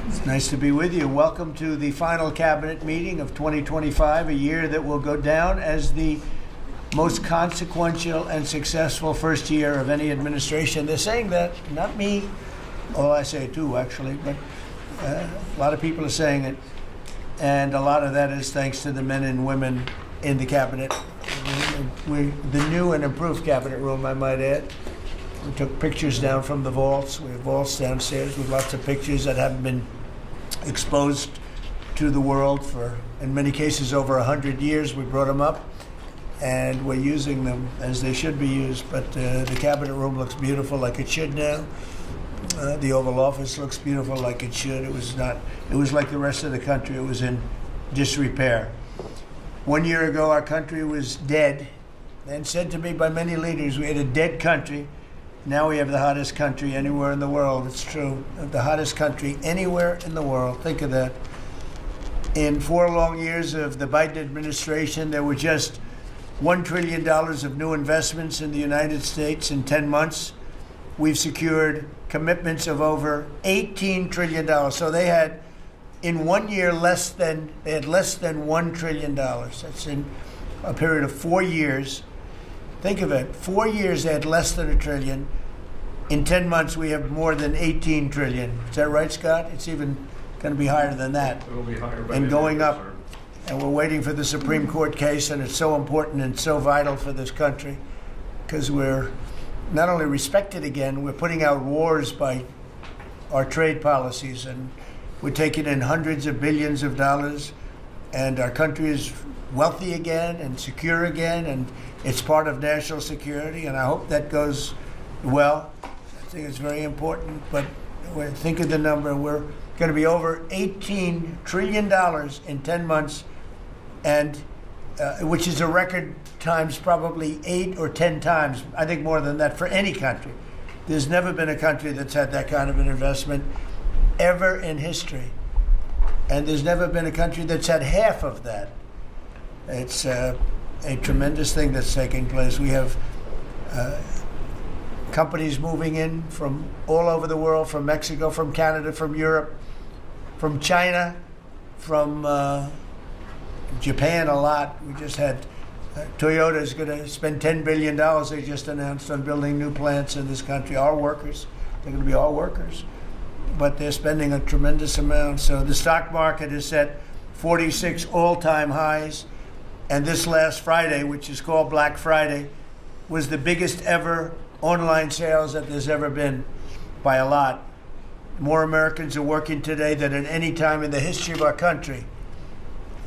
It's nice to be with you. Welcome to the final cabinet meeting of 2025, a year that will go down as the most consequential and successful first year of any administration. They're saying that, not me. Oh, I say it too, actually, but a lot of people are saying it. And a lot of that is thanks to the men and women in the cabinet. The new and improved cabinet room, I might add. We took pictures down from the vaults. We have vaults downstairs with lots of pictures that haven't been exposed to the world for, in many cases, over 100 years. We brought them up, and we're using them as they should be used. But the cabinet room looks beautiful, like it should now. The Oval Office looks beautiful, like it should. It was not. It was like the rest of the country. It was in disrepair. 1 year ago, our country was dead, and said to me by many leaders, we had a dead country. Now we have the hottest country anywhere in the world. It's true. The hottest country anywhere in the world. Think of that. In 4 long years of the Biden administration, there were just $1 trillion of new investments in the United States in 10 months. We've secured commitments of over $18 trillion. So they had, in 1 year, less than $1 trillion. That's in a period of 4 years. Think of it. 4 years they had less than $1 trillion. In 10 months we have more than $18 trillion. Is that right, Scott? It's even going to be higher than that. It'll be higher by and going up. And we're waiting for the Supreme Court case, and it's so important and so vital for this country because we're not only respected again, we're putting out wars by our trade policies, and we're taking in hundreds of billions of dollars, and our country is wealthy again and secure again, and it's part of national security, and I hope that goes well. I think it's very important, but think of the number. We're going to be over $18 trillion in 10 months, and which is a record times probably 8 or 10 times, I think more than that, for any country. There's never been a country that's had that kind of an investment ever in history, and there's never been a country that's had half of that. It's a tremendous thing that's taking place. We have companies moving in from all over the world, from Mexico, from Canada, from Europe, from China, from Japan a lot. We just had Toyota is going to spend $10 billion, they just announced, on building new plants in this country. Our workers, they're going to be all workers, but they're spending a tremendous amount. So the stock market is set 46 all-time highs. And this last Friday, which is called Black Friday, was the biggest ever online sales that there's ever been by a lot. More Americans are working today than at any time in the history of our country.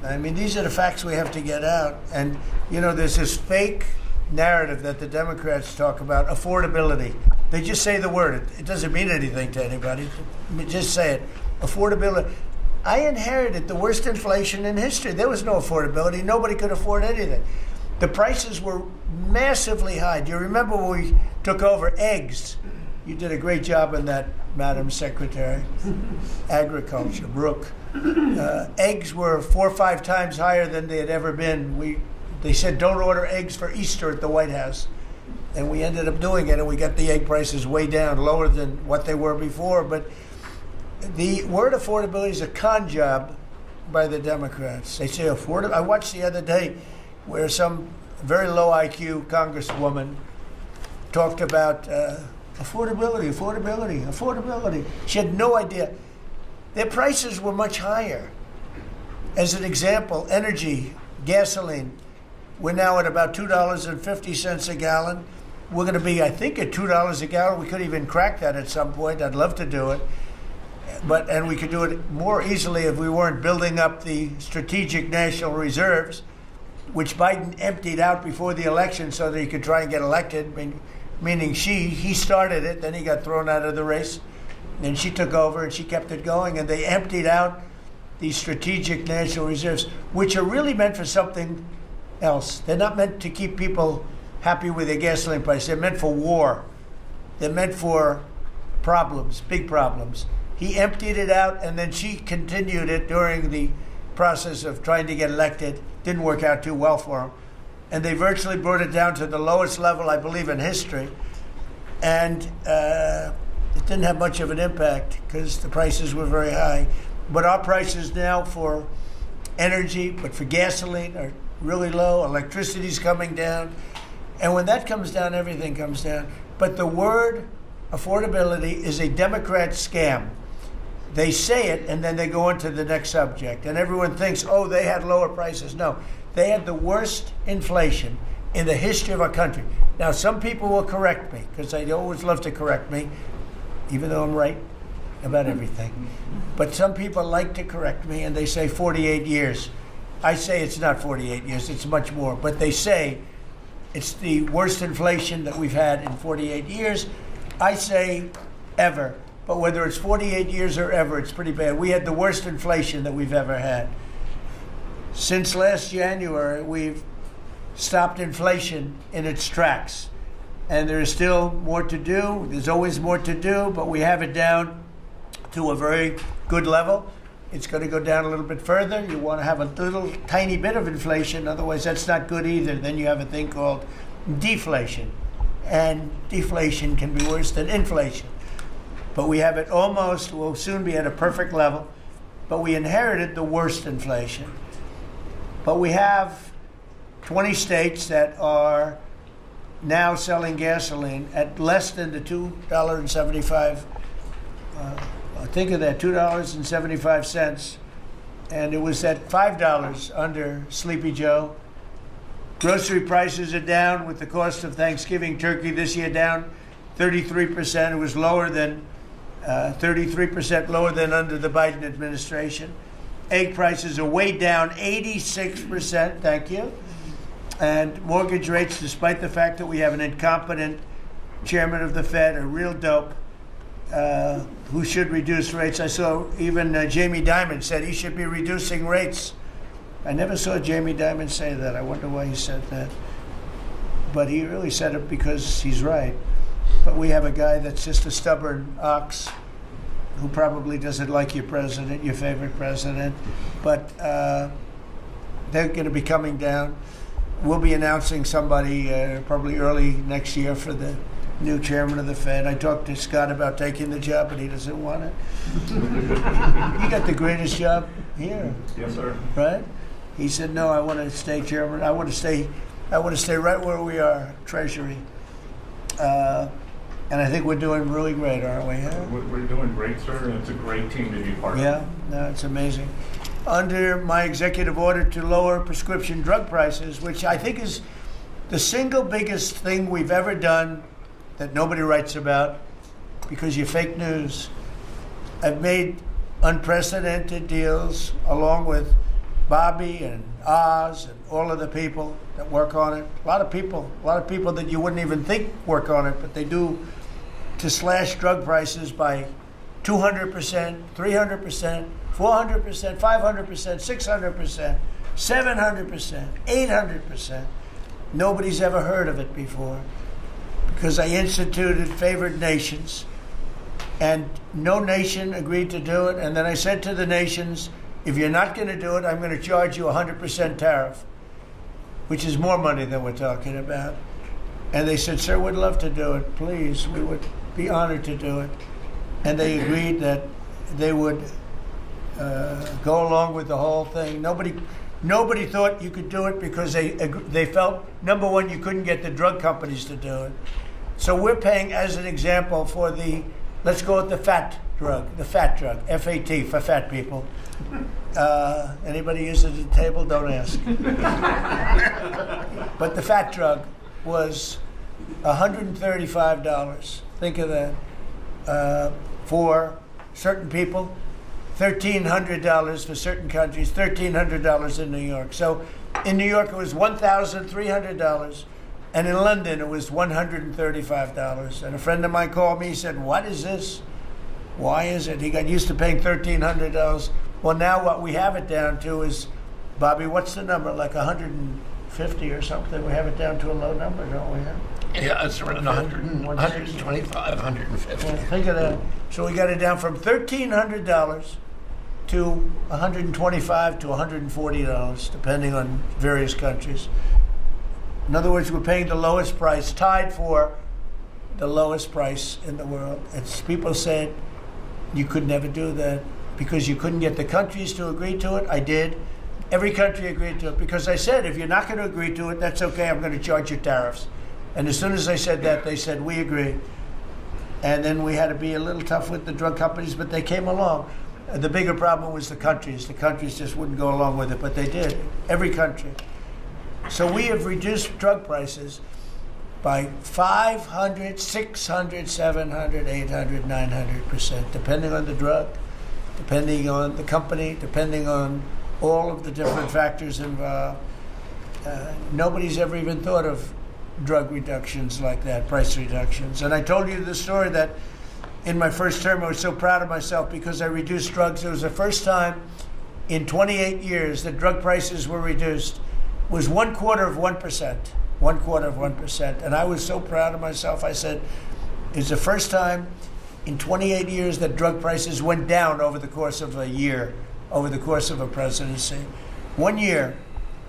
I mean, these are the facts we have to get out. And, you know, there's this fake narrative that the Democrats talk about, affordability. They just say the word. It doesn't mean anything to anybody. Just say it. Affordability. I inherited the worst inflation in history. There was no affordability. Nobody could afford anything. The prices were massively high. Do you remember when we took over eggs? You did a great job in that, Madam Secretary. Agriculture, Brooke. Eggs were 4 or 5 times higher than they had ever been. They said don't order eggs for Easter at the White House. And we ended up doing it, and we got the egg prices way down, lower than what they were before. But the word affordability is a con job by the Democrats. They say affordable. I watched the other day where some very low IQ congresswoman talked about affordability. She had no idea. Their prices were much higher. As an example, energy, gasoline, we're now at about $2.50 a gallon. We're going to be, I think, at $2 a gallon. We could even crack that at some point. I'd love to do it. And we could do it more easily if we weren't building up the strategic national reserves, which Biden emptied out before the election so that he could try and get elected, meaning he started it, then he got thrown out of the race, and she took over and she kept it going, and they emptied out these strategic national reserves, which are really meant for something else. They're not meant to keep people happy with their gasoline price. They're meant for war. They're meant for problems, big problems. He emptied it out, and then she continued it during the process of trying to get elected. Didn't work out too well for him. And they virtually brought it down to the lowest level, I believe, in history. And it didn't have much of an impact because the prices were very high. But our prices now for energy, but for gasoline, are really low. Electricity's coming down. And when that comes down, everything comes down. But the word affordability is a Democrat scam. They say it, and then they go on to the next subject. And everyone thinks, oh, they had lower prices. No, they had the worst inflation in the history of our country. Now, some people will correct me, because they always love to correct me, even though I'm right about everything. But some people like to correct me, and they say 48 years. I say it's not 48 years, it's much more. But they say it's the worst inflation that we've had in 48 years. I say ever. But whether it's 48 years or ever, it's pretty bad. We had the worst inflation that we've ever had. Since last January, we've stopped inflation in its tracks. And there is still more to do. There's always more to do, but we have it down to a very good level. It's going to go down a little bit further. You want to have a little tiny bit of inflation. Otherwise, that's not good either. Then you have a thing called deflation. And deflation can be worse than inflation. But we have it almost, we'll soon be at a perfect level. But we inherited the worst inflation. But we have 20 states that are now selling gasoline at less than the $2.75. Think of that, $2.75. And it was at $5 under Sleepy Joe. Grocery prices are down with the cost of Thanksgiving turkey this year down 33%. It was lower than 33% lower than under the Biden administration. Egg prices are way down 86%. Thank you. And mortgage rates, despite the fact that we have an incompetent chairman of the Fed, a real dope, who should reduce rates. I saw even Jamie Dimon said he should be reducing rates. I never saw Jamie Dimon say that. I wonder why he said that. But he really said it because he's right. But we have a guy that's just a stubborn ox who probably doesn't like your president, your favorite president. But they're going to be coming down. We'll be announcing somebody probably early next year for the new chairman of the Fed. I talked to Scott about taking the job, but he doesn't want it. You got the greatest job here. Yes, sir. Right? He said, no, I want to stay chairman. I want to stay right where we are, Treasury. And I think we're doing really great, aren't we? Huh? We're doing great, sir, and it's a great team to be part of. Yeah, no, it's amazing. Under my executive order to lower prescription drug prices, which I think is the single biggest thing we've ever done that nobody writes about because you're fake news. I've made unprecedented deals along with Bobby and Oz and all of the people that work on it. A lot of people that you wouldn't even think work on it, but they do, to slash drug prices by 200%, 300%, 400%, 500%, 600%, 700%, 800%. Nobody's ever heard of it before because I instituted favored nations and no nation agreed to do it. And then I said to the nations, if you're not going to do it, I'm going to charge you 100% tariff, which is more money than we're talking about. And they said, sir, we'd love to do it. Please, we would be honored to do it. And they agreed that they would go along with the whole thing. Nobody thought you could do it because they felt, number one, you couldn't get the drug companies to do it. So we're paying, as an example, for the, let's go with the fat drug, F-A-T, for fat people. Anybody use it at the table? Don't ask. But the fat drug was $135. Think of that. For certain people, $1,300 for certain countries, $1,300 in New York. So in New York, it was $1,300. And in London, it was $135. And a friend of mine called me, he said, what is this? Why is it? He got used to paying $1,300. Well, now what we have it down to is, Bobby, what's the number? Like 150 or something? We have it down to a low number, don't we? Yeah, it's around 100, 125, 150. Yeah, think of that. So we got it down from $1,300 to $125 to $140, depending on various countries. In other words, we're paying the lowest price, tied for the lowest price in the world. It's people said you could never do that because you couldn't get the countries to agree to it. I did. Every country agreed to it because I said, if you're not going to agree to it, that's okay. I'm going to charge you tariffs. And as soon as I said that, they said, we agree. And then we had to be a little tough with the drug companies, but they came along. The bigger problem was the countries. The countries just wouldn't go along with it, but they did. Every country. So we have reduced drug prices by 500, 600, 700, 800, 900%, depending on the drug, depending on the company, depending on all of the different factors involved. Nobody's ever even thought of drug reductions like that, price reductions. And I told you the story that in my first term I was so proud of myself because I reduced drugs. It was the first time in 28 years that drug prices were reduced. It was 1/4%. 1/4%. And I was so proud of myself. I said, it's the first time in 28 years that drug prices went down over the course of a year, over the course of a presidency. 1 year,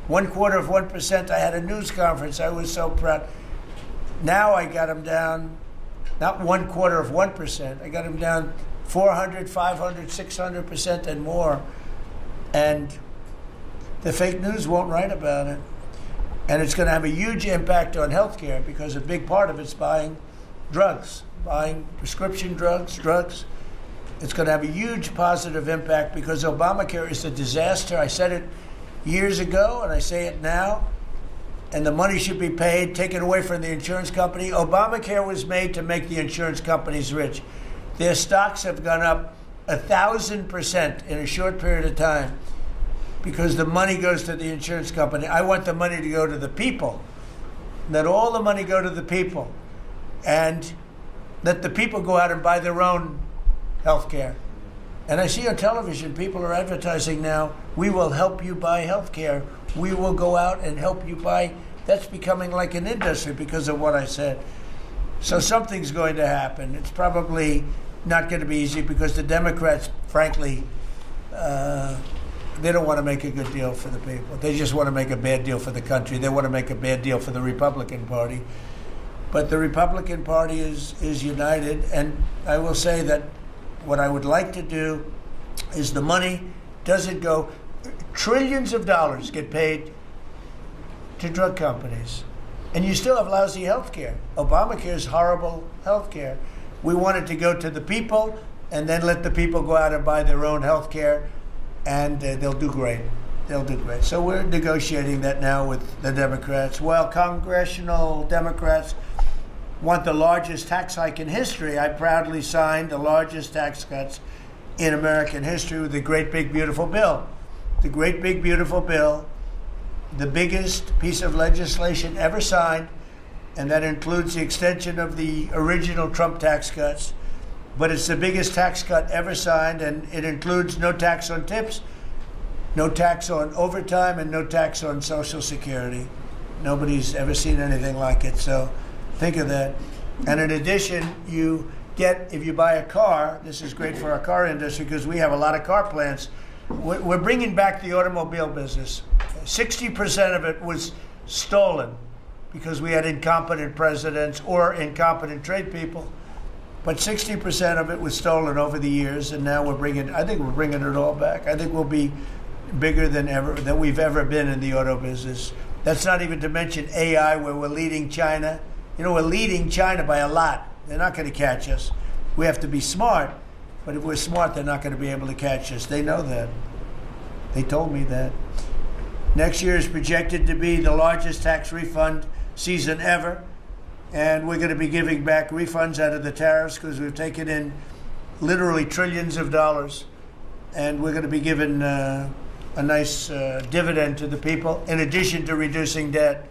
1/4%. I had a news conference. I was so proud. Now I got them down, not 1/4%. I got them down 400, 500, 600% and more. And the fake news won't write about it. And it's going to have a huge impact on healthcare because a big part of it's buying drugs, buying prescription drugs. It's going to have a huge positive impact because Obamacare is a disaster. I said it years ago and I say it now. And the money should be paid, taken away from the insurance company. Obamacare was made to make the insurance companies rich. Their stocks have gone up 1,000% in a short period of time because the money goes to the insurance company. I want the money to go to the people. Let all the money go to the people. And let the people go out and buy their own health care. And I see on television, people are advertising now, we will help you buy health care. We will go out and help you buy. That's becoming like an industry because of what I said. So something's going to happen. It's probably not going to be easy because the Democrats, frankly, they don't want to make a good deal for the people. They just want to make a bad deal for the country. They want to make a bad deal for the Republican Party. But the Republican Party is united. And I will say that what I would like to do is the money doesn't go, trillions of dollars get paid to drug companies. And you still have lousy health care. Obamacare is horrible health care. We want it to go to the people and then let the people go out and buy their own health care. And they'll do great. They'll do great. So we're negotiating that now with the Democrats. Well, congressional Democrats want the largest tax hike in history. I proudly signed the largest tax cuts in American history with the Great Big Beautiful Bill. The Great Big Beautiful Bill, the biggest piece of legislation ever signed, and that includes the extension of the original Trump tax cuts. But it's the biggest tax cut ever signed, and it includes no tax on tips, no tax on overtime, and no tax on Social Security. Nobody's ever seen anything like it, so think of that. And in addition, you get, if you buy a car, this is great for our car industry because we have a lot of car plants. We're bringing back the automobile business. 60% of it was stolen because we had incompetent presidents or incompetent trade people. But 60% of it was stolen over the years, and now I think we're bringing it all back. I think we'll be bigger than we've ever been in the auto business. That's not even to mention AI, where we're leading China. You know, we're leading China by a lot. They're not going to catch us. We have to be smart, but if we're smart, they're not going to be able to catch us. They know that. They told me that. Next year is projected to be the largest tax refund season ever. And we're going to be giving back refunds out of the tariffs because we've taken in literally trillions of dollars. And we're going to be giving a nice dividend to the people in addition to reducing debt.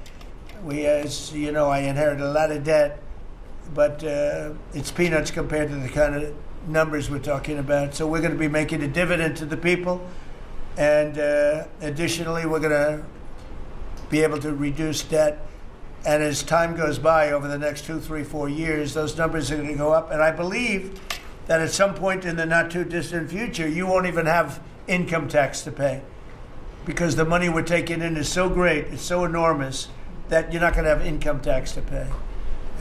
As you know, I inherited a lot of debt, but it's peanuts compared to the kind of numbers we're talking about. So we're going to be making a dividend to the people. And additionally, we're going to be able to reduce debt. And as time goes by over the next 2, 3, 4 years, those numbers are going to go up. And I believe that at some point in the not too distant future, you won't even have income tax to pay because the money we're taking in is so great, it's so enormous that you're not going to have income tax to pay.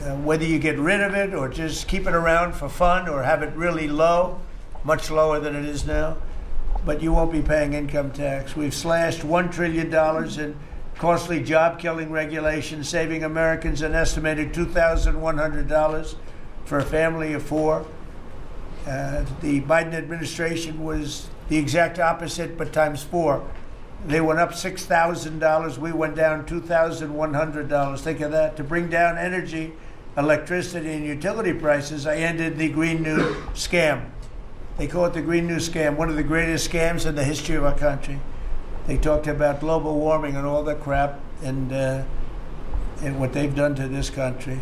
whether you get rid of it or just keep it around for fun or have it really low, much lower than it is now, but you won't be paying income tax. We've slashed $1 trillion in costly job-killing regulations, saving Americans an estimated $2,100 for a family of four. The Biden administration was the exact opposite, but times four. They went up $6,000. We went down $2,100. Think of that. To bring down energy, electricity, and utility prices, I ended the Green New Scam. They call it the Green New Scam, one of the greatest scams in the history of our country. They talked about global warming and all that crap, and what they've done to this country.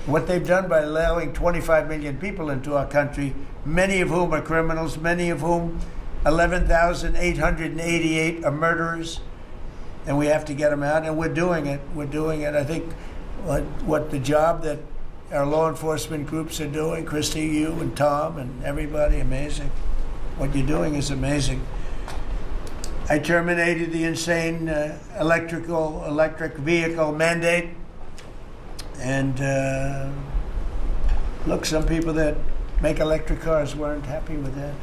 What they've done by allowing 25 million people into our country, many of whom are criminals, many of whom 11,888 are murderers, and we have to get them out, and we're doing it. We're doing it. I think what the job that our law enforcement groups are doing, Christy, you and Tom and everybody, amazing. What you're doing is amazing. I terminated the insane electric vehicle mandate, and look, some people that make electric cars weren't happy with that.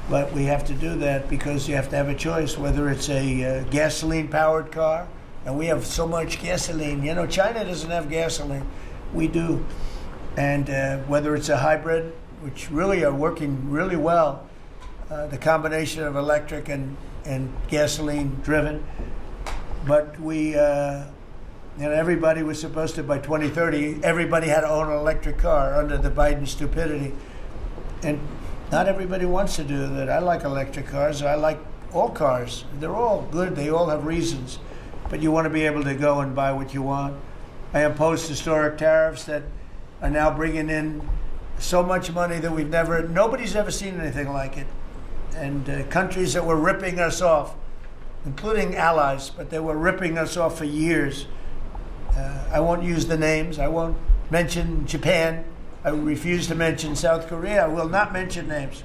But we have to do that because you have to have a choice, whether it's a gasoline-powered car, and we have so much gasoline. You know, China doesn't have gasoline. We do. And whether it's a hybrid, which really are working really well, the combination of electric and gasoline-driven. But we, everybody was supposed to, by 2030, everybody had to own an electric car under the Biden stupidity. And not everybody wants to do that. I like electric cars. I like all cars. They're all good. They all have reasons. But you want to be able to go and buy what you want. I imposed historic tariffs that are now bringing in so much money that nobody's ever seen anything like it. And countries that were ripping us off, including allies, but they were ripping us off for years. I won't use the names. I won't mention Japan. I refuse to mention South Korea. I will not mention names.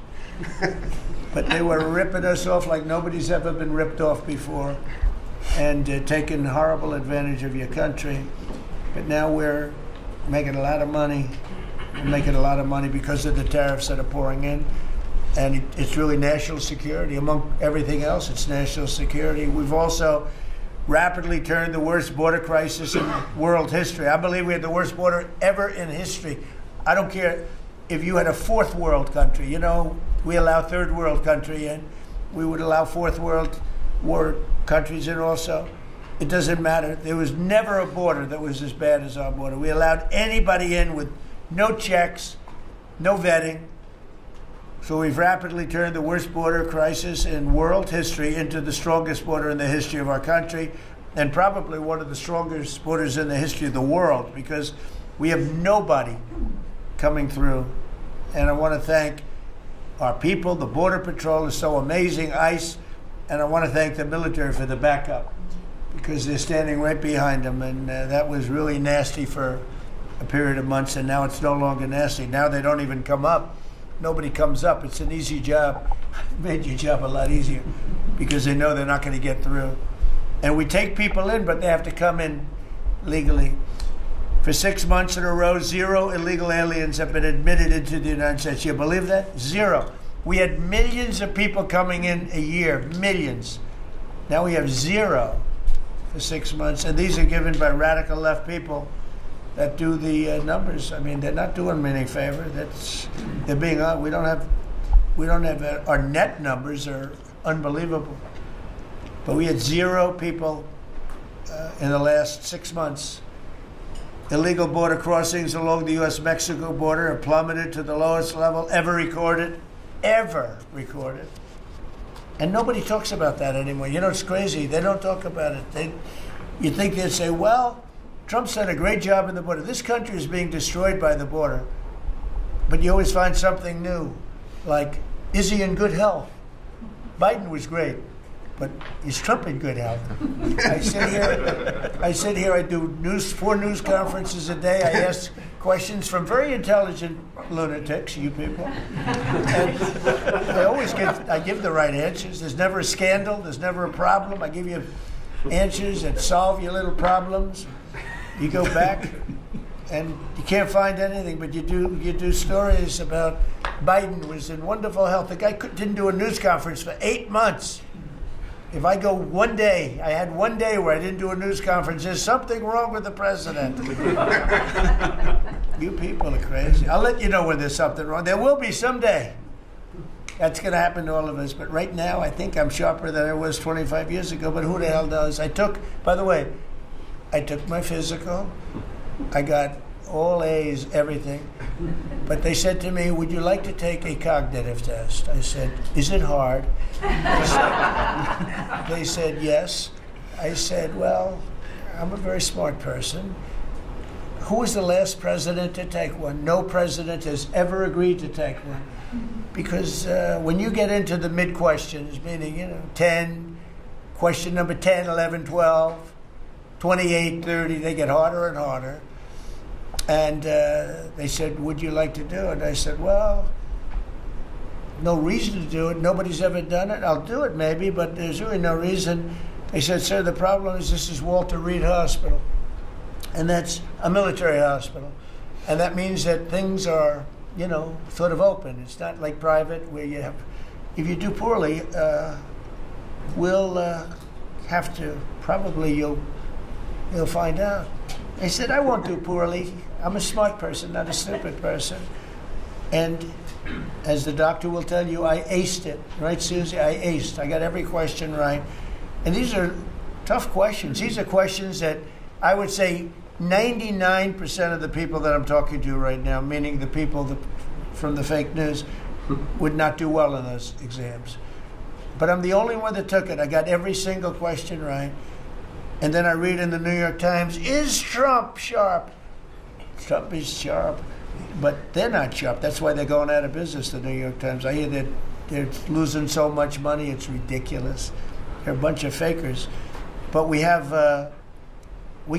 But they were ripping us off like nobody's ever been ripped off before, and taking horrible advantage of your country. But now we're making a lot of money. We're making a lot of money because of the tariffs that are pouring in. And it's really national security. Among everything else, it's national security. We've also rapidly turned the worst border crisis in world history. I believe we had the worst border ever in history. I don't care if you had a fourth world country. You know, we allow third world country in. We would allow fourth world war countries in also. It doesn't matter. There was never a border that was as bad as our border. We allowed anybody in with no checks, no vetting. So we've rapidly turned the worst border crisis in world history into the strongest border in the history of our country, and probably one of the strongest borders in the history of the world, because we have nobody coming through. And I want to thank our people. The Border Patrol is so amazing, ICE, and I want to thank the military for the backup, because they're standing right behind them, and that was really nasty for a period of months, and now it's no longer nasty. Now they don't even come up. Nobody comes up. It's an easy job. It made your job a lot easier because they know they're not going to get through. And we take people in, but they have to come in legally. For 6 months in a row, 0 illegal aliens have been admitted into the United States. You believe that? 0. We had millions of people coming in a year, millions. Now we have 0 for 6 months, and these are given by radical left people that do the numbers. I mean, they're not doing them any favor. They're being we don't have our net numbers are unbelievable. But we had 0 people in the last 6 months. Illegal border crossings along the U.S.-Mexico border have plummeted to the lowest level ever recorded. And nobody talks about that anymore. You know, it's crazy. They don't talk about it. You'd think they'd say, well, Trump's done a great job in the border. This country is being destroyed by the border. But you always find something new, like, is he in good health? Biden was great, but is Trump in good health? I sit here, I do 4 news conferences a day. I ask questions from very intelligent lunatics, you people. And I give the right answers. There's never a scandal. There's never a problem. I give you answers that solve your little problems. You go back, and you can't find anything, but you do stories about Biden was in wonderful health. The guy didn't do a news conference for 8 months. If I go one day, I had one day where I didn't do a news conference, there's something wrong with the president. You people are crazy. I'll let you know when there's something wrong. There will be someday. That's going to happen to all of us. But right now, I think I'm sharper than I was 25 years ago. But who the hell knows? By the way, I took my physical. I got all A's, everything. But they said to me, would you like to take a cognitive test? I said, is it hard? They said, yes. I said, well, I'm a very smart person. Who was the last president to take one? No president has ever agreed to take one. Because when you get into the mid-questions, meaning, 10, question number 10, 11, 12, 28, 30, they get harder and harder. And they said, would you like to do it? I said, well, no reason to do it. Nobody's ever done it. I'll do it maybe, but there's really no reason. They said, sir, the problem is this is Walter Reed Hospital. And that's a military hospital. And that means that things are, sort of open. It's not like private where you have, if you do poorly, we'll have to, probably you'll find out. I said, I won't do poorly. I'm a smart person, not a stupid person. And as the doctor will tell you, I aced it. Right, Susie? I aced. I got every question right. And these are tough questions. These are questions that I would say 99% of the people that I'm talking to right now, meaning the people from the fake news, would not do well in those exams. But I'm the only one that took it. I got every single question right. And then I read in the New York Times, is Trump sharp? Trump is sharp, but they're not sharp. That's why they're going out of business, the New York Times. I hear that they're losing so much money, it's ridiculous. They're a bunch of fakers. But we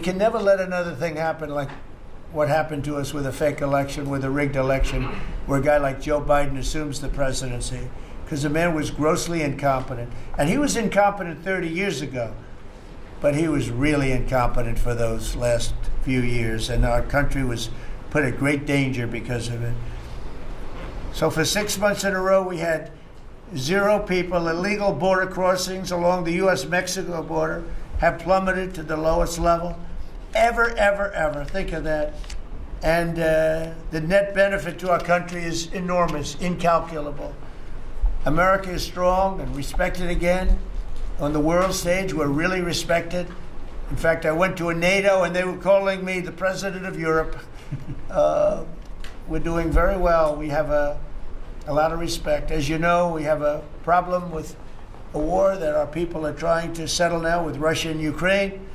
can never let another thing happen like what happened to us with a fake election, with a rigged election, where a guy like Joe Biden assumes the presidency, because the man was grossly incompetent. And he was incompetent 30 years ago. But he was really incompetent for those last few years, and our country was put at great danger because of it. So for 6 months in a row, we had 0 people. Illegal border crossings along the U.S.-Mexico border have plummeted to the lowest level ever, ever, ever. Think of that. And the net benefit to our country is enormous, incalculable. America is strong and respected again. On the world stage, we're really respected. In fact, I went to a NATO and they were calling me the president of Europe. We're doing very well. We have a lot of respect. As you know, we have a problem with a war that our people are trying to settle now with Russia and Ukraine.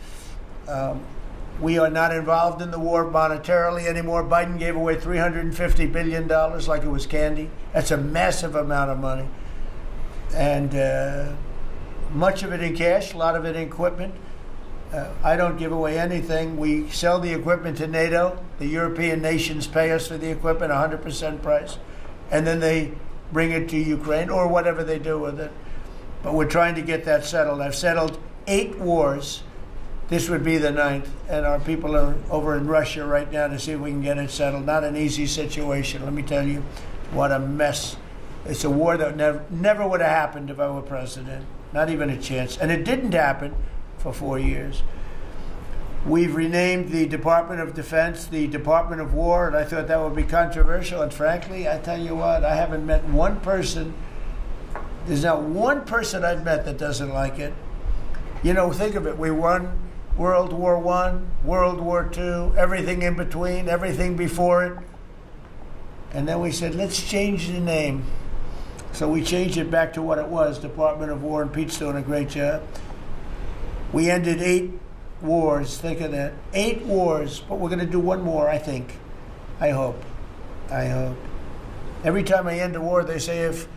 We are not involved in the war monetarily anymore. Biden gave away $350 billion like it was candy. That's a massive amount of money. And much of it in cash, a lot of it in equipment. I don't give away anything. We sell the equipment to NATO. The European nations pay us for the equipment, 100% price. And then they bring it to Ukraine or whatever they do with it. But we're trying to get that settled. I've settled 8 wars. This would be the 9th. And our people are over in Russia right now to see if we can get it settled. Not an easy situation. Let me tell you what a mess. It's a war that never would have happened if I were president. Not even a chance. And it didn't happen for 4 years. We've renamed the Department of Defense the Department of War, and I thought that would be controversial. And frankly, I tell you what, I haven't met one person. There's not one person I've met that doesn't like it. Think of it. We won World War I, World War II, everything in between, everything before it. And then we said, let's change the name. So we changed it back to what it was, Department of War, and Pete's doing a great job. We ended 8 wars, think of that. 8 wars, but we're going to do one more, I think. I hope. Every time I end a war, they say, if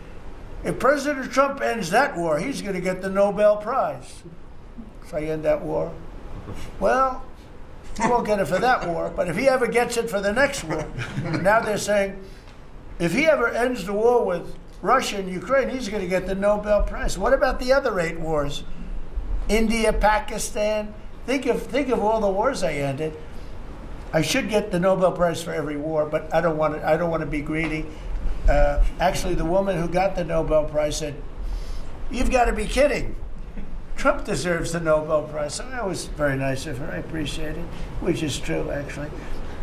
President Trump ends that war, he's going to get the Nobel Prize. So I end that war. Well, he won't get it for that war, but if he ever gets it for the next war, now they're saying, if he ever ends the war with Russia and Ukraine, he's going to get the Nobel Prize. What about the other 8 wars? India, Pakistan. Think of all the wars I ended. I should get the Nobel Prize for every war, but I don't want to be greedy. Actually, the woman who got the Nobel Prize said, "You've got to be kidding. Trump deserves the Nobel Prize." So that was very nice of her. I appreciate it, which is true, actually.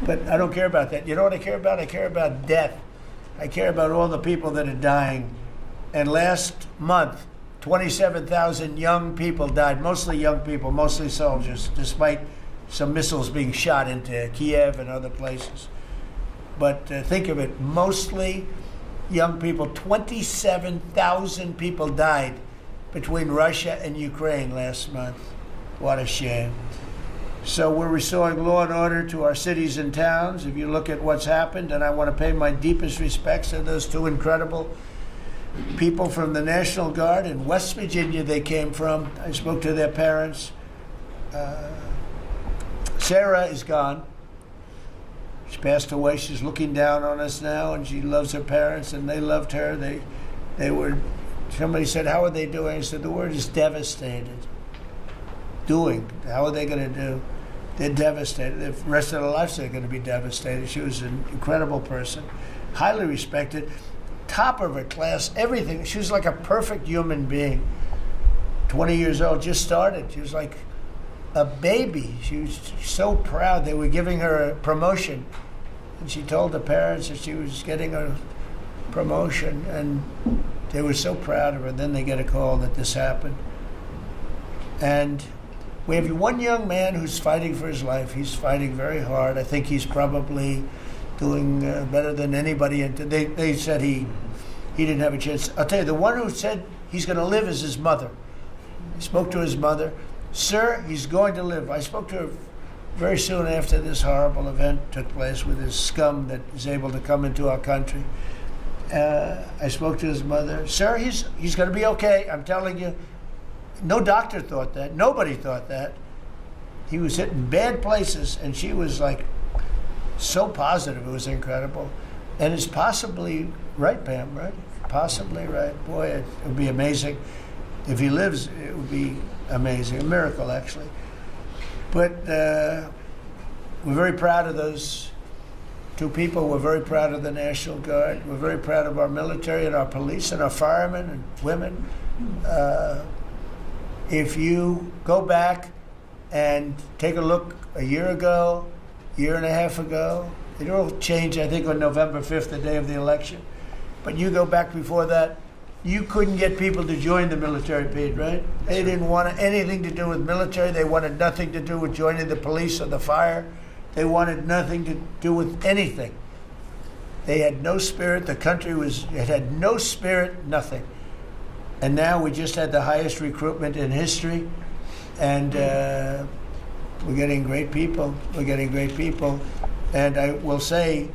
But I don't care about that. You know what I care about? I care about death. I care about all the people that are dying. And last month, 27,000 young people died, mostly young people, mostly soldiers, despite some missiles being shot into Kiev and other places. But think of it, mostly young people. 27,000 people died between Russia and Ukraine last month. What a shame. So we're restoring law and order to our cities and towns. If you look at what's happened, and I want to pay my deepest respects to those two incredible people from the National Guard in West Virginia they came from. I spoke to their parents. Sarah is gone. She passed away. She's looking down on us now, and she loves her parents, and they loved her. They were, somebody said, "How are they doing?" I said, the word is devastated. Doing. How are they going to do? They're devastated. The rest of their lives they're going to be devastated. She was an incredible person, highly respected, top of her class, everything. She was like a perfect human being. 20 years old, just started. She was like a baby. She was so proud. They were giving her a promotion, and she told the parents that she was getting a promotion, and they were so proud of her. Then they get a call that this happened. And we have one young man who's fighting for his life. He's fighting very hard. I think he's probably doing better than anybody. They said he didn't have a chance. I'll tell you, the one who said he's going to live is his mother. He spoke to his mother. "Sir, he's going to live." I spoke to her very soon after this horrible event took place with this scum that is able to come into our country. I spoke to his mother. "Sir, he's going to be okay. I'm telling you." No doctor thought that. Nobody thought that. He was hitting bad places, and she was like so positive. It was incredible. And it's possibly right, Pam, right? Possibly right. Boy, it would be amazing. If he lives, it would be amazing. A miracle, actually. But we're very proud of those two people. We're very proud of the National Guard. We're very proud of our military and our police and our firemen and women. If you go back and take a look a year ago, year and a half ago, it all changed, I think, on November 5th, the day of the election. But you go back before that, you couldn't get people to join the military, Pete, right? They didn't want anything to do with military. They wanted nothing to do with joining the police or the fire. They wanted nothing to do with anything. They had no spirit. The country had no spirit, nothing. And now we just had the highest recruitment in history, and we're getting great people. We're getting great people. And I will say,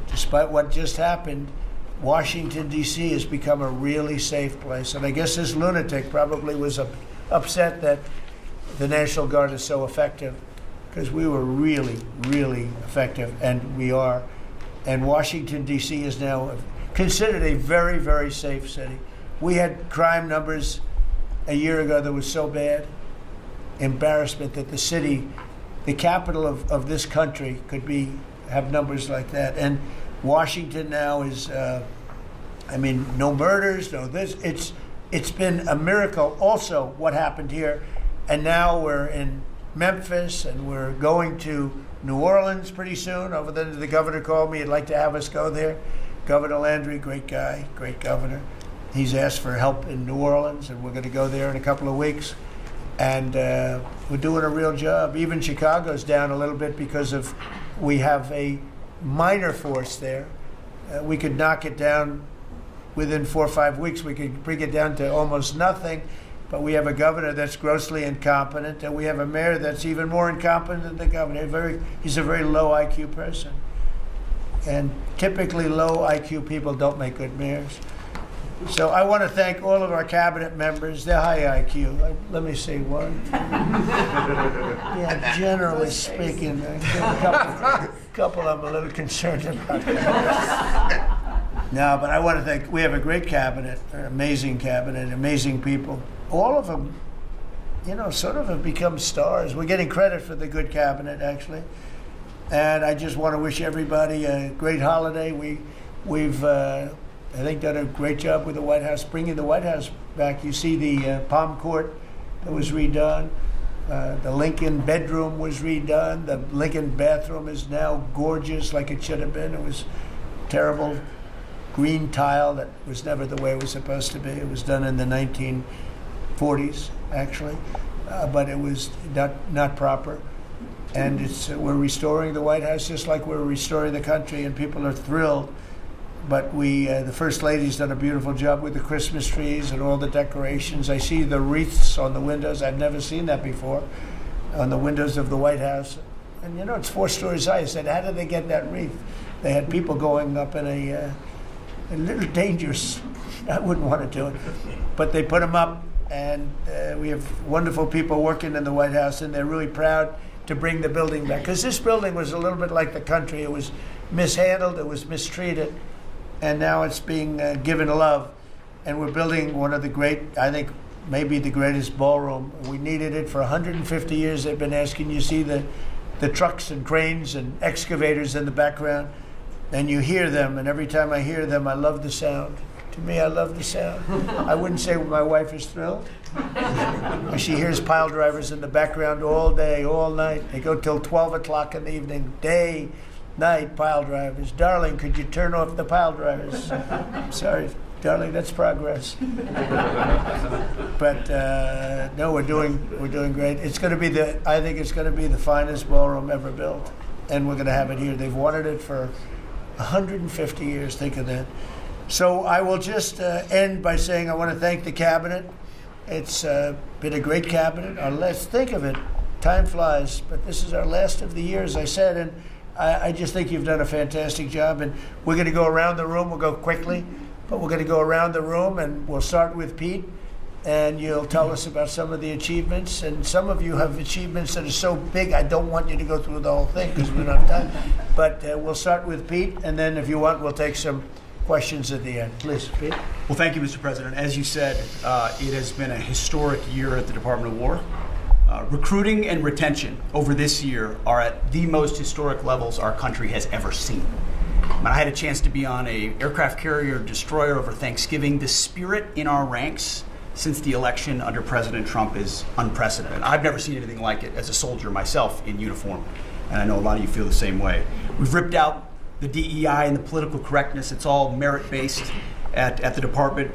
despite what just happened, Washington, D.C. has become a really safe place. And I guess this lunatic probably was upset that the National Guard is so effective, because we were really, really effective, and we are. And Washington, D.C. is now considered a very, very safe city. We had crime numbers a year ago that was so bad, embarrassment, that the city, the capital of this country, could have numbers like that. And Washington now is, no murders, no this. It's been a miracle also what happened here. And now we're in Memphis, and we're going to New Orleans pretty soon. Over there, the governor called me. He'd like to have us go there. Governor Landry, great guy, great governor. He's asked for help in New Orleans, and we're going to go there in a couple of weeks. And we're doing a real job. Even Chicago's down a little bit because we have a minor force there. We could knock it down within 4 or 5 weeks. We could bring it down to almost nothing. But we have a governor that's grossly incompetent, and we have a mayor that's even more incompetent than the governor. He's a very low IQ person. And typically low IQ people don't make good mayors. So I want to thank all of our cabinet members. They're high IQ. Let me see, one. Yeah, generally speaking, a couple I'm a little concerned about. No, but I want to thank, we have a great cabinet, an amazing cabinet, amazing people. All of them, sort of have become stars. We're getting credit for the good cabinet, actually. And I just want to wish everybody a great holiday. We've I think, done a great job with the White House, bringing the White House back. You see the Palm Court that was redone. The Lincoln bedroom was redone. The Lincoln bathroom is now gorgeous, like it should have been. It was terrible green tile that was never the way it was supposed to be. It was done in the 1940s, actually, but it was not proper. And we're restoring the White House just like we're restoring the country, and people are thrilled. But the First Lady's done a beautiful job with the Christmas trees and all the decorations. I see the wreaths on the windows. I've never seen that before, on the windows of the White House. And it's 4 stories high. I said, how did they get that wreath? They had people going up in a little dangerous. I wouldn't want to do it. But they put them up, and we have wonderful people working in the White House, and they're really proud to bring the building back. Because this building was a little bit like the country. It was mishandled, it was mistreated, and now it's being given love. And we're building one of the great, I think, maybe the greatest ballroom. We needed it for 150 years. They've been asking. You see the trucks and cranes and excavators in the background, and you hear them, and every time I hear them, I love the sound. To me, I love the sound. I wouldn't say my wife is thrilled. She hears pile drivers in the background all day, all night. They go till 12 o'clock in the evening, day, night, pile drivers. Darling, could you turn off the pile drivers? Sorry, darling, that's progress. But no, we're doing great. It's going to be I think it's going to be the finest ballroom ever built, and we're going to have it here. They've wanted it for 150 years. Think of that. So I will just end by saying I want to thank the cabinet. It's been a great cabinet. Let's think of it. Time flies, but this is our last of the year, as I said, and I just think you've done a fantastic job. And we're going to go around the room. We'll go quickly, but we're going to go around the room, and we'll start with Pete, and you'll tell us about some of the achievements. And some of you have achievements that are so big, I don't want you to go through the whole thing because we don't have time. But we'll start with Pete, and then if you want, we'll take some questions at the end. Please, Pete. Well, thank you, Mr. President. As you said, it has been a historic year at the Department of War. Recruiting and retention over this year are at the most historic levels our country has ever seen. When I had a chance to be on an aircraft carrier destroyer over Thanksgiving, the spirit in our ranks since the election under President Trump is unprecedented. I've never seen anything like it as a soldier myself in uniform, and I know a lot of you feel the same way. We've ripped out the DEI and the political correctness. It's all merit-based at the department.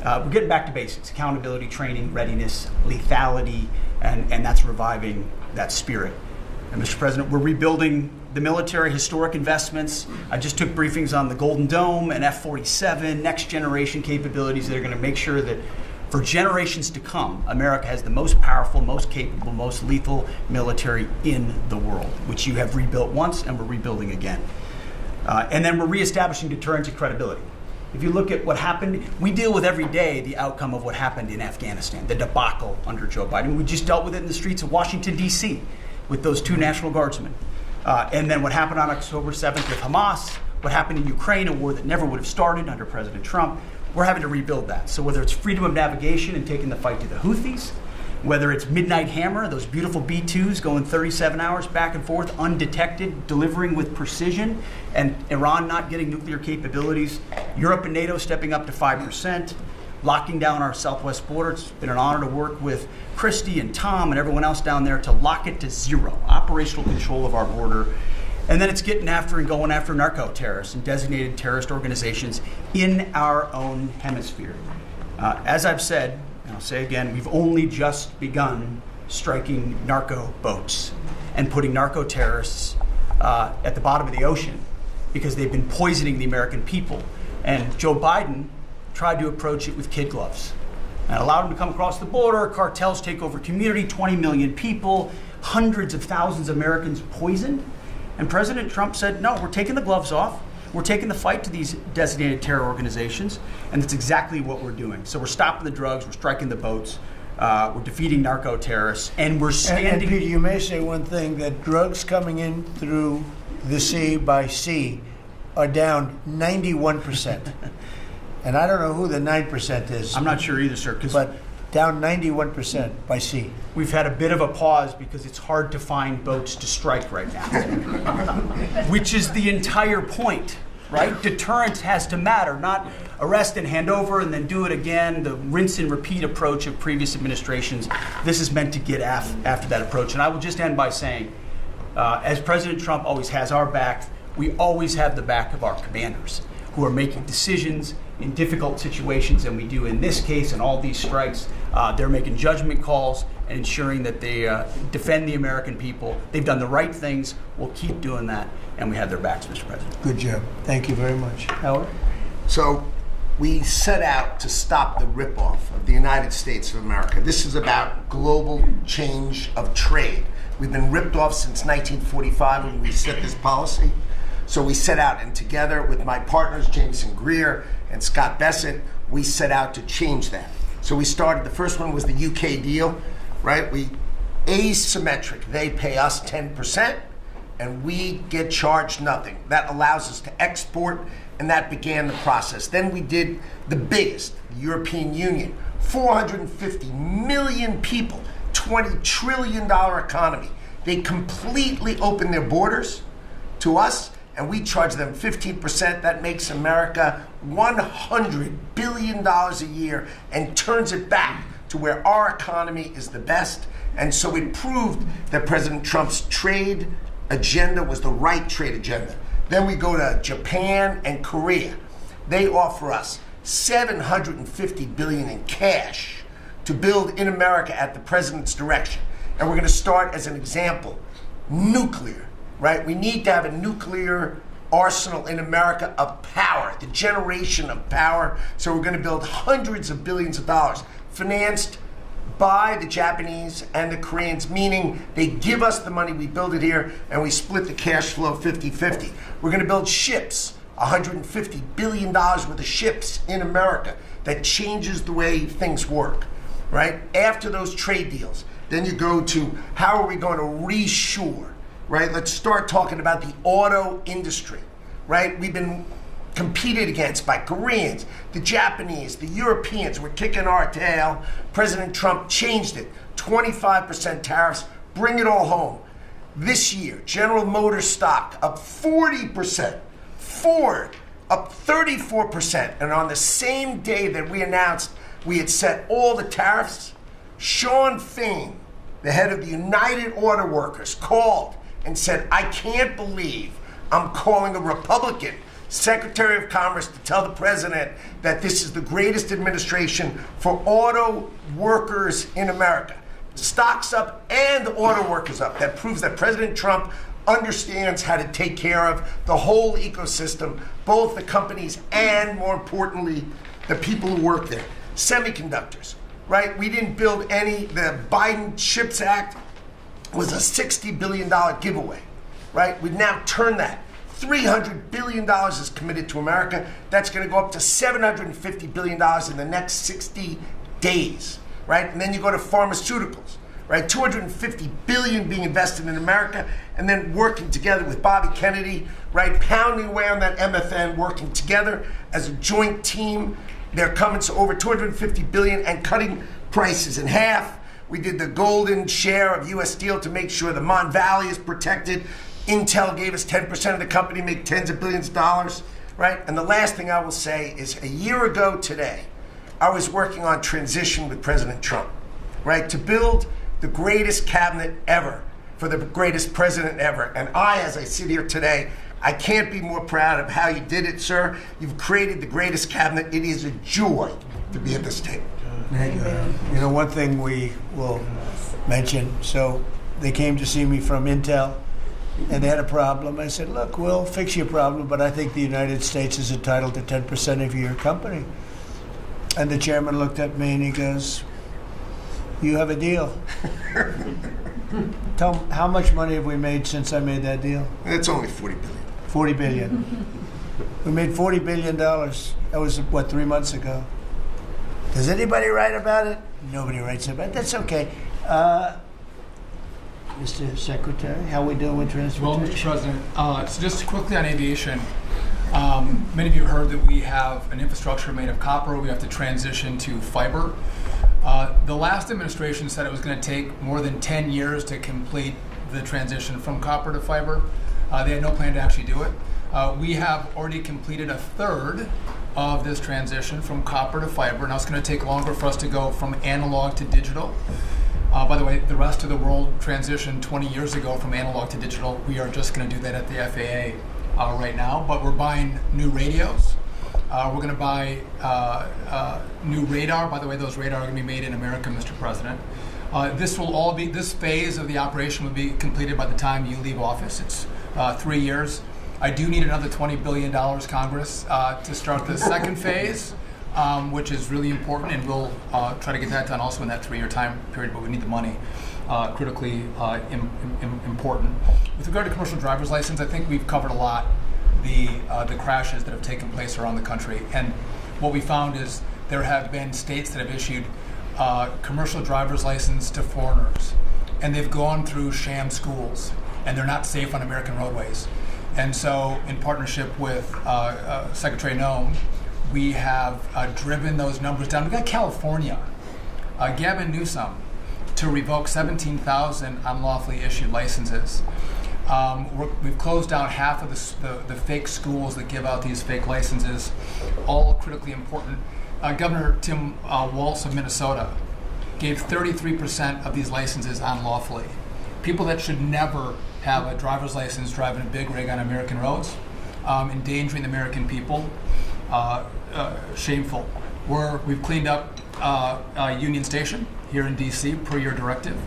We're getting back to basics: accountability, training, readiness, lethality, and that's reviving that spirit. And Mr. President, we're rebuilding the military, historic investments. I just took briefings on the Golden Dome and F-47, next generation capabilities that are going to make sure that for generations to come, America has the most powerful, most capable, most lethal military in the world, which you have rebuilt once and we're rebuilding again. And then we're reestablishing deterrence and credibility. If you look at what happened, we deal with every day the outcome of what happened in Afghanistan, the debacle under Joe Biden. We just dealt with it in the streets of Washington, D.C. with those 2 National Guardsmen. And then what happened on October 7th with Hamas, what happened in Ukraine, a war that never would have started under President Trump. We're having to rebuild that. So whether it's freedom of navigation and taking the fight to the Houthis, whether it's Midnight Hammer, those beautiful B-2s going 37 hours back and forth, undetected, delivering with precision, and Iran not getting nuclear capabilities, Europe and NATO stepping up to 5%, locking down our southwest border. It's been an honor to work with Christy and Tom and everyone else down there to lock it to 0, operational control of our border. And then it's getting after and going after narco-terrorists and designated terrorist organizations in our own hemisphere. As I've said, and I'll say again, we've only just begun striking narco boats and putting narco terrorists at the bottom of the ocean because they've been poisoning the American people. And Joe Biden tried to approach it with kid gloves and allowed them to come across the border. Cartels take over community, 20 million people, hundreds of thousands of Americans poisoned. And President Trump said, no, we're taking the gloves off. We're taking the fight to these designated terror organizations, and that's exactly what we're doing. So we're stopping the drugs, we're striking the boats, we're defeating narco-terrorists, and we're standing... And Peter, you may say one thing, that drugs coming in through the sea by sea are down 91%. And I don't know who the 9% is. I'm not sure either, sir. But down 91% by sea. We've had a bit of a pause because it's hard to find boats to strike right now, which is the entire point, right? Deterrence has to matter, not arrest and hand over and then do it again, the rinse and repeat approach of previous administrations. This is meant to get after that approach. And I will just end by saying, as President Trump always has our back, we always have the back of our commanders who are making decisions in difficult situations, and we do in this case and all these strikes. They're making judgment calls and ensuring that they defend the American people. They've done the right things. We'll keep doing that, and we have their backs, Mr. President. Good job. Thank you very much. Howard? So we set out to stop the ripoff of the United States of America. This is about global change of trade. We've been ripped off since 1945 when we set this policy. So we set out, and together with my partners, Jameson Greer and Scott Bessent, we set out to change that. So we started, the first one was the UK deal, right? We asymmetric. They pay us 10%, and we get charged nothing. That allows us to export, and that began the process. Then we did the biggest, the European Union, 450 million people, $20 trillion economy. They completely opened their borders to us, and we charge them 15%. That makes America $100 billion a year and turns it back to where our economy is the best. And so it proved that President Trump's trade agenda was the right trade agenda. Then we go to Japan and Korea. They offer us $750 billion in cash to build in America at the president's direction. And we're going to start, as an example, nuclear. Right? We need to have a nuclear arsenal in America of power, the generation of power. So we're going to build hundreds of billions of dollars, financed by the Japanese and the Koreans, meaning they give us the money, we build it here, and we split the cash flow 50-50. We're going to build ships, $150 billion worth of ships in America. That changes the way things work, right? After those trade deals, then you go to how are we going to reshore? Right? Let's start talking about the auto industry, right? We've been competed against by Koreans, the Japanese, the Europeans. We're kicking our tail. President Trump changed it. 25% tariffs, bring it all home. This year, General Motors stock up 40%, Ford up 34%. And on the same day that we announced we had set all the tariffs, Sean Fain, the head of the United Auto Workers, called and said, I can't believe I'm calling a Republican Secretary of Commerce to tell the president that this is the greatest administration for auto workers in America. Stocks up and the auto workers up. That proves that President Trump understands how to take care of the whole ecosystem, both the companies and, more importantly, the people who work there. Semiconductors, right? We didn't build any. The Biden CHIPS Act was a $60 billion giveaway, right? We've now turned that. $300 billion is committed to America. That's going to go up to $750 billion in the next 60 days, right? And then you go to pharmaceuticals, right? $250 billion being invested in America, and then working together with Bobby Kennedy, right? Pounding away on that MFN, working together as a joint team. They're coming to over $250 billion and cutting prices in half. We did the golden share of U.S. Steel to make sure the Mon Valley is protected. Intel gave us 10% of the company, make tens of billions of dollars, right? And the last thing I will say is a year ago today, I was working on transition with President Trump, right? To build the greatest cabinet ever for the greatest president ever. And I, as I sit here today, I can't be more proud of how you did it, sir. You've created the greatest cabinet. It is a joy to be at this table. You know, one thing we will mention, so they came to see me from Intel, and they had a problem. I said, look, we'll fix your problem, but I think the United States is entitled to 10% of your company. And the chairman looked at me and he goes, you have a deal. Tell me, how much money have we made since I made that deal? It's only $40 billion. 40 billion. We made $40 billion. That was, what, 3 months ago? Does anybody write about it? Nobody writes about it. That's okay. Mr. Secretary, how we doing with transportation? Well, Mr. President, so just quickly on aviation, many of you heard that we have an infrastructure made of copper. We have to transition to fiber. The last administration said it was going to take more than 10 years to complete the transition from copper to fiber. They had no plan to actually do it. We have already completed a third of this transition from copper to fiber. Now it's going to take longer for us to go from analog to digital. By the way, the rest of the world transitioned 20 years ago from analog to digital. We are just going to do that at the FAA right now, but we're buying new radios. We're going to buy new radar. By the way, those radar are going to be made in America, Mr. President. This phase of the operation will be completed by the time you leave office. It's 3 years. I do need another $20 billion, Congress, to start the second phase, which is really important, and we'll try to get that done also in that 3-year time period, but we need the money, critically important. With regard to commercial driver's license, I think we've covered a lot the crashes that have taken place around the country, and what we found is there have been states that have issued commercial driver's license to foreigners, and they've gone through sham schools, and they're not safe on American roadways. And so, in partnership with Secretary Noem, we have driven those numbers down. We got California, Gavin Newsom, to revoke 17,000 unlawfully issued licenses. We've closed down half of the fake schools that give out these fake licenses, all critically important. Governor Tim Walz of Minnesota gave 33% of these licenses unlawfully. People that should never have a driver's license driving a big rig on American roads, endangering the American people, shameful. We've cleaned up Union Station here in DC per your directive.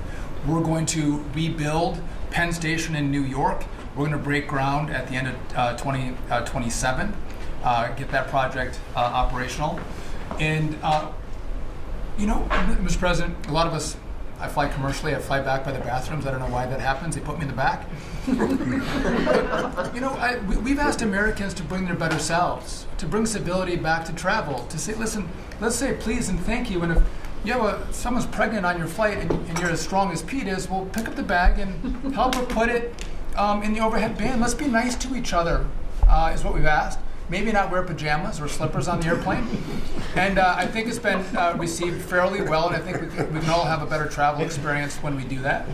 We're going to rebuild Penn Station in New York. We're going to break ground at the end of 2027, get that project operational. And, Mr. President, a lot of us, I fly commercially, I fly back by the bathrooms. I don't know why that happens. They put me in the back. But, we've asked Americans to bring their better selves, to bring civility back to travel, to say, listen, let's say please and thank you. And if you have someone's pregnant on your flight and you're as strong as Pete is, well, pick up the bag and help her put it in the overhead bin. Let's be nice to each other, is what we've asked. Maybe not wear pajamas or slippers on the airplane. And I think it's been received fairly well, and I think we can all have a better travel experience when we do that.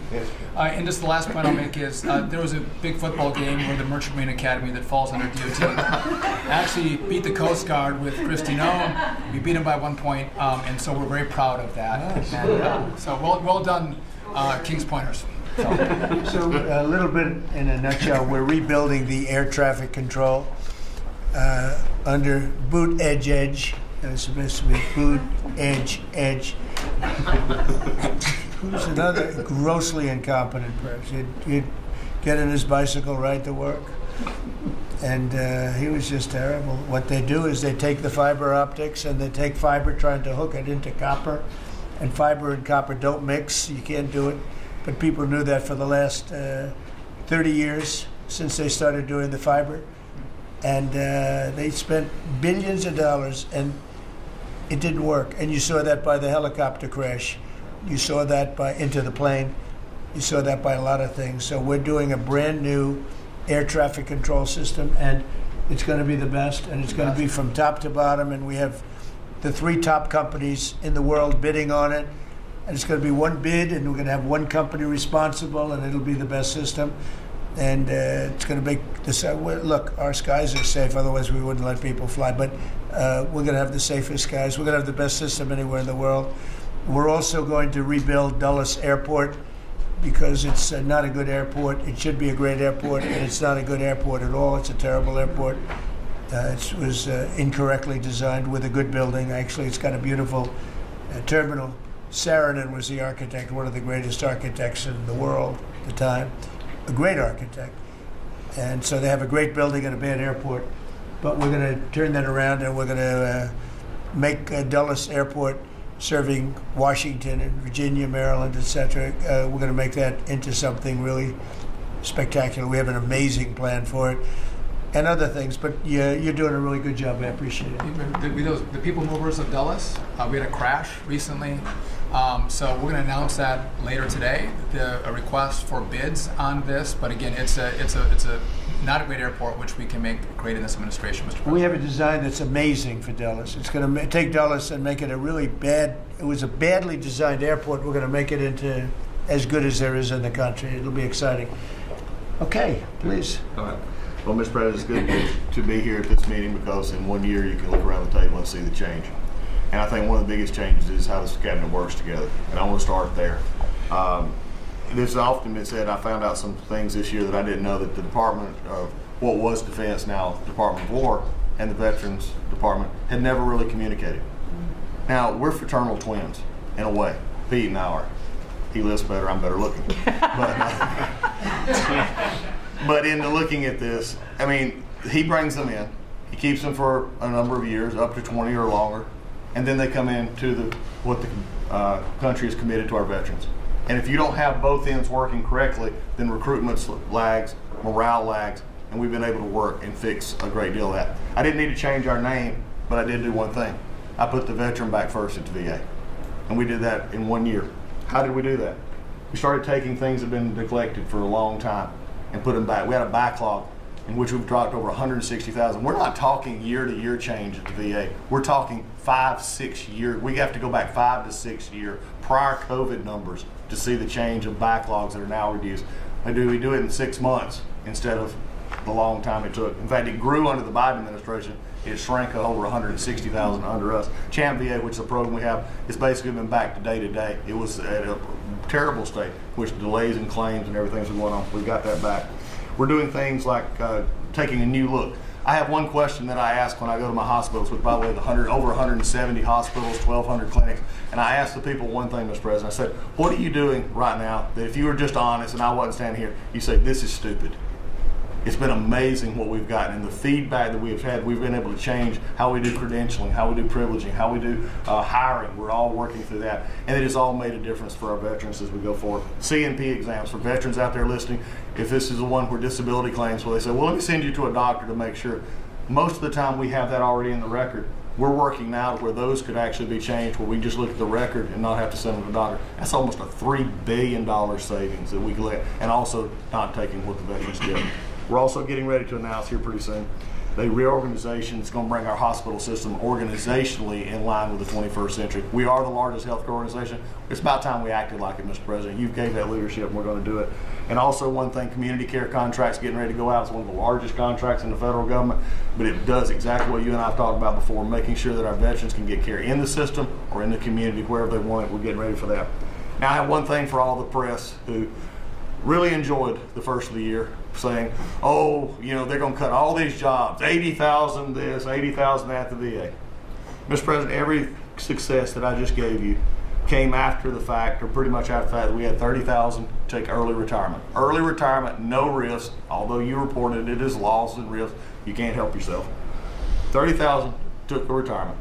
And just the last point I'll make is there was a big football game where the Merchant Marine Academy that falls under DOT actually beat the Coast Guard with Kristi Noem. We beat them by 1 point, and so we're very proud of that. Nice. And, so well done, Kings Pointers. So a little bit in a nutshell, we're rebuilding the air traffic control. Under boot edge. It's supposed to be boot edge. Who's another grossly incompetent person? He'd get in his bicycle, ride to work, and he was just terrible. What they do is they take the fiber optics and they take fiber trying to hook it into copper, and fiber and copper don't mix. You can't do it. But people knew that for the last 30 years since they started doing the fiber. And they spent billions of dollars, and it didn't work. And you saw that by the helicopter crash. You saw that by Into the Plane. You saw that by a lot of things. So we're doing a brand new air traffic control system, and it's going to be the best, and it's going to be from top to bottom. And we have the 3 top companies in the world bidding on it. And it's going to be one bid, and we're going to have one company responsible, and it'll be the best system. And it's going to make this. Look, our skies are safe. Otherwise, we wouldn't let people fly. But we're going to have the safest skies. We're going to have the best system anywhere in the world. We're also going to rebuild Dulles Airport because it's not a good airport. It should be a great airport, and it's not a good airport at all. It's a terrible airport. It was incorrectly designed with a good building. Actually, it's got a beautiful terminal. Saarinen was the architect, one of the greatest architects in the world at the time. A great architect. And so they have a great building and a bad airport. But we're going to turn that around, and we're going to make Dulles Airport serving Washington and Virginia, Maryland, etc. We're going to make that into something really spectacular. We have an amazing plan for it. And other things, but you're doing a really good job. I appreciate it. The people movers of Dulles, we had a crash recently, so we're going to announce that later today. A request for bids on this, but again, it's a not a great airport, which we can make great in this administration, Mr. President. We have a design that's amazing for Dulles. It's going to take Dulles and make it a really bad, it was a badly designed airport. We're going to make it into as good as there is in the country. It'll be exciting. Okay, please. All right. Well, Mr. President, it's good to be here at this meeting because in 1 year you can look around the table and see the change. And I think one of the biggest changes is how this cabinet works together. And I want to start there. This has often been said, I found out some things this year that I didn't know, that the Department of what was Defense, now Department of War, and the Veterans Department had never really communicated. Now, we're fraternal twins, in a way. Pete and I are. He lives better, I'm better looking. But in the looking at this, I mean, he brings them in. He keeps them for a number of years, up to 20 or longer, and then they come in to what the country is committed to our veterans. And if you don't have both ends working correctly, then recruitment lags, morale lags, and we've been able to work and fix a great deal of that. I didn't need to change our name, but I did do one thing. I put the veteran back first at the VA. And we did that in 1 year. How did we do that? We started taking things that have been neglected for a long time and put them back. We had a backlog in which we've dropped over 160,000. We're not talking year-to-year change at the VA. We're talking 5-6 years. We have to go back 5 to 6 years prior COVID numbers to see the change of backlogs that are now reduced. We do it in 6 months instead of the long time it took. In fact, it grew under the Biden administration. It shrank over 160,000 under us. Champ VA, which is a program we have, it's basically been back to day. It was at a terrible state, which delays and claims and everything's going on. We've got that back. We're doing things like taking a new look. I have one question that I ask when I go to my hospitals, which by the way, over 170 hospitals, 1,200 clinics, and I ask the people one thing, Mr. President. I said, what are you doing right now that if you were just honest and I wasn't standing here, you say, this is stupid? It's been amazing what we've gotten, and the feedback that we've had. We've been able to change how we do credentialing, how we do privileging, how we do hiring. We're all working through that, and it has all made a difference for our veterans as we go forward. CNP exams for veterans out there listening. If this is the one where disability claims, well, they say, well, let me send you to a doctor to make sure. Most of the time, we have that already in the record. We're working now where those could actually be changed, where we just look at the record and not have to send them to the doctor. That's almost a $3 billion savings that we could let, and also not taking what the veterans get. We're also getting ready to announce here pretty soon a reorganization that's going to bring our hospital system organizationally in line with the 21st century. We are the largest healthcare organization. It's about time we acted like it, Mr. President. You gave that leadership, and we're going to do it. And also one thing, community care contracts getting ready to go out. It's one of the largest contracts in the federal government, but it does exactly what you and I have talked about before, making sure that our veterans can get care in the system or in the community, wherever they want it. We're getting ready for that. Now, I have one thing for all the press who really enjoyed the first of the year, saying, oh, you know, they're going to cut all these jobs, 80,000 this, 80,000 that at the VA. Mr. President, every success that I just gave you came after the fact, or pretty much after the fact, that we had 30,000 take early retirement. Early retirement, no risk, although you reported it as loss and risk, you can't help yourself. 30,000 took the retirement.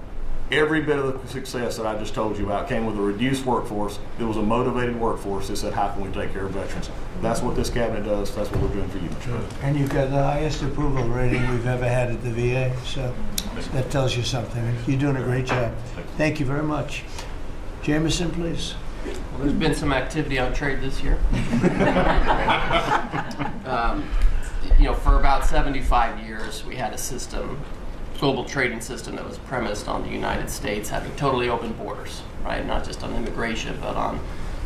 Every bit of the success that I just told you about came with a reduced workforce. It was a motivated workforce that said, how can we take care of veterans? That's what this cabinet does. That's what we're doing for you, Mr. President. And you've got the highest approval rating we've ever had at the VA, so that tells you something. You're doing a great job. Thank you very much. Jameson, please. Well, there's been some activity on trade this year. You know, for about 75 years, we had a system, global trading system, that was premised on the United States having totally open borders, right? Not just on immigration, but on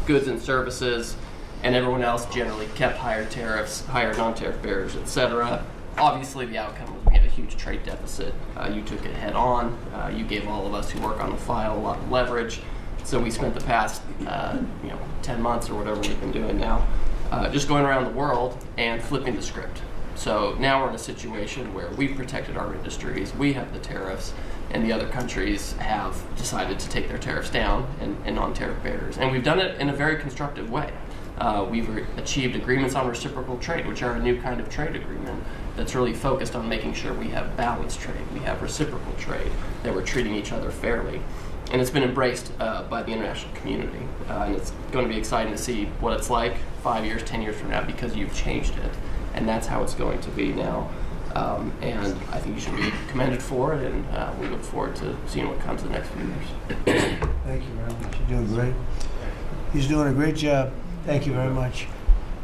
goods and services, and everyone else generally kept higher tariffs, higher non-tariff barriers, etc. Obviously, the outcome was we had a huge trade deficit. You took it head on. You gave all of us who work on the file a lot of leverage. So we spent the past 10 months or whatever we've been doing now just going around the world and flipping the script. So now we're in a situation where we've protected our industries, we have the tariffs, and the other countries have decided to take their tariffs down and non-tariff barriers. And we've done it in a very constructive way. We've achieved agreements on reciprocal trade, which are a new kind of trade agreement that's really focused on making sure we have balanced trade, we have reciprocal trade, that we're treating each other fairly. And it's been embraced by the international community. And it's going to be exciting to see what it's like 5 years, 10 years from now, because you've changed it. And that's how it's going to be now. And I think you should be commended for it, and we look forward to seeing what comes in the next few years. Thank you very much. You're doing great. He's doing a great job. Thank you very much.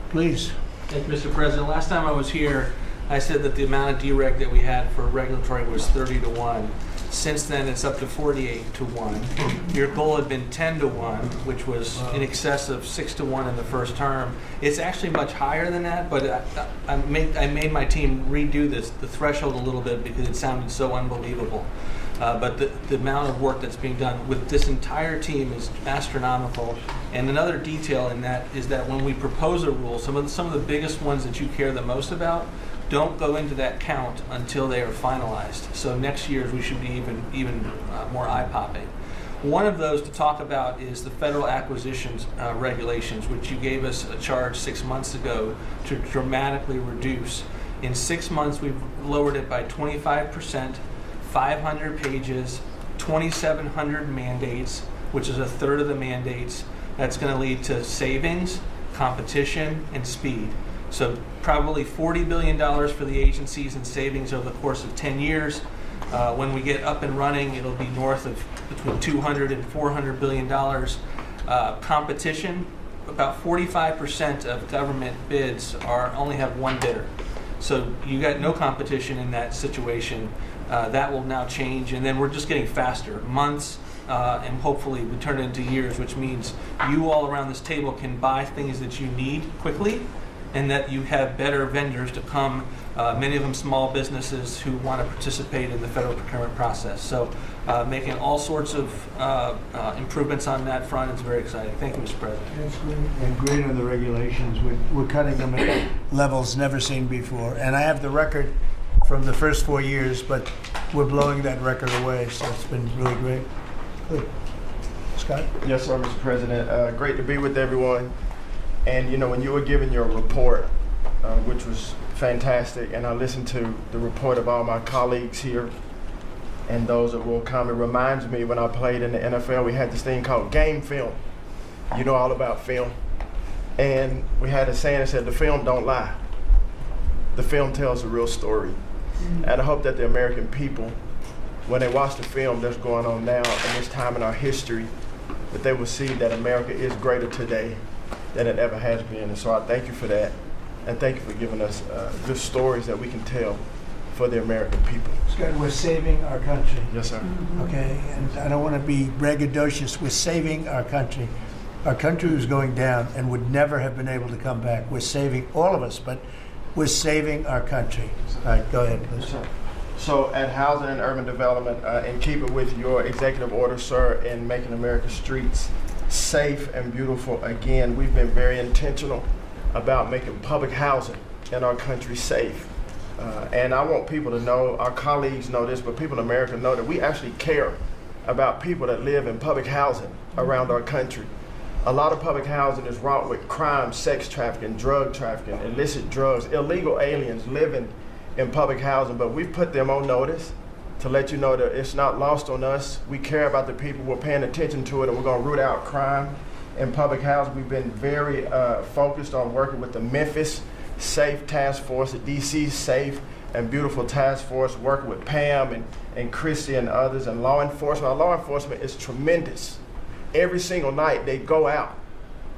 Please. Thank you, Mr. President. Last time I was here, I said that the amount of dereg that we had for regulatory was 30 to 1. Since then, it's up to 48 to 1. Your goal had been 10 to 1, which was in excess of 6 to 1 in the first term. It's actually much higher than that, but I made my team redo the threshold a little bit because it sounded so unbelievable. But the amount of work that's being done with this entire team is astronomical. And another detail in that is that when we propose a rule, some of the biggest ones that you care the most about don't go into that count until they are finalized. So next year's we should be even more eye-popping. One of those to talk about is the federal acquisitions regulations, which you gave us a charge 6 months ago to dramatically reduce. In 6 months, we've lowered it by 25%, 500 pages, 2,700 mandates, which is a third of the mandates. That's going to lead to savings, competition, and speed. So probably $40 billion for the agencies in savings over the course of 10 years. When we get up and running, it'll be north of between 200 and $400 billion. Competition, about 45% of government bids only have one bidder. So you got no competition in that situation. That will now change, and then we're just getting faster, months, and hopefully we turn it into years, which means you all around this table can buy things that you need quickly, and that you have better vendors to come, many of them small businesses who want to participate in the federal procurement process. So making all sorts of improvements on that front is very exciting. Thank you, Mr. President. That's great. And great on the regulations. We're cutting them at levels never seen before. And I have the record from the first 4 years, but we're blowing that record away, so it's been really great. Good. Scott? Yes, sir, Mr. President. Great to be with everyone. And, you know, when you were giving your report, which was fantastic, and I listened to the report of all my colleagues here and those that will come, it reminds me when I played in the NFL, we had this thing called game film. You know all about film. And we had a saying that said, the film don't lie. The film tells a real story. And I hope that the American people, when they watch the film that's going on now in this time in our history, that they will see that America is greater today than it ever has been. And so I thank you for that. And thank you for giving us good stories that we can tell for the American people. Scott, we're saving our country. Yes, sir. Okay, and I don't want to be braggadocious. We're saving our country. Our country was going down and would never have been able to come back. We're saving all of us, but we're saving our country. All right, go ahead, Liz. So at Housing and Urban Development, in keeping with your executive order, sir, in making America's streets safe and beautiful again, we've been very intentional about making public housing in our country safe. And I want people to know, our colleagues know this, but people in America know that we actually care about people that live in public housing around our country. A lot of public housing is wrought with crime, sex trafficking, drug trafficking, illicit drugs, illegal aliens living in public housing, but we've put them on notice to let you know that it's not lost on us. We care about the people, we're paying attention to it, and we're gonna root out crime in public housing. We've been very focused on working with the Memphis Safe Task Force, the DC Safe and Beautiful Task Force, working with Pam and Chrissy and others, and law enforcement. Our law enforcement is tremendous. Every single night they go out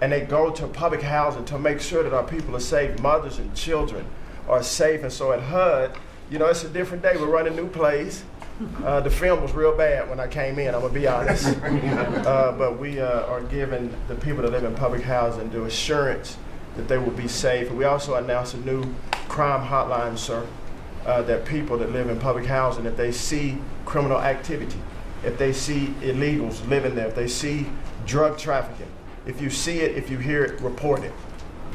and they go to public housing to make sure that our people are safe, mothers and children are safe. And so at HUD, you know, it's a different day. We're running new plays. The film was real bad when I came in, I'm gonna be honest. But we are giving the people that live in public housing the assurance that they will be safe. And we also announced a new crime hotline, sir, that people that live in public housing, if they see criminal activity, if they see illegals living there, if they see drug trafficking, if you see it, if you hear it, report it.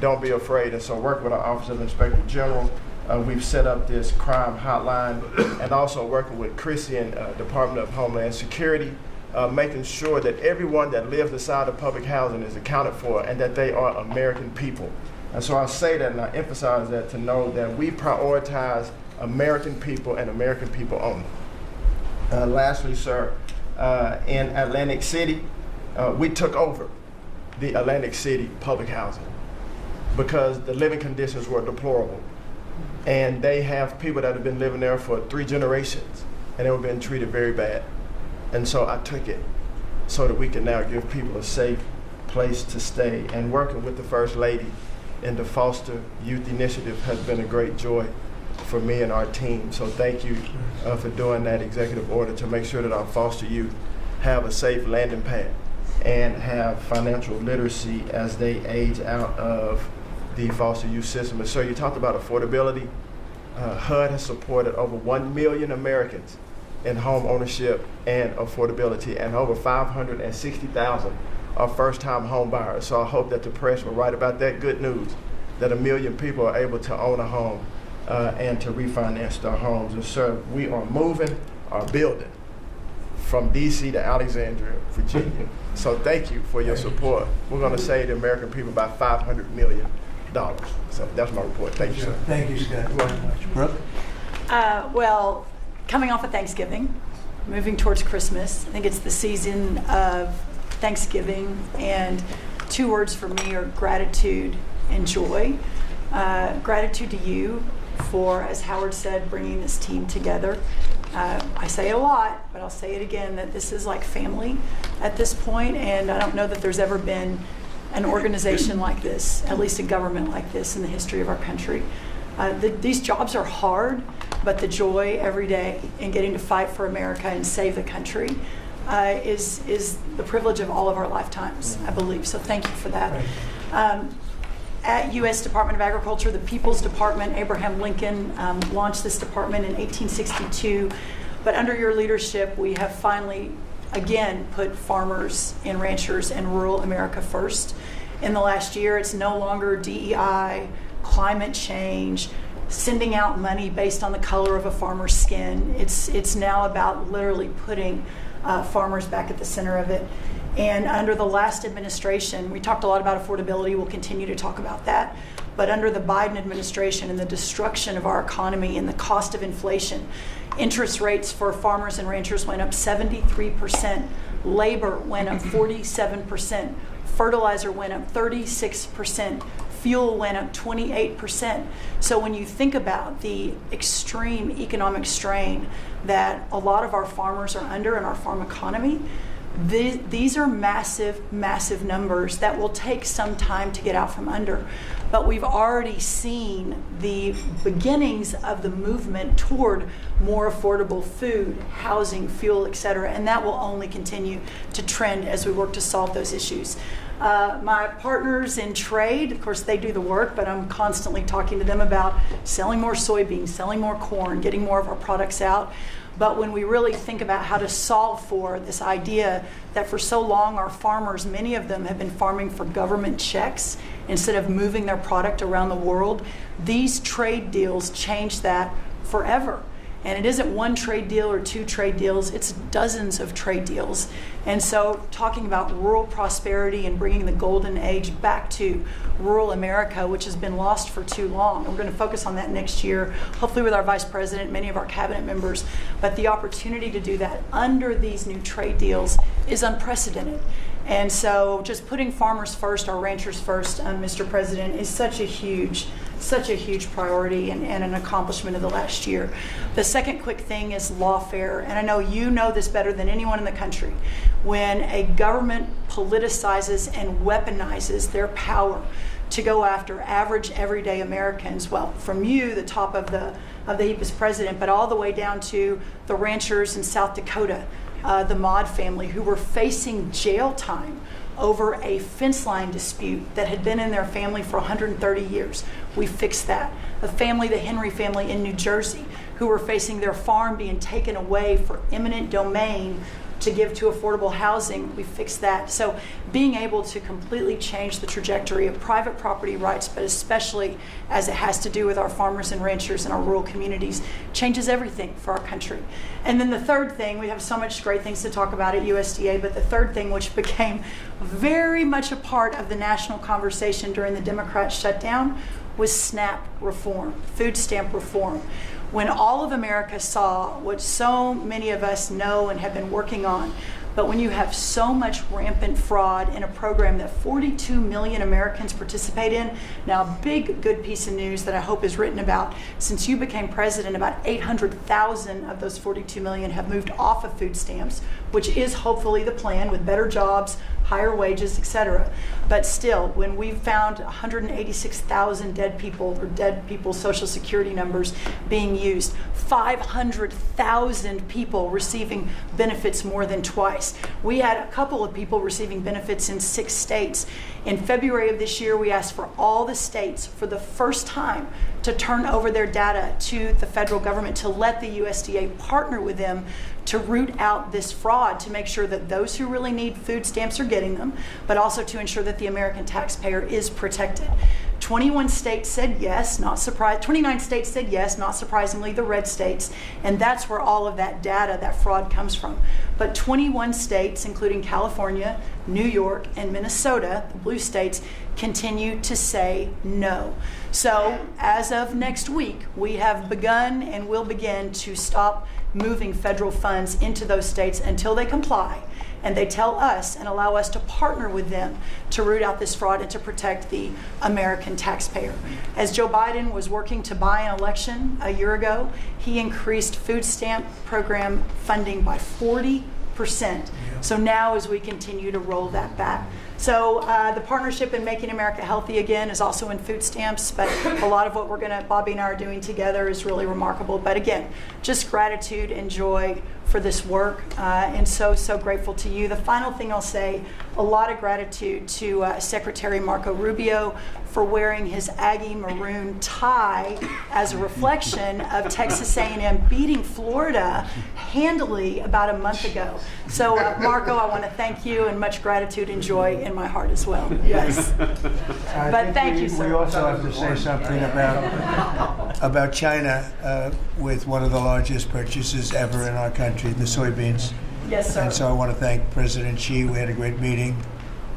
Don't be afraid. And so work with our Office of Inspector General. We've set up this crime hotline, and also working with Chrissy and Department of Homeland Security, making sure that everyone that lives inside of public housing is accounted for and that they are American people. And so I say that and I emphasize that to know that we prioritize American people and American people only. Lastly, sir, in Atlantic City, we took over the Atlantic City public housing because the living conditions were deplorable. And they have people that have been living there for 3 generations and they were being treated very bad. And so I took it so that we can now give people a safe place to stay. And working with the First Lady in the Foster Youth Initiative has been a great joy. for me and our team. So thank you for doing that executive order to make sure that our foster youth have a safe landing pad and have financial literacy as they age out of the foster youth system. And so you talked about affordability. HUD has supported over 1 million Americans in home ownership and affordability, and over 560,000 are first-time home buyers. So I hope that the press will write about that good news, that 1 million people are able to own a home and to refinance their homes. And sir, we are moving our building from DC to Alexandria, Virginia. So thank you for your support. We're going to save the American people about $500 million. So that's my report. Thank you, sir. Thank you, Scott. Brooke? Well, coming off of Thanksgiving, moving towards Christmas, I think it's the season of Thanksgiving, and 2 words for me are gratitude and joy. Gratitude to you for, as Howard said, bringing this team together. I say it a lot, but I'll say it again, that this is like family at this point, and I don't know that there's ever been an organization like this, at least a government like this in the history of our country. These jobs are hard, but the joy every day in getting to fight for America and save the country is the privilege of all of our lifetimes, I believe. So thank you for that. At U.S. Department of Agriculture, the People's Department, Abraham Lincoln launched this department in 1862. But under your leadership, we have finally, again, put farmers and ranchers and rural America first. In the last year, it's no longer DEI, climate change, sending out money based on the color of a farmer's skin. It's now about literally putting farmers back at the center of it. And under the last administration, we talked a lot about affordability. We'll continue to talk about that. But under the Biden administration and the destruction of our economy and the cost of inflation, interest rates for farmers and ranchers went up 73%. Labor went up 47%. Fertilizer went up 36%. Fuel went up 28%. So when you think about the extreme economic strain that a lot of our farmers are under in our farm economy, these are massive, massive numbers that will take some time to get out from under. But we've already seen the beginnings of the movement toward more affordable food, housing, fuel, et cetera, and that will only continue to trend as we work to solve those issues. My partners in trade, of course, they do the work, but I'm constantly talking to them about selling more soybeans, selling more corn, getting more of our products out. But when we really think about how to solve for this idea that for so long our farmers, many of them have been farming for government checks instead of moving their product around the world, these trade deals change that forever. And it isn't one trade deal or 2 trade deals, it's dozens of trade deals. And so talking about rural prosperity and bringing the golden age back to rural America, which has been lost for too long. We're going to focus on that next year, hopefully with our vice president, many of our cabinet members. But the opportunity to do that under these new trade deals is unprecedented. And so just putting farmers first, our ranchers first, Mr. President, is such a huge priority and an accomplishment of the last year. The second quick thing is lawfare, and I know you know this better than anyone in the country. When a government politicizes and weaponizes their power to go after average, everyday Americans, well, from you, the top of the heap as president, but all the way down to the ranchers in South Dakota, the Maud family, who were facing jail time over a fence line dispute that had been in their family for 130 years. We fixed that. The Henry family in New Jersey, who were facing their farm being taken away for eminent domain to give to affordable housing, we fixed that. So being able to completely change the trajectory of private property rights, but especially as it has to do with our farmers and ranchers and our rural communities, changes everything for our country. And then the third thing, we have so much great things to talk about at USDA, but the third thing, which became very much a part of the national conversation during the Democrat shutdown, was SNAP reform, food stamp reform. When all of America saw what so many of us know and have been working on, but when you have so much rampant fraud in a program that 42 million Americans participate in, now a big good piece of news that I hope is written about, since you became president, about 800,000 of those 42 million have moved off of food stamps, which is hopefully the plan with better jobs, higher wages, etc. But still, when we've found 186,000 dead people Social Security numbers being used, 500,000 people receiving benefits more than twice. We had a couple of people receiving benefits in 6 states. In February of this year, we asked for all the states for the first time to turn over their data to the federal government to let the USDA partner with them to root out this fraud, to make sure that those who really need food stamps are getting them, but also to ensure that the American taxpayer is protected. 21 states said yes, not surprised. 29 states said yes, not surprisingly, the red states, and that's where all of that data, that fraud comes from. But 21 states, including California, New York, and Minnesota, the blue states, continue to say no. So as of next week, we have begun and will begin to stop moving federal funds into those states until they comply and they tell us and allow us to partner with them to root out this fraud and to protect the American taxpayer. As Joe Biden was working to buy an election a year ago, he increased food stamp program funding by 40%. So now as we continue to roll that back. So the partnership in Making America Healthy Again is also in food stamps, but a lot of what Bobby and I are doing together is really remarkable. But again, just gratitude and joy for this work, and so grateful to you. The final thing I'll say, a lot of gratitude to Secretary Marco Rubio for wearing his Aggie maroon tie as a reflection of Texas A&M beating Florida handily about a month ago. So Marco, I want to thank you, and much gratitude and joy in my heart as well. Yes. But thank you, sir. We also have to say something about China with one of the largest purchases ever in our country, the soybeans. Yes, sir. And so I want to thank President Xi. We had a great meeting.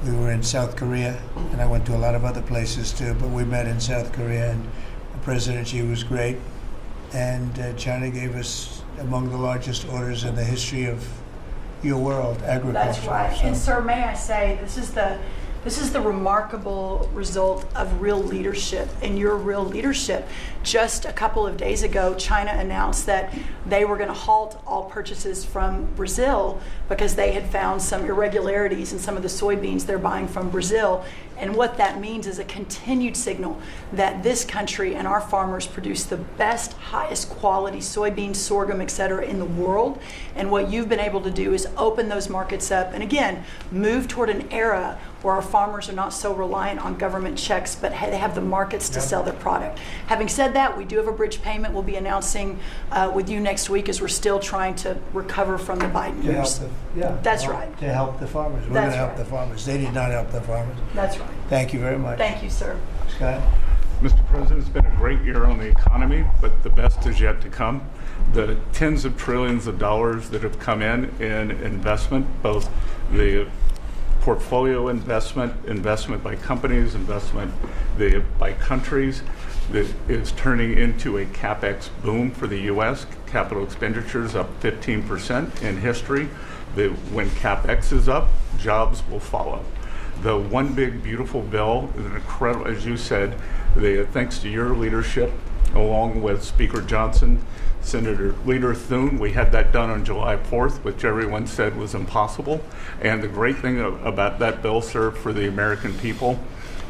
We were in South Korea, and I went to a lot of other places too, but we met in South Korea, and President Xi was great. And China gave us among the largest orders in the history of your world, agriculture. That's right. So. And sir, may I say, this is the remarkable result of real leadership, and your real leadership. Just a couple of days ago, China announced that they were going to halt all purchases from Brazil because they had found some irregularities in some of the soybeans they're buying from Brazil. And what that means is a continued signal that this country and our farmers produce the best, highest quality soybeans, sorghum, et cetera, in the world. And what you've been able to do is open those markets up and again, move toward an era where our farmers are not so reliant on government checks, but they have the markets to sell their product. Having said that, we do have a bridge payment we'll be announcing with you next week as we're still trying to recover from the Biden years. That's right. To help the farmers. We're going to help the farmers. They did not help the farmers. That's right. Thank you very much. Thank you, sir. Scott? Mr. President, it's been a great year on the economy, but the best is yet to come. The tens of trillions of dollars that have come in investment, both the portfolio investment by companies, investment by countries, that is turning into a CapEx boom for the U.S. Capital expenditures up 15% in history. When CapEx is up, jobs will follow. The One Big Beautiful Bill is an incredible, as you said, thanks to your leadership, along with Speaker Johnson, Senator Leader Thune, we had that done on July 4th, which everyone said was impossible. And the great thing about that bill, sir, for the American people,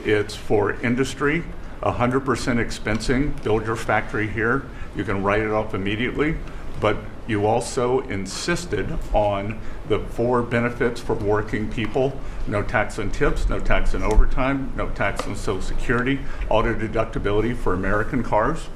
it's for industry, 100% expensing, build your factory here, you can write it off immediately, but you also insisted on the 4 benefits for working people: no tax on tips, no tax on overtime, no tax on Social Security, auto deductibility for American cars,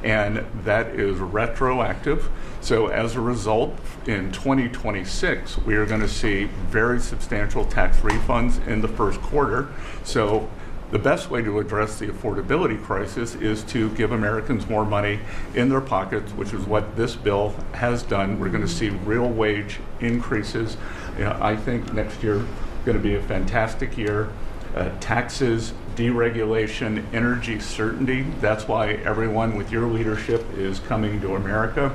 and that is retroactive. So as a result, in 2026, we are going to see very substantial tax refunds in the first quarter. So the best way to address the affordability crisis is to give Americans more money in their pockets, which is what this bill has done. We're going to see real wage increases. I think next year is going to be a fantastic year. Taxes, deregulation, energy certainty. That's why everyone with your leadership is coming to America.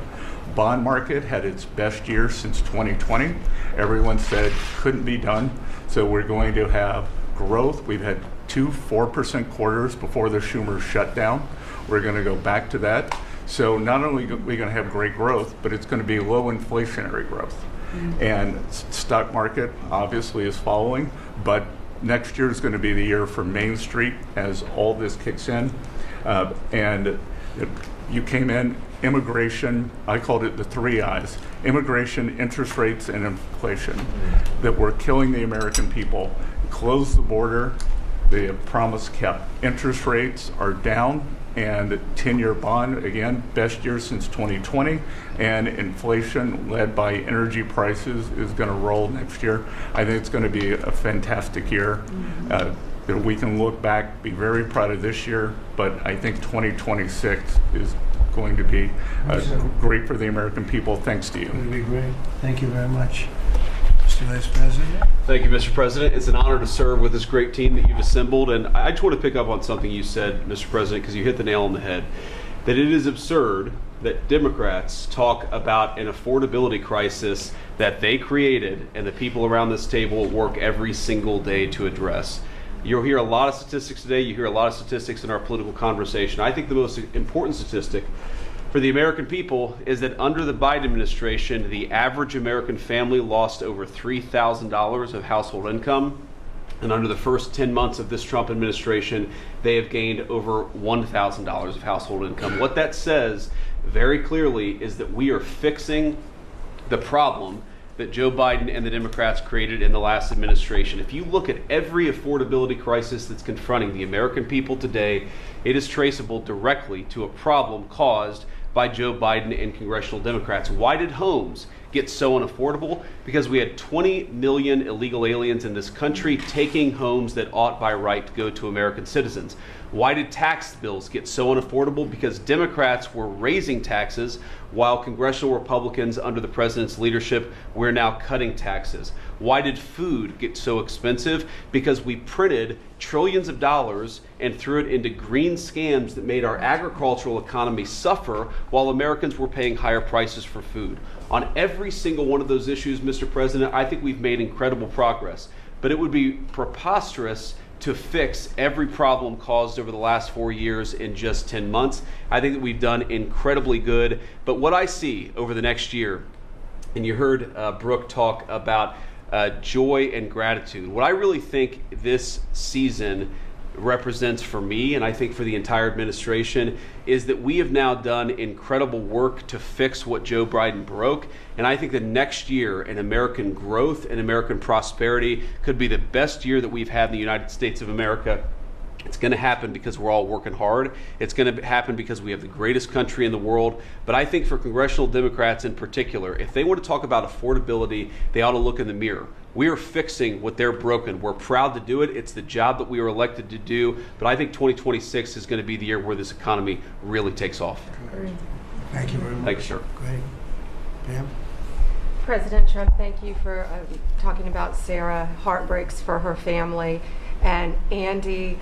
Bond market had its best year since 2020. Everyone said couldn't be done. So we're going to have growth. We've had 2 4% quarters before the Schumer shutdown. We're going to go back to that. So not only are we going to have great growth, but it's going to be low inflationary growth. And stock market obviously is following, but next year is going to be the year for Main Street as all this kicks in. You came in, immigration, I called it the 3 I's, immigration, interest rates, and inflation, that were killing the American people. Close the border, the promise kept. Interest rates are down, and 10-year bond, again, best year since 2020, and inflation led by energy prices is going to roll next year. I think it's going to be a fantastic year. We can look back, be very proud of this year, but I think 2026 is going to be great for the American people, thanks to you. It would be great. Thank you very much. Mr. Vice President. Thank you, Mr. President. It's an honor to serve with this great team that you've assembled. And I just want to pick up on something you said, Mr. President, because you hit the nail on the head, that it is absurd that Democrats talk about an affordability crisis that they created and the people around this table work every single day to address. You'll hear a lot of statistics today. You hear a lot of statistics in our political conversation. I think the most important statistic for the American people is that under the Biden administration, the average American family lost over $3,000 of household income. And under the first 10 months of this Trump administration, they have gained over $1,000 of household income. What that says very clearly is that we are fixing the problem that Joe Biden and the Democrats created in the last administration. If you look at every affordability crisis that's confronting the American people today, it is traceable directly to a problem caused by Joe Biden and congressional Democrats. Why did homes get so unaffordable? Because we had 20 million illegal aliens in this country taking homes that ought by right to go to American citizens. Why did tax bills get so unaffordable? Because Democrats were raising taxes while congressional Republicans under the president's leadership were now cutting taxes. Why did food get so expensive? Because we printed trillions of dollars and threw it into green scams that made our agricultural economy suffer while Americans were paying higher prices for food. On every single one of those issues, Mr. President, I think we've made incredible progress. But it would be preposterous to fix every problem caused over the last 4 years in just 10 months. I think that we've done incredibly good. But what I see over the next year, and you heard Brooke talk about joy and gratitude, what I really think this season represents for me, and I think for the entire administration, is that we have now done incredible work to fix what Joe Biden broke. And I think that next year in American growth and American prosperity could be the best year that we've had in the United States of America. It's going to happen because we're all working hard. It's going to happen because we have the greatest country in the world. But I think for congressional Democrats in particular, if they want to talk about affordability, they ought to look in the mirror. We are fixing what they're broken. We're proud to do it. It's the job that we were elected to do. But I think 2026 is going to be the year where this economy really takes off. Thank you very much. Thank you, sir. Great. Pam? President Trump, thank you for talking about Sarah. Heartbreaks for her family. And Andy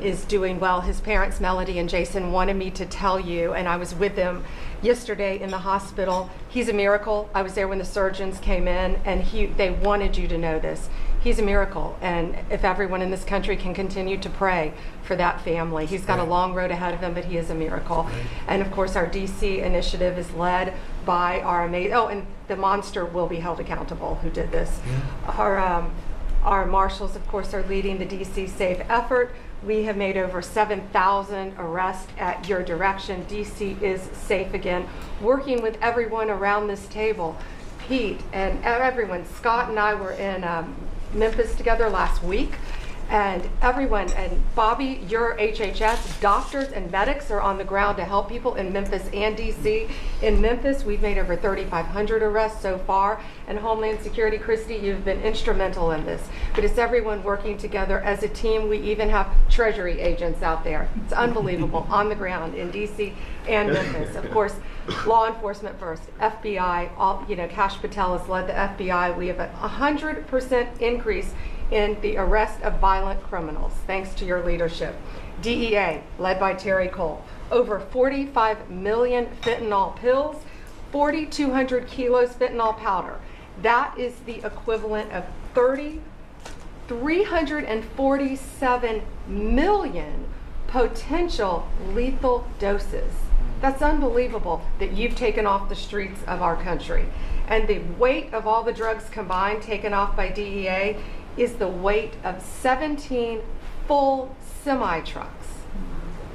is doing well. His parents, Melody and Jason, wanted me to tell you, and I was with them yesterday in the hospital. He's a miracle. I was there when the surgeons came in, and they wanted you to know this. He's a miracle, and if everyone in this country can continue to pray for that family. He's got a long road ahead of him, but he is a miracle. And of course, our DC initiative is led by our amazing, and the monster will be held accountable who did this. Our marshals, of course, are leading the DC Safe effort. We have made over 7,000 arrests at your direction. DC is safe again. Working with everyone around this table, Pete and everyone. Scott and I were in Memphis together last week. And everyone, and Bobby, your HHS, doctors and medics are on the ground to help people in Memphis and DC. In Memphis, we've made over 3,500 arrests so far. And Homeland Security, Christy, you've been instrumental in this. But it's everyone working together as a team. We even have Treasury agents out there. It's unbelievable, on the ground in DC and Memphis. Of course, law enforcement first, FBI, Kash Patel has led the FBI. We have a 100% increase in the arrest of violent criminals, thanks to your leadership. DEA, led by Terry Cole, over 45 million fentanyl pills, 4,200 kilos fentanyl powder. That is the equivalent of 347 million potential lethal doses. That's unbelievable that you've taken off the streets of our country. And the weight of all the drugs combined taken off by DEA is the weight of 17 full semi-trucks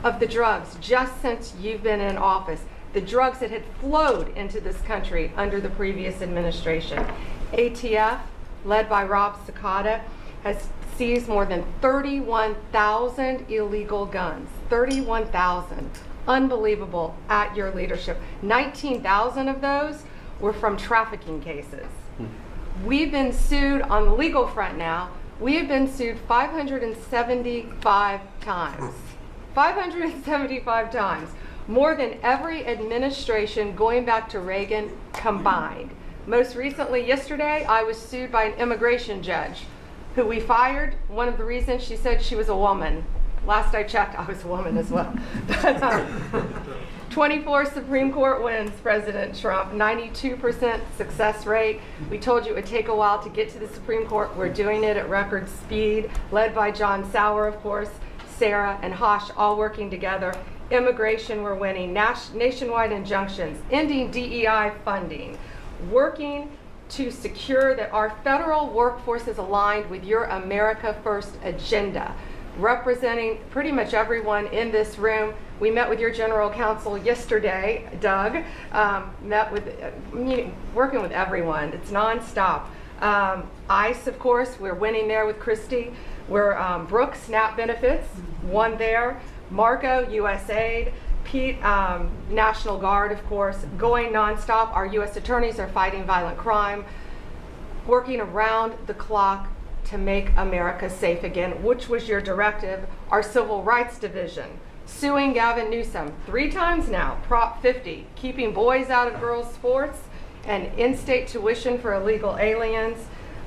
of the drugs just since you've been in office. The drugs that had flowed into this country under the previous administration. ATF, led by Rob Sakata, has seized more than 31,000 illegal guns. 31,000. Unbelievable at your leadership. 19,000 of those were from trafficking cases. We've been sued on the legal front now. We have been sued 575 times. 575 times. More than every administration going back to Reagan combined. Most recently, yesterday, I was sued by an immigration judge who we fired. One of the reasons, she said she was a woman. Last I checked, I was a woman as well. 24 Supreme Court wins, President Trump, 92% success rate. We told you it would take a while to get to the Supreme Court. We're doing it at record speed, led by John Sauer, of course, Sarah and Hosh, all working together. Immigration, we're winning. Nationwide injunctions, ending DEI funding, working to secure that our federal workforce is aligned with your America First agenda, representing pretty much everyone in this room. We met with your general counsel yesterday, Doug, working with everyone. It's nonstop. ICE, of course, we're winning there with Christie. We're Brooke, SNAP benefits, won there. Marco, USAID. Pete, National Guard, of course, going nonstop. Our U.S. attorneys are fighting violent crime, working around the clock to make America safe again, which was your directive. Our Civil Rights Division, suing Gavin Newsom 3 times now, Prop 50, keeping boys out of girls' sports, and in-state tuition for illegal aliens.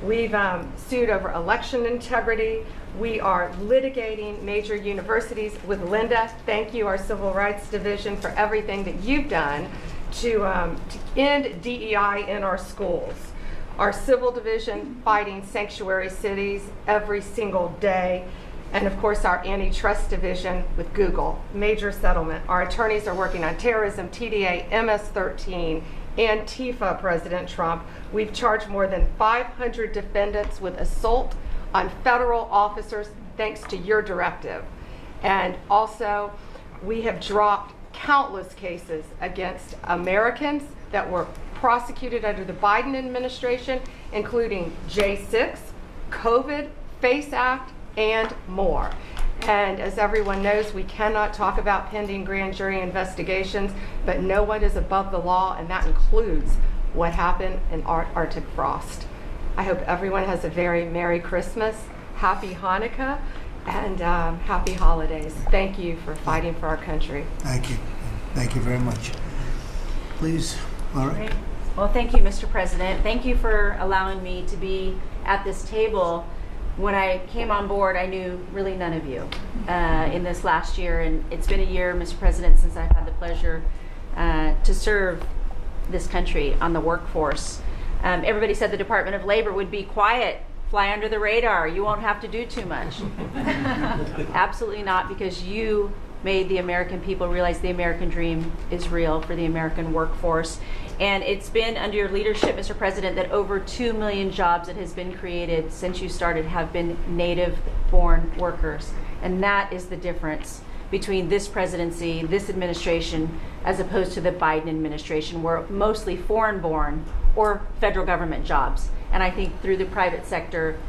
We've sued over election integrity. We are litigating major universities with Linda. Thank you, our Civil Rights Division, for everything that you've done to end DEI in our schools. Our Civil Division fighting sanctuary cities every single day. And of course, our Antitrust Division with Google, major settlement. Our attorneys are working on terrorism, TDA, MS-13, Antifa, President Trump. We've charged more than 500 defendants with assault on federal officers thanks to your directive. And also, we have dropped countless cases against Americans that were prosecuted under the Biden administration, including J6, COVID, FACE Act, and more. And as everyone knows, we cannot talk about pending grand jury investigations, but no one is above the law, and that includes what happened in Arctic frost. I hope everyone has a very Merry Christmas, Happy Hanukkah, and Happy Holidays. Thank you for fighting for our country. Thank you. Thank you very much. Please, Laura. Great. Well, thank you, Mr. President. Thank you for allowing me to be at this table. When I came on board, I knew really none of you in this last year, and it's been a year, Mr. President, since I've had the pleasure to serve this country on the workforce. Everybody said the Department of Labor would be quiet, fly under the radar, you won't have to do too much. Absolutely not, because you made the American people realize the American dream is real for the American workforce. And it's been under your leadership, Mr. President, that over 2 million jobs that has been created since you started have been native-born workers. And that is the difference between this presidency, this administration, as opposed to the Biden administration, where mostly foreign-born or federal government jobs. And I think through the private sector,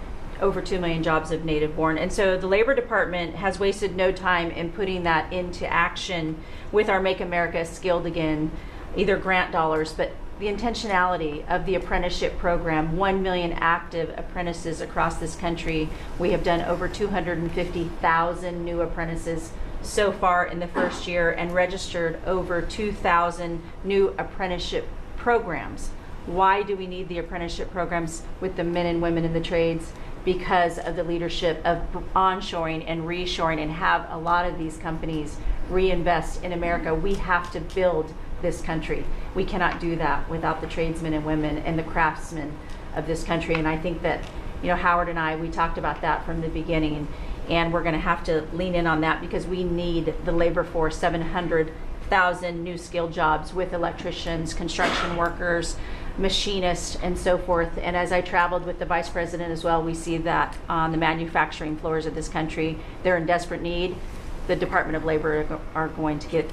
over 2 million jobs of native-born. And so the Labor Department has wasted no time in putting that into action with our Make America Skilled Again, either grant dollars, but the intentionality of the apprenticeship program, 1 million active apprentices across this country. We have done over 250,000 new apprentices so far in the first year and registered over 2,000 new apprenticeship programs. Why do we need the apprenticeship programs with the men and women in the trades? Because of the leadership of onshoring and reshoring, and have a lot of these companies reinvest in America. We have to build this country. We cannot do that without the tradesmen and women and the craftsmen of this country. And I think that, you know, Howard and I, we talked about that from the beginning, and we're going to have to lean in on that because we need the labor force, 700,000 new skilled jobs with electricians, construction workers, machinists and so forth. And as I traveled with the vice president as well, we see that on the manufacturing floors of this country, they're in desperate need. The Department of Labor are going to get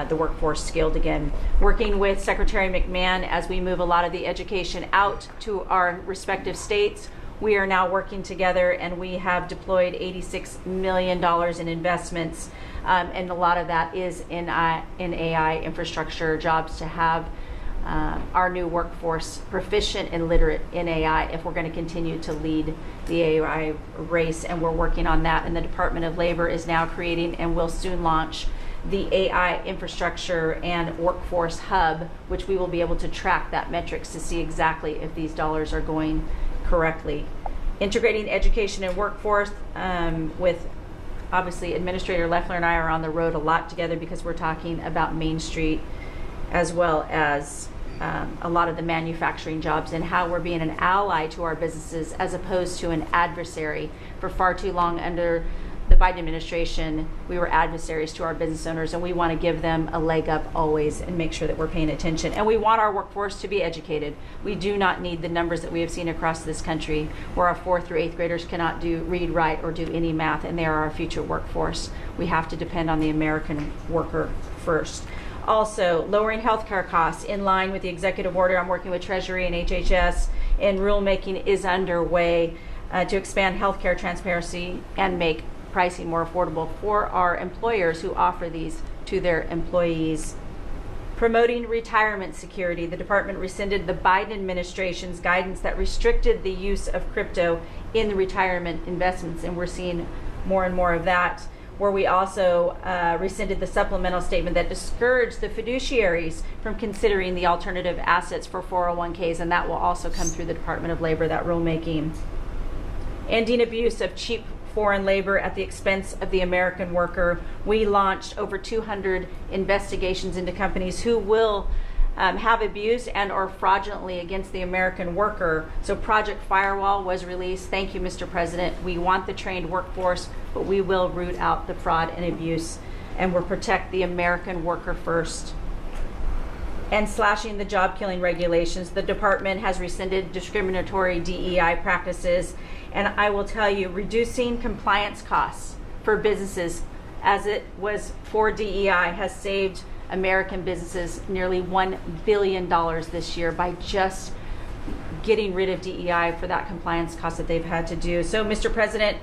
the workforce skilled again. Working with Secretary McMahon as we move a lot of the education out to our respective states, we are now working together, and we have deployed $86 million in investments, and a lot of that is in AI infrastructure jobs to have our new workforce proficient and literate in AI if we're going to continue to lead the AI race, and we're working on that. And the Department of Labor is now creating and will soon launch the AI infrastructure and workforce hub, which we will be able to track that metrics to see exactly if these dollars are going correctly. Integrating education and workforce with, obviously, Administrator Loeffler and I are on the road a lot together because we're talking about Main Street as well as a lot of the manufacturing jobs and how we're being an ally to our businesses as opposed to an adversary. For far too long under the Biden administration, we were adversaries to our business owners, and we want to give them a leg up always and make sure that we're paying attention. And we want our workforce to be educated. We do not need the numbers that we have seen across this country where our 4th through 8th graders cannot read, write, or do any math, and they are our future workforce. We have to depend on the American worker first. Also, lowering healthcare costs in line with the executive order. I'm working with Treasury and HHS, and rulemaking is underway to expand healthcare transparency and make pricing more affordable for our employers who offer these to their employees. Promoting retirement security. The department rescinded the Biden administration's guidance that restricted the use of crypto in the retirement investments, and we're seeing more and more of that, where we also rescinded the supplemental statement that discouraged the fiduciaries from considering the alternative assets for 401ks, and that will also come through the Department of Labor, that rulemaking. Ending abuse of cheap foreign labor at the expense of the American worker. We launched over 200 investigations into companies who will have abused and or fraudulently against the American worker. So Project Firewall was released. Thank you, Mr. President. We want the trained workforce, but we will root out the fraud and abuse, and we'll protect the American worker first. And slashing the job-killing regulations. The department has rescinded discriminatory DEI practices, and I will tell you, reducing compliance costs for businesses, as it was for DEI, has saved American businesses nearly $1 billion this year by just getting rid of DEI for that compliance cost that they've had to do. So, Mr. President,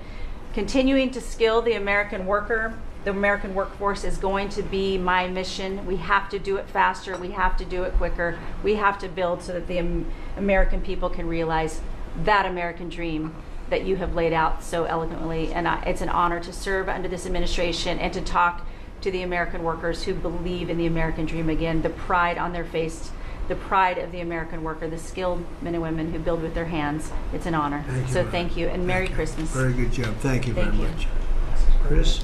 continuing to skill the American worker, the American workforce is going to be my mission. We have to do it faster. We have to do it quicker. We have to build so that the American people can realize that American dream that you have laid out so eloquently. And it's an honor to serve under this administration and to talk to the American workers who believe in the American dream again, the pride on their face, the pride of the American worker, the skilled men and women who build with their hands. It's an honor. Thank you, and Merry Christmas. Very good job. Thank you very much. Chris?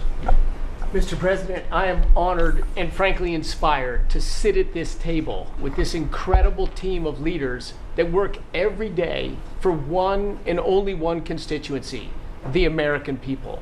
Mr. President, I am honored and frankly inspired to sit at this table with this incredible team of leaders that work every day for one and only one constituency, the American people.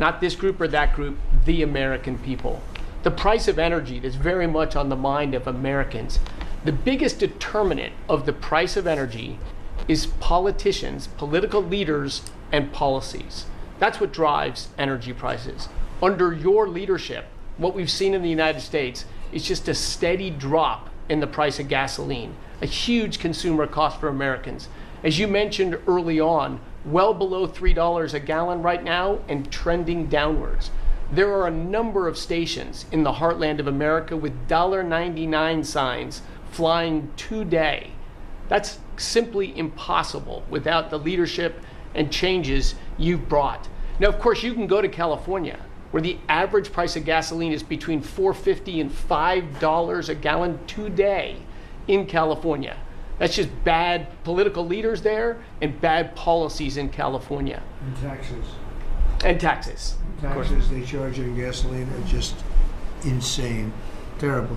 Not this group or that group, the American people. The price of energy is very much on the mind of Americans. The biggest determinant of the price of energy is politicians, political leaders, and policies. That's what drives energy prices. Under your leadership, what we've seen in the United States is just a steady drop in the price of gasoline, a huge consumer cost for Americans. As you mentioned early on, well below $3 a gallon right now and trending downwards. There are a number of stations in the heartland of America with $1.99 signs flying today. That's simply impossible without the leadership and changes you've brought. Now, of course, you can go to California, where the average price of gasoline is between $4.50 and $5 a gallon today in California. That's just bad political leaders there and bad policies in California. And taxes. And taxes. Taxes they charge on gasoline are just insane. Terrible.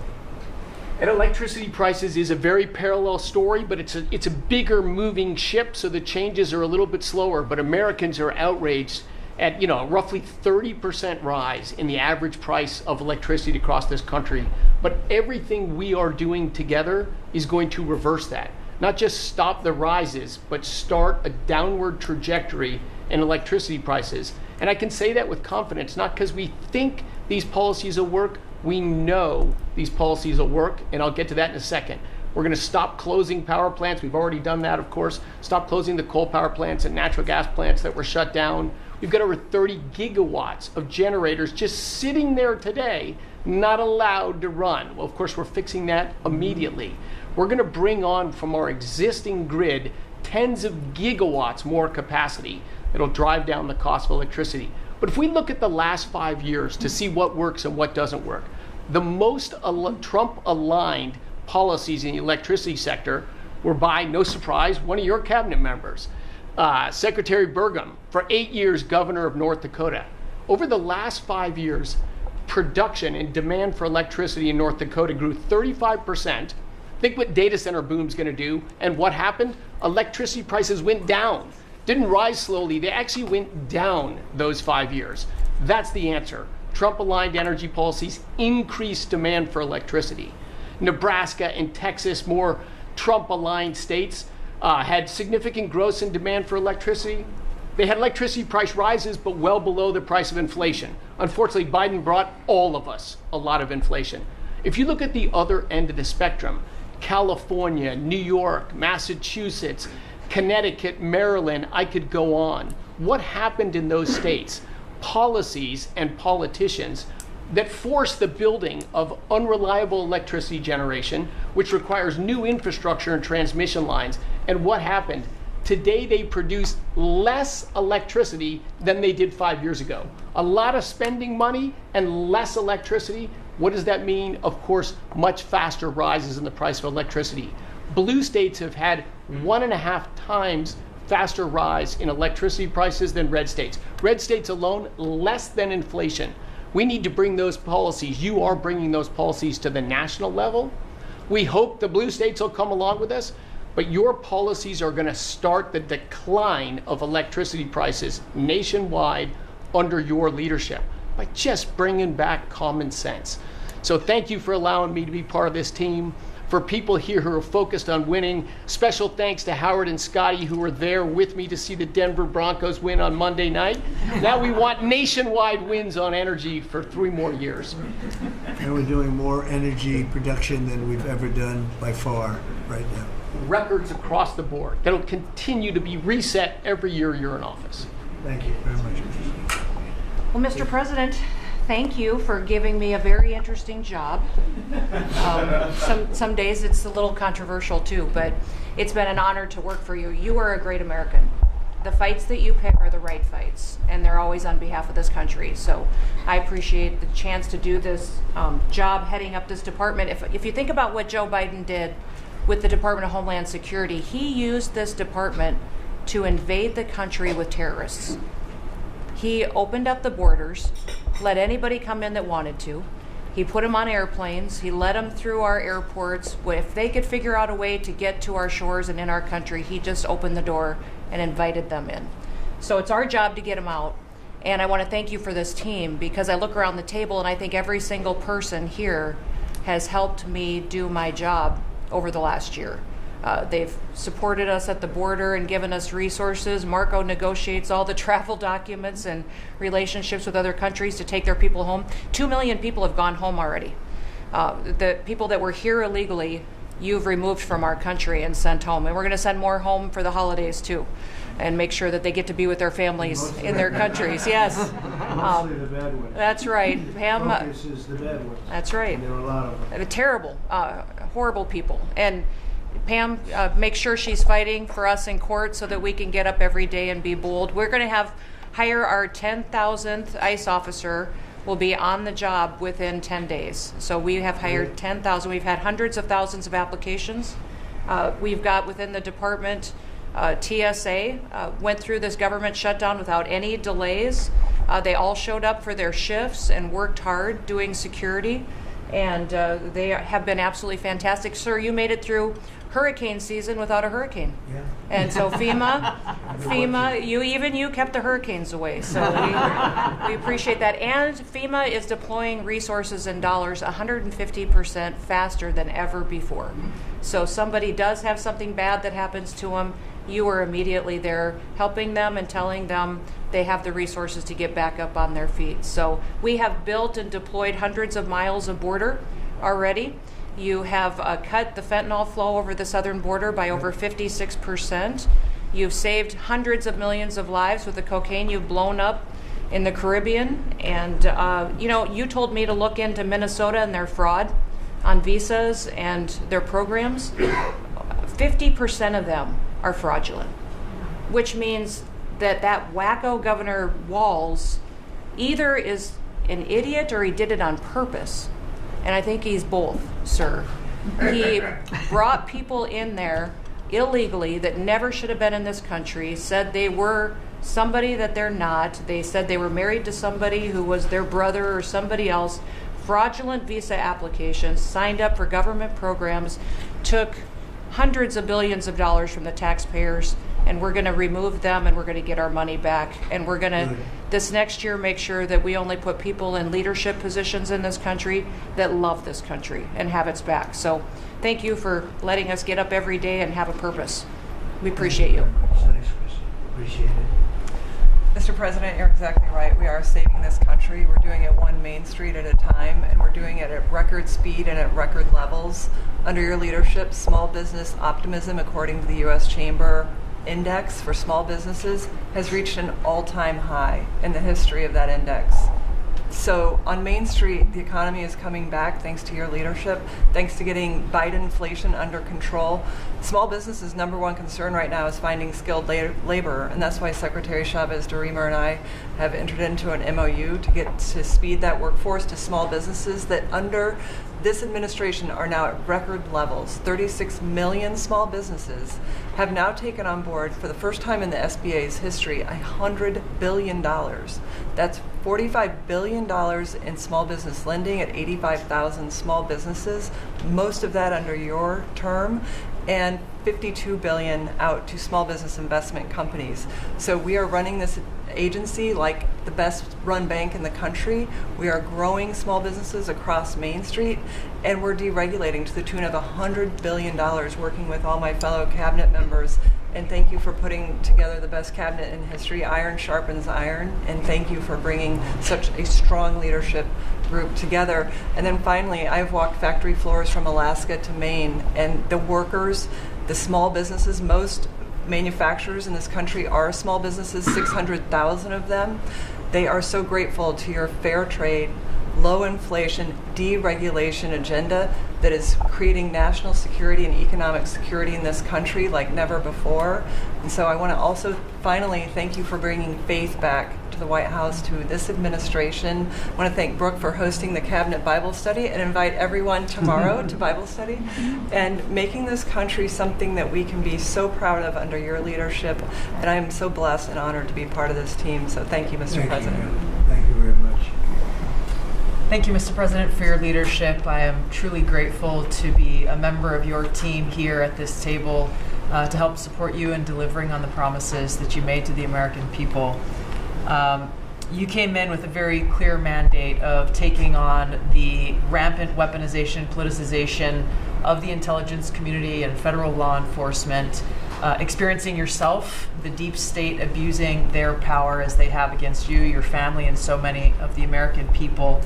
And electricity prices is a very parallel story, but it's a bigger moving ship, so the changes are a little bit slower. But Americans are outraged at roughly 30% rise in the average price of electricity across this country. But everything we are doing together is going to reverse that. not just stop the rises, but start a downward trajectory in electricity prices. And I can say that with confidence, not because we think these policies will work, we know these policies will work, and I'll get to that in a second. We're going to stop closing power plants. We've already done that, of course. Stop closing the coal power plants and natural gas plants that were shut down. We've got over 30 gigawatts of generators just sitting there today, not allowed to run. Well, of course, we're fixing that immediately. We're going to bring on from our existing grid tens of gigawatts more capacity. It'll drive down the cost of electricity. But if we look at the last 5 years to see what works and what doesn't work, the most Trump-aligned policies in the electricity sector were by, no surprise, one of your cabinet members, Secretary Burgum, for 8 years governor of North Dakota. Over the last 5 years, production and demand for electricity in North Dakota grew 35%. Think what data center boom's going to do. And what happened? Electricity prices went down. Didn't rise slowly. They actually went down those 5 years. That's the answer. Trump-aligned energy policies increased demand for electricity. Nebraska and Texas, more Trump-aligned states, had significant growth in demand for electricity. They had electricity price rises, but well below the price of inflation. Unfortunately, Biden brought all of us a lot of inflation. If you look at the other end of the spectrum, California, New York, Massachusetts, Connecticut, Maryland, I could go on. What happened in those states? Policies and politicians that force the building of unreliable electricity generation, which requires new infrastructure and transmission lines. And what happened? Today they produce less electricity than they did 5 years ago. A lot of spending money and less electricity. What does that mean? Of course, much faster rises in the price of electricity. Blue states have had 1.5 times faster rise in electricity prices than red states. Red states alone, less than inflation. We need to bring those policies. You are bringing those policies to the national level. We hope the blue states will come along with us, but your policies are going to start the decline of electricity prices nationwide under your leadership by just bringing back common sense. So thank you for allowing me to be part of this team. For people here who are focused on winning, special thanks to Howard and Scotty who were there with me to see the Denver Broncos win on Monday night. Now we want nationwide wins on energy for 3 more years. And we're doing more energy production than we've ever done by far right now. Records across the board that'll continue to be reset every year you're in office. Thank you very much. Well, Mr. President, thank you for giving me a very interesting job. Some days it's a little controversial too, but it's been an honor to work for you. You are a great American. The fights that you pick are the right fights, and they're always on behalf of this country. So I appreciate the chance to do this job heading up this department. If you think about what Joe Biden did with the Department of Homeland Security, he used this department to invade the country with terrorists. He opened up the borders, let anybody come in that wanted to. He put them on airplanes. He let them through our airports. If they could figure out a way to get to our shores and in our country, he just opened the door and invited them in. So it's our job to get them out. And I want to thank you for this team, because I look around the table and I think every single person here has helped me do my job over the last year. They've supported us at the border and given us resources. Marco negotiates all the travel documents and relationships with other countries to take their people home. 2 million people have gone home already. The people that were here illegally, you've removed from our country and sent home. And we're going to send more home for the holidays too, and make sure that they get to be with their families in their countries. Yes. Mostly the bad ones. That's right. Pam. Focus is the bad ones. That's right. And there are a lot of them. Terrible, horrible people. And Pam, make sure she's fighting for us in court so that we can get up every day and be bold. We're going to hire our 10,000th ICE officer. Will be on the job within 10 days. So we have hired 10,000. We've had hundreds of thousands of applications. We've got within the department, TSA went through this government shutdown without any delays. They all showed up for their shifts and worked hard doing security. And they have been absolutely fantastic. Sir, you made it through hurricane season without a hurricane. Yeah. And so FEMA, you kept the hurricanes away. So we appreciate that. And FEMA is deploying resources and dollars 150% faster than ever before. So somebody does have something bad that happens to them, you are immediately there helping them and telling them they have the resources to get back up on their feet. So we have built and deployed hundreds of miles of border already. You have cut the fentanyl flow over the southern border by over 56%. You've saved hundreds of millions of lives with the cocaine you've blown up in the Caribbean. And, you told me to look into Minnesota and their fraud on visas and their programs. 50% of them are fraudulent, which means that wacko Governor Walz either is an idiot or he did it on purpose. And I think he's both, sir. He brought people in there illegally that never should have been in this country, said they were somebody that they're not. They said they were married to somebody who was their brother or somebody else. Fraudulent visa applications, signed up for government programs, took hundreds of billions of dollars from the taxpayers, and we're going to remove them and we're going to get our money back. And we're going to, this next year, make sure that we only put people in leadership positions in this country that love this country and have its back. So thank you for letting us get up every day and have a purpose. We appreciate you. Thanks, Chris. Appreciate it. Mr. President, you're exactly right. We are saving this country. We're doing it one Main Street at a time, and we're doing it at record speed and at record levels. Under your leadership, small business optimism, according to the U.S. Chamber Index for small businesses, has reached an all-time high in the history of that index. So on Main Street, the economy is coming back thanks to your leadership, thanks to getting Biden inflation under control. Small businesses' number one concern right now is finding skilled labor, and that's why Secretary Chavez DeRemer and I have entered into an MOU to speed that workforce to small businesses that under this administration are now at record levels. 36 million small businesses have now taken on board, for the first time in the SBA's history, $100 billion. That's $45 billion in small business lending at 85,000 small businesses, most of that under your term, and $52 billion out to small business investment companies. So we are running this agency like the best run bank in the country. We are growing small businesses across Main Street, and we're deregulating to the tune of $100 billion, working with all my fellow cabinet members. And thank you for putting together the best cabinet in history. Iron sharpens iron, and thank you for bringing such a strong leadership group together. And then finally, I've walked factory floors from Alaska to Maine, and the workers, the small businesses, most manufacturers in this country are small businesses, 600,000 of them. They are so grateful to your fair trade, low inflation, deregulation agenda that is creating national security and economic security in this country like never before. And so I want to also finally thank you for bringing faith back to the White House, to this administration. I want to thank Brooke for hosting the Cabinet Bible Study and invite everyone tomorrow to Bible study and making this country something that we can be so proud of under your leadership. And I am so blessed and honored to be part of this team. So thank you, Mr. President. Thank you very much. Thank you, Mr. President, for your leadership. I am truly grateful to be a member of your team here at this table to help support you in delivering on the promises that you made to the American people. You came in with a very clear mandate of taking on the rampant weaponization, politicization of the intelligence community and federal law enforcement, experiencing yourself, the deep state abusing their power as they have against you, your family, and so many of the American people.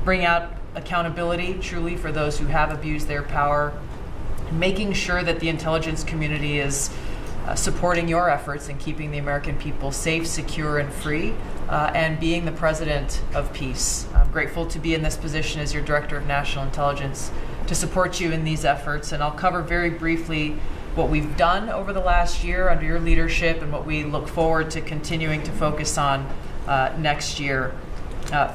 Bring out accountability truly for those who have abused their power, making sure that the intelligence community is supporting your efforts in keeping the American people safe, secure, and free, and being the president of peace. I'm grateful to be in this position as your Director of National Intelligence to support you in these efforts, and I'll cover very briefly what we've done over the last year under your leadership and what we look forward to continuing to focus on next year.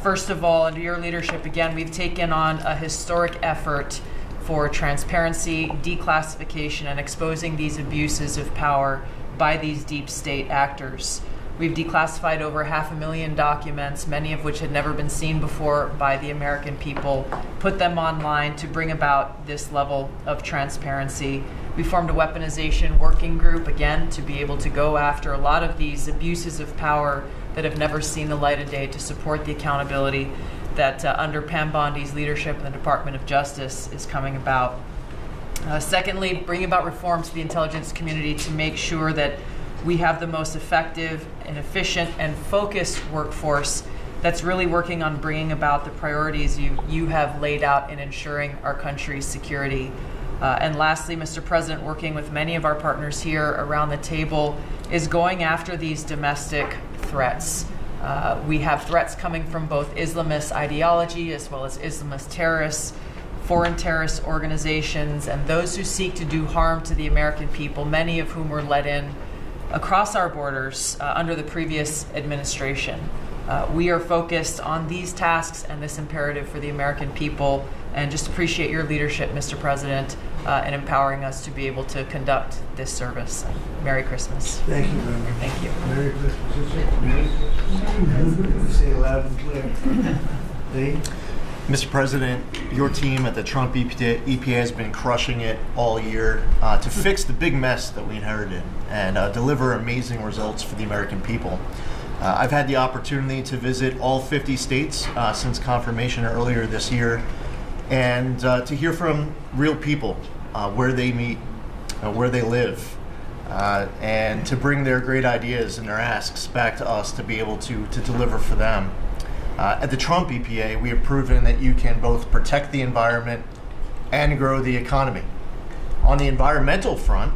First of all, under your leadership, again, we've taken on a historic effort for transparency, declassification, and exposing these abuses of power by these deep state actors. We've declassified over 500,000 documents, many of which had never been seen before by the American people, put them online to bring about this level of transparency. We formed a weaponization working group, again, to be able to go after a lot of these abuses of power that have never seen the light of day, to support the accountability that under Pam Bondi's leadership in the Department of Justice is coming about. Secondly, bring about reform to the intelligence community to make sure that we have the most effective and efficient and focused workforce that's really working on bringing about the priorities you have laid out in ensuring our country's security. And lastly, Mr. President, working with many of our partners here around the table, is going after these domestic threats. We have threats coming from both Islamist ideology as well as Islamist terrorists, foreign terrorist organizations, and those who seek to do harm to the American people, many of whom were let in across our borders under the previous administration. We are focused on these tasks and this imperative for the American people, and just appreciate your leadership, Mr. President, in empowering us to be able to conduct this service. Merry Christmas. Thank you very much. Thank you. Merry Christmas. Merry Christmas. Say it loud and clear. Lee? Mr. President, your team at the Trump EPA has been crushing it all year to fix the big mess that we inherited and deliver amazing results for the American people. I've had the opportunity to visit all 50 states since confirmation earlier this year, and to hear from real people where they meet, where they live, and to bring their great ideas and their asks back to us to be able to deliver for them. At the Trump EPA, we have proven that you can both protect the environment and grow the economy. On the environmental front,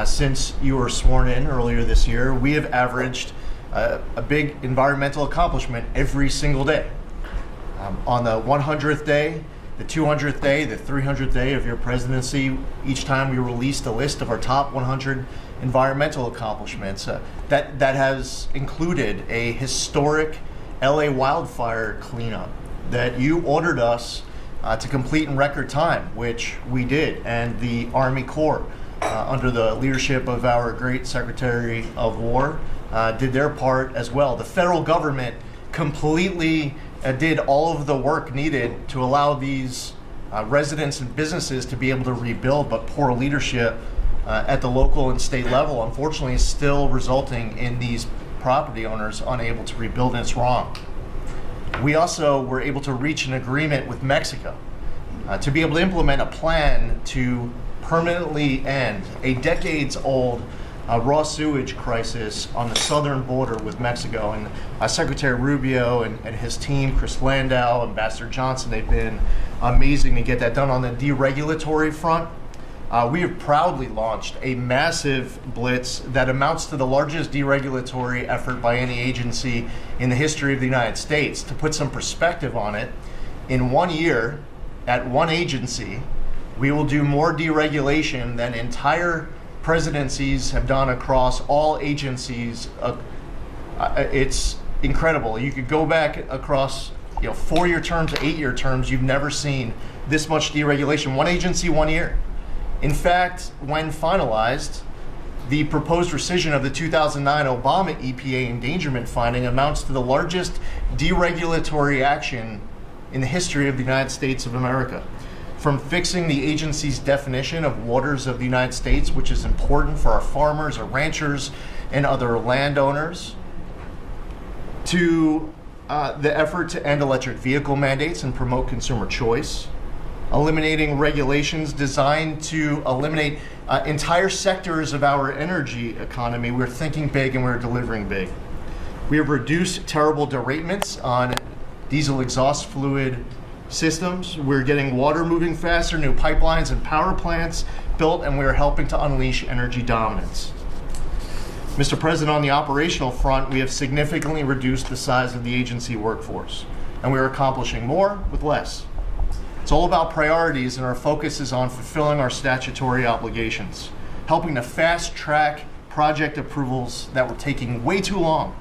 since you were sworn in earlier this year, we have averaged a big environmental accomplishment every single day. On the 100th day, the 200th day, the 300th day of your presidency, each time we released a list of our top 100 environmental accomplishments. That has included a historic LA wildfire cleanup that you ordered us to complete in record time, which we did, and the Army Corps, under the leadership of our great Secretary of War, did their part as well. The federal government completely did all of the work needed to allow these residents and businesses to be able to rebuild, but poor leadership at the local and state level, unfortunately, is still resulting in these property owners unable to rebuild, and it's wrong. We also were able to reach an agreement with Mexico to be able to implement a plan to permanently end a decades-old raw sewage crisis on the southern border with Mexico. And Secretary Rubio and his team, Chris Landau, Ambassador Johnson, they've been amazing to get that done. On the deregulatory front, we have proudly launched a massive blitz that amounts to the largest deregulatory effort by any agency in the history of the United States. To put some perspective on it, in 1 year, at one agency, we will do more deregulation than entire presidencies have done across all agencies. It's incredible. You could go back across 4-year terms to 8-year terms. You've never seen this much deregulation. One agency, 1 year. In fact, when finalized, the proposed rescission of the 2009 Obama EPA endangerment finding amounts to the largest deregulatory action in the history of the United States of America. From fixing the agency's definition of waters of the United States, which is important for our farmers, our ranchers, and other landowners, to the effort to end electric vehicle mandates and promote consumer choice, eliminating regulations designed to eliminate entire sectors of our energy economy. We're thinking big and we're delivering big. We have reduced terrible derailments on diesel exhaust fluid systems. We're getting water moving faster, new pipelines and power plants built, and we're helping to unleash energy dominance. Mr. President, on the operational front, we have significantly reduced the size of the agency workforce, and we are accomplishing more with less. It's all about priorities, and our focus is on fulfilling our statutory obligations, helping to fast-track project approvals that were taking way too long,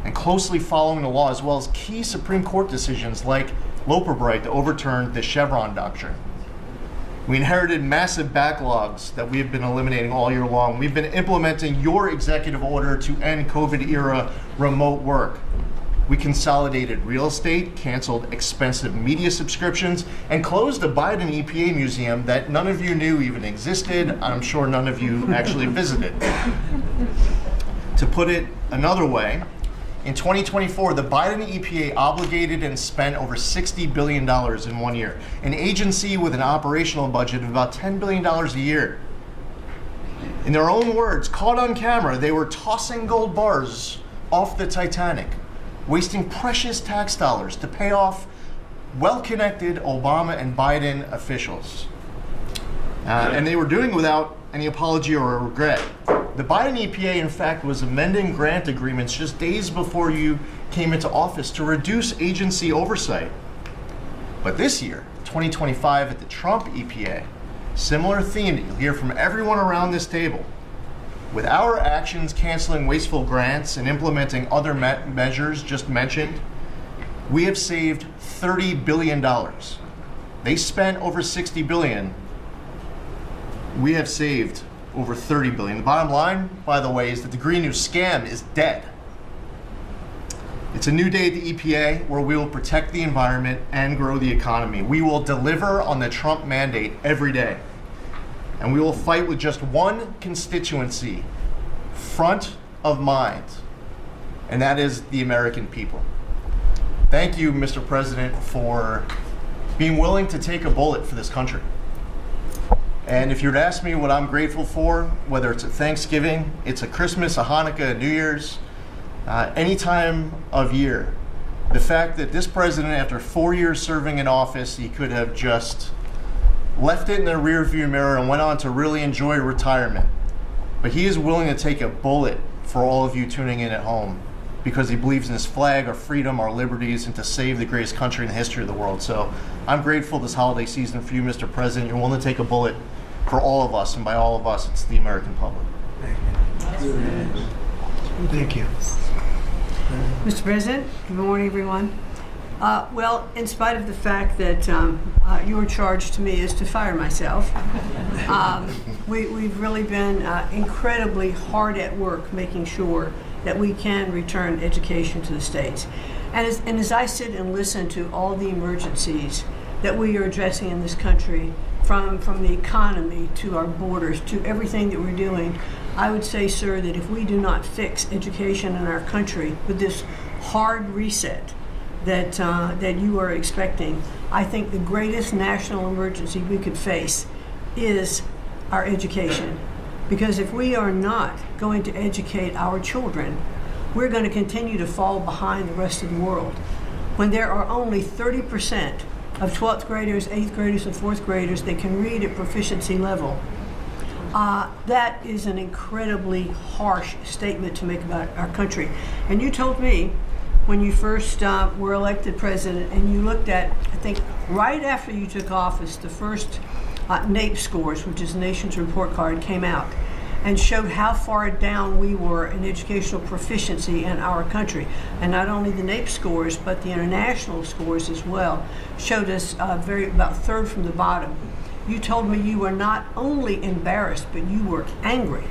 and closely following the law, as well as key Supreme Court decisions like Loper-Bright that overturned the Chevron doctrine. We inherited massive backlogs that we have been eliminating all year long. We've been implementing your executive order to end COVID-era remote work. We consolidated real estate, canceled expensive media subscriptions, and closed a Biden EPA museum that none of you knew even existed. I'm sure none of you actually visited. To put it another way, In 2024, the Biden EPA obligated and spent over $60 billion in 1 year, an agency with an operational budget of about $10 billion a year. In their own words, caught on camera, they were tossing gold bars off the Titanic, wasting precious tax dollars to pay off well-connected Obama and Biden officials. And they were doing it without any apology or regret. The Biden EPA, in fact, was amending grant agreements just days before you came into office to reduce agency oversight. But this year, 2025, at the Trump EPA, similar theme that you'll hear from everyone around this table. With our actions canceling wasteful grants and implementing other measures just mentioned, we have saved $30 billion. They spent over $60 billion. We have saved over $30 billion. The bottom line, by the way, is that the Green New scam is dead. It's a new day at the EPA where we will protect the environment and grow the economy. We will deliver on the Trump mandate every day. And we will fight with just one constituency front of mind, and that is the American people. Thank you, Mr. President, for being willing to take a bullet for this country. And if you were to ask me what I'm grateful for, whether it's a Thanksgiving, it's a Christmas, a Hanukkah, a New Year's, any time of year, the fact that this president, after 4 years serving in office, he could have just left it in the rearview mirror and went on to really enjoy retirement. But he is willing to take a bullet for all of you tuning in at home because he believes in his flag, our freedom, our liberties, and to save the greatest country in the history of the world. So I'm grateful this holiday season for you, Mr. President. You're willing to take a bullet for all of us, and by all of us, it's the American public. Thank you. Mr. President, good morning, everyone. Well, in spite of the fact that your charge to me is to fire myself, we've really been incredibly hard at work making sure that we can return education to the states. And as I sit and listen to all the emergencies that we are addressing in this country, from the economy to our borders to everything that we're doing, I would say, sir, that if we do not fix education in our country with this hard reset that you are expecting, I think the greatest national emergency we could face is our education. Because if we are not going to educate our children, we're going to continue to fall behind the rest of the world. When there are only 30% of 12th graders, 8th graders, and 4th graders that can read at proficiency level, that is an incredibly harsh statement to make about our country. And you told me when you first were elected president, and you looked at, I think, right after you took office, the first NAEP scores, which is Nation's Report Card, came out and showed how far down we were in educational proficiency in our country. And not only the NAEP scores, but the international scores as well, showed us about third from the bottom. You told me you were not only embarrassed, but you were angry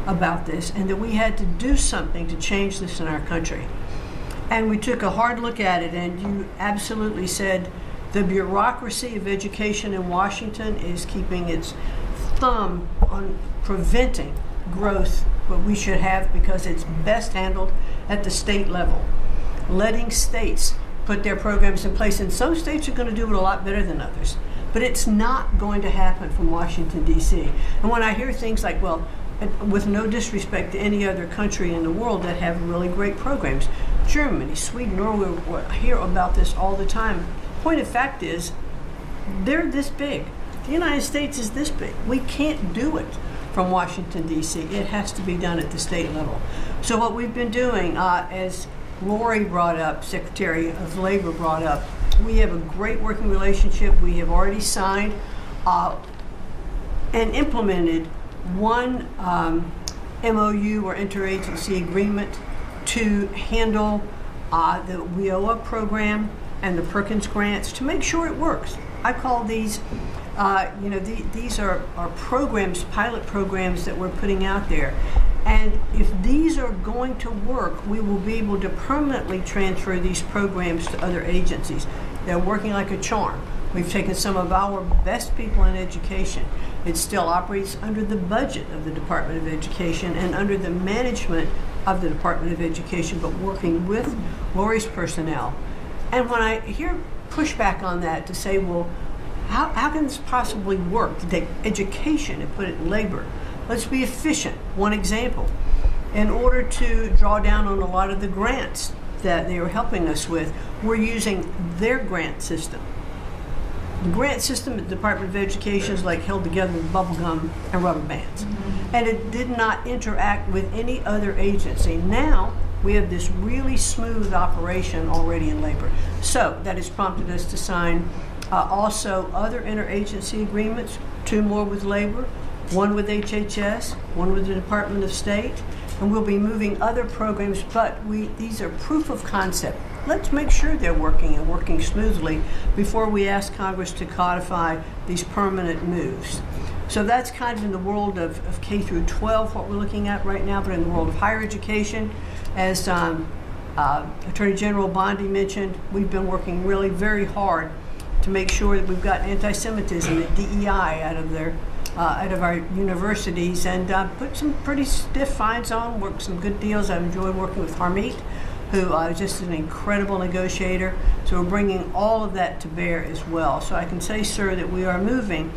about this, and that we had to do something to change this in our country. And we took a hard look at it, and you absolutely said the bureaucracy of education in Washington is keeping its thumb on preventing growth, what we should have, because it's best handled at the state level. Letting states put their programs in place, and some states are going to do it a lot better than others. But it's not going to happen from Washington, D.C. And when I hear things like, well, with no disrespect to any other country in the world that have really great programs, Germany, Sweden, Norway, I hear about this all the time. Point of fact is, they're this big. The United States is this big. We can't do it from Washington, D.C. It has to be done at the state level. So what we've been doing, as Lori brought up, Secretary of Labor brought up, we have a great working relationship. We have already signed and implemented one MOU or interagency agreement to handle the WIOA program and the Perkins grants to make sure it works. I call these, these are programs, pilot programs that we're putting out there. And if these are going to work, we will be able to permanently transfer these programs to other agencies. They're working like a charm. We've taken some of our best people in education. It still operates under the budget of the Department of Education and under the management of the Department of Education, but working with Lori's personnel. And when I hear pushback on that to say, well, how can this possibly work to take education and put it in labor? Let's be efficient. One example, in order to draw down on a lot of the grants that they were helping us with, we're using their grant system. The grant system at the Department of Education is like held together with bubble gum and rubber bands. And it did not interact with any other agency. Now, we have this really smooth operation already in labor. So that has prompted us to sign also other interagency agreements, 2 more with labor, 1 with HHS, 1 with the Department of State, and we'll be moving other programs, but these are proof of concept. Let's make sure they're working and working smoothly before we ask Congress to codify these permanent moves. So that's kind of in the world of K through 12, what we're looking at right now, but in the world of higher education, as Attorney General Bondi mentioned, we've been working really very hard to make sure that we've got anti-Semitism and DEI out of our universities, and put some pretty stiff fines on, worked some good deals. I've enjoyed working with Harmeet, who is just an incredible negotiator. So we're bringing all of that to bear as well. So I can say, sir, that we are moving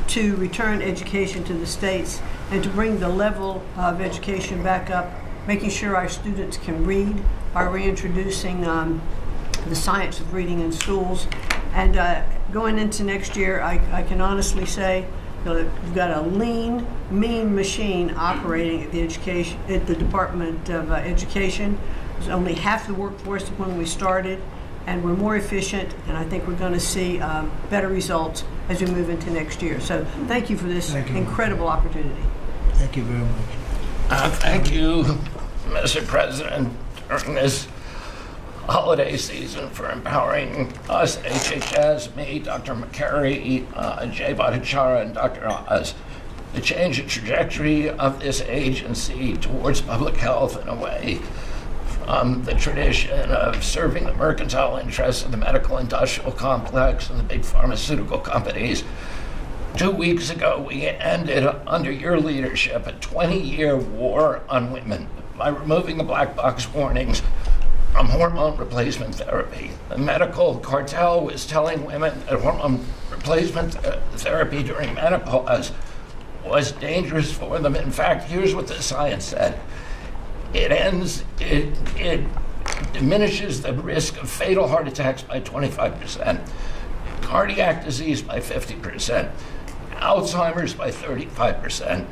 to return education to the states and to bring the level of education back up, making sure our students can read by reintroducing the science of reading in schools. And going into next year, I can honestly say that we've got a lean, mean machine operating at the Department of Education. It was only half the workforce when we started, and we're more efficient, and I think we're going to see better results as we move into next year. So thank you for this incredible opportunity. Thank you very much. Thank you, Mr. President, during this holiday season for empowering us, HHS, me, Dr. McCary, Jay Bhattacharya, and Dr. Oz, to change the trajectory of this agency towards public health in a way from the tradition of serving the mercantile interests of the medical industrial complex and the big pharmaceutical companies. 2 weeks ago, we ended, under your leadership, a 20-year war on women by removing the black box warnings from hormone replacement therapy. The medical cartel was telling women that hormone replacement therapy during menopause was dangerous for them. In fact, here's what the science said. It diminishes the risk of fatal heart attacks by 25%, cardiac disease by 50%, Alzheimer's by 35%,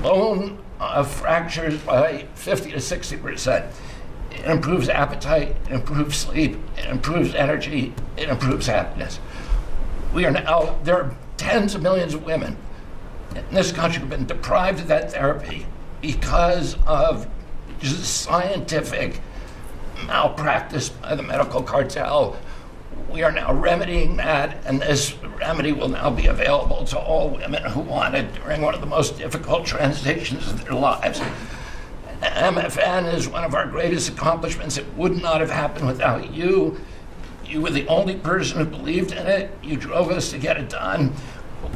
bone fractures by 50 to 60%. It improves appetite, it improves sleep, it improves energy, it improves happiness. There are tens of millions of women in this country who have been deprived of that therapy because of just scientific malpractice by the medical cartel. We are now remedying that, and this remedy will now be available to all women who want it during one of the most difficult transitions of their lives. MFN is one of our greatest accomplishments. It would not have happened without you. You were the only person who believed in it. You drove us to get it done.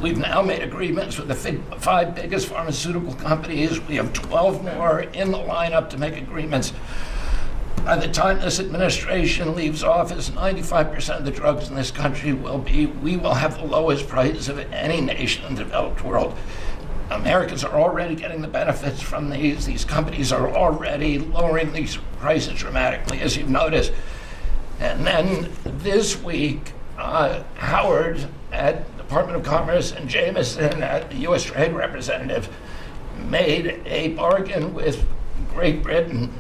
We've now made agreements with the 5 biggest pharmaceutical companies. We have 12 more in the lineup to make agreements. By the time this administration leaves office, 95% of the drugs in this country we will have the lowest prices of any nation in the developed world. Americans are already getting the benefits from these. These companies are already lowering these prices dramatically, as you've noticed. And then this week, Howard at the Department of Commerce and Jameson at the U.S. Trade Representative made a bargain with Great Britain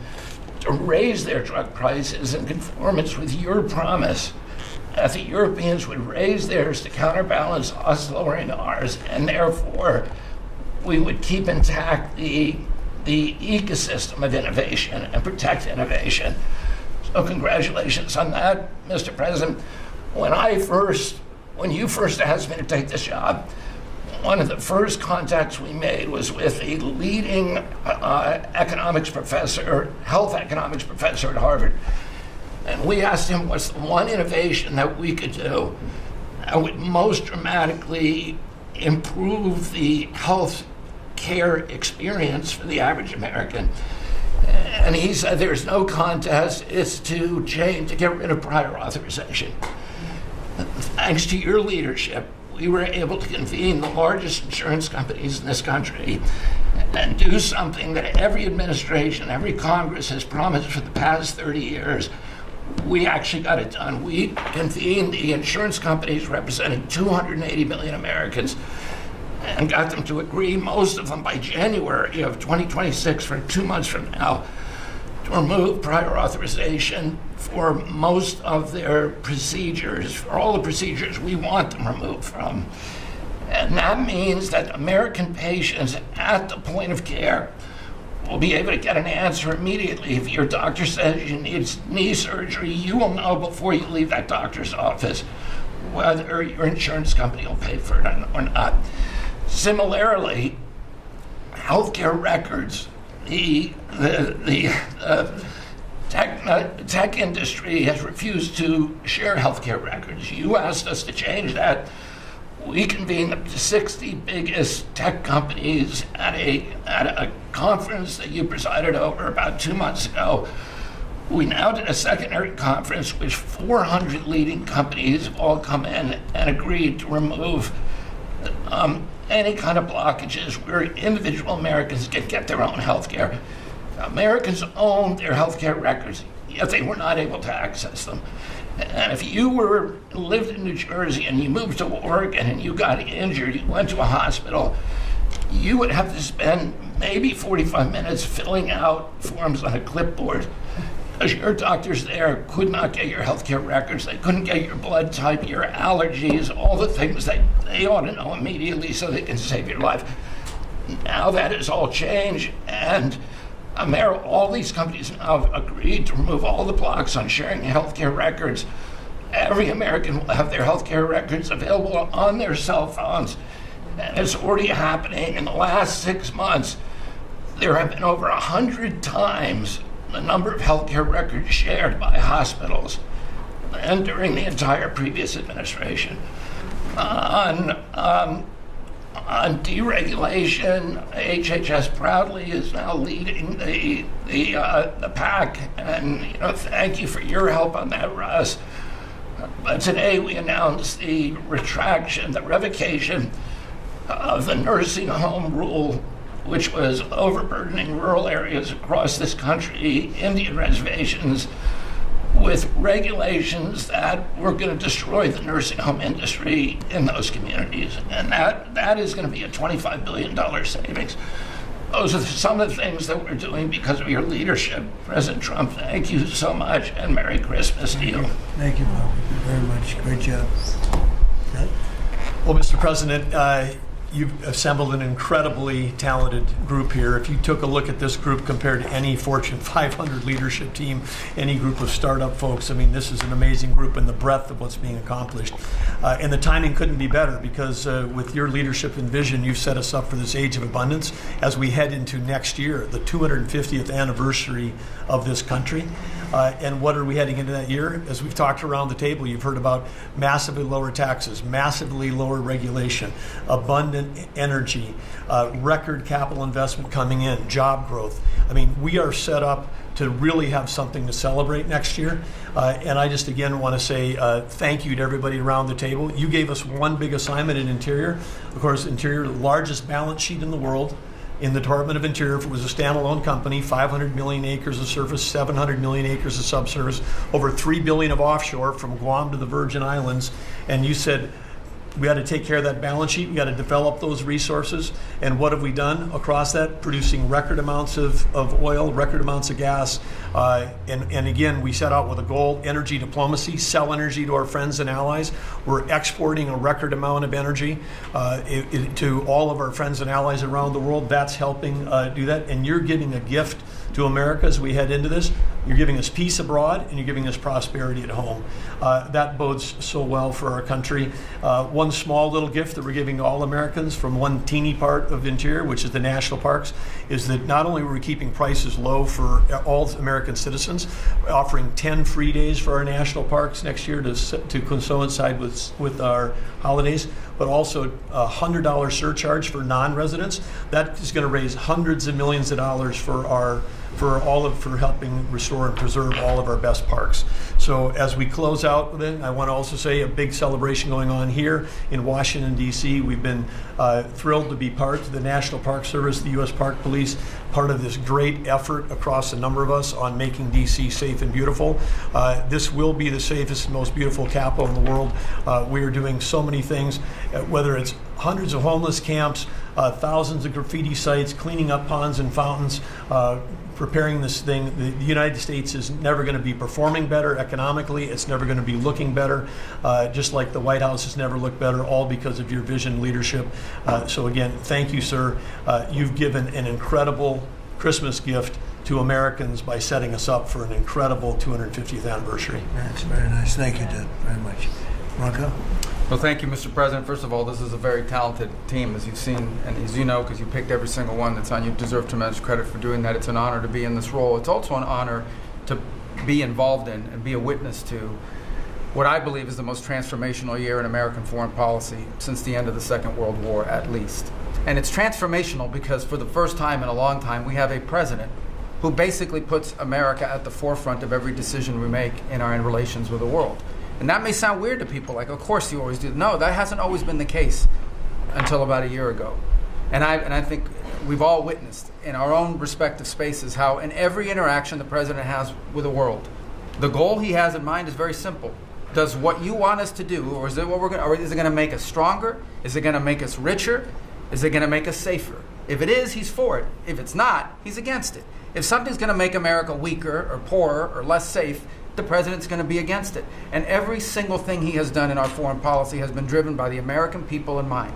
to raise their drug prices in conformance with your promise that the Europeans would raise theirs to counterbalance us lowering ours, and therefore we would keep intact the ecosystem of innovation and protect innovation. So congratulations on that, Mr. President. When you first asked me to take this job, one of the first contacts we made was with a leading health economics professor at Harvard. And we asked him what's the one innovation that we could do that would most dramatically improve the health care experience for the average American. And he said there's no contest, it's to get rid of prior authorization. Thanks to your leadership, we were able to convene the largest insurance companies in this country and do something that every administration, every Congress has promised for the past 30 years. We actually got it done. We convened the insurance companies representing 280 million Americans and got them to agree, most of them by January of 2026, for 2 months from now, to remove prior authorization for most of their procedures, for all the procedures we want them removed from. And that means that American patients at the point of care will be able to get an answer immediately. If your doctor says you need knee surgery, you will know before you leave that doctor's office whether your insurance company will pay for it or not. Similarly, healthcare records, the tech industry has refused to share healthcare records. You asked us to change that. We convened the 60 biggest tech companies at a conference that you presided over about 2 months ago. We now did a secondary conference which 400 leading companies have all come in and agreed to remove any kind of blockages where individual Americans can get their own health care. Americans own their health care records, yet they were not able to access them. And if you lived in New Jersey and you moved to Oregon and you got injured, you went to a hospital, you would have to spend maybe 45 minutes filling out forms on a clipboard because your doctors there could not get your healthcare records. They couldn't get your blood type, your allergies, all the things that they ought to know immediately so they can save your life. Now that has all changed, and all these companies now have agreed to remove all the blocks on sharing healthcare records. Every American will have their healthcare records available on their cell phones, and it's already happening. In the last 6 months, there have been over 100 times the number of healthcare records shared by hospitals and during the entire previous administration. On deregulation, HHS proudly is now leading the pack, and thank you for your help on that, Russ. But today we announced the revocation of the nursing home rule, which was overburdening rural areas across this country, Indian reservations, with regulations that were going to destroy the nursing home industry in those communities. And that is going to be a $25 billion savings. Those are some of the things that we're doing because of your leadership. President Trump, thank you so much, and Merry Christmas to you. Thank you, Bob, very much. Great job. Well, Mr. President, you've assembled an incredibly talented group here. If you took a look at this group compared to any Fortune 500 leadership team, any group of startup folks, I mean, this is an amazing group in the breadth of what's being accomplished. And the timing couldn't be better because with your leadership and vision, you've set us up for this age of abundance as we head into next year, the 250th anniversary of this country. And what are we heading into that year? As we've talked around the table, you've heard about massively lower taxes, massively lower regulation, abundant energy, record capital investment coming in, job growth. I mean, we are set up to really have something to celebrate next year. And I just again want to say thank you to everybody around the table. You gave us one big assignment in Interior. Of course, Interior, the largest balance sheet in the world. In the Department of Interior, if it was a standalone company, 500 million acres of surface, 700 million acres of subsurface, over 3 billion of offshore from Guam to the Virgin Islands. And you said, we got to take care of that balance sheet. We got to develop those resources. And what have we done across that? Producing record amounts of oil, record amounts of gas. And again, we set out with a goal, energy diplomacy, sell energy to our friends and allies. We're exporting a record amount of energy to all of our friends and allies around the world. That's helping do that. And you're giving a gift to America as we head into this. You're giving us peace abroad, and you're giving us prosperity at home. That bodes so well for our country. One small little gift that we're giving to all Americans from one teeny part of Interior, which is the national parks, is that not only are we keeping prices low for all American citizens, we're offering 10 free days for our national parks next year to coincide with our holidays, but also a $100 surcharge for non-residents. That is going to raise hundreds of millions of dollars for our for helping restore and preserve all of our best parks. So as we close out with it, I want to also say a big celebration going on here in Washington, D.C. We've been thrilled to be part of the National Park Service, the U.S. Park Police, part of this great effort across a number of us on making D.C. safe and beautiful. This will be the safest and most beautiful capital in the world. We are doing so many things, whether it's hundreds of homeless camps, thousands of graffiti sites, cleaning up ponds and fountains, preparing this thing. The United States is never going to be performing better economically. It's never going to be looking better, just like the White House has never looked better, all because of your vision leadership. So again, thank you, sir. You've given an incredible Christmas gift to Americans by setting us up for an incredible 250th anniversary. That's very nice. Thank you, Doug, very much. Rocco? Well, thank you, Mr. President. First of all, this is a very talented team, as you've seen, and as you know, because you picked every single one that's on. You deserve tremendous credit for doing that. It's an honor to be in this role. It's also an honor to be involved in and be a witness to what I believe is the most transformational year in American foreign policy since the end of the Second World War, at least. And it's transformational because for the first time in a long time, we have a president who basically puts America at the forefront of every decision we make in our relations with the world. And that may sound weird to people, like, of course you always do. No, that hasn't always been the case until about a year ago. And I think we've all witnessed in our own respective spaces how in every interaction the president has with the world, the goal he has in mind is very simple. Does what you want us to do, or is it what or is it going to make us stronger? Is it going to make us richer? Is it going to make us safer? If it is, he's for it. If it's not, he's against it. If something's going to make America weaker or poorer or less safe, the president's going to be against it. And every single thing he has done in our foreign policy has been driven by the American people in mind.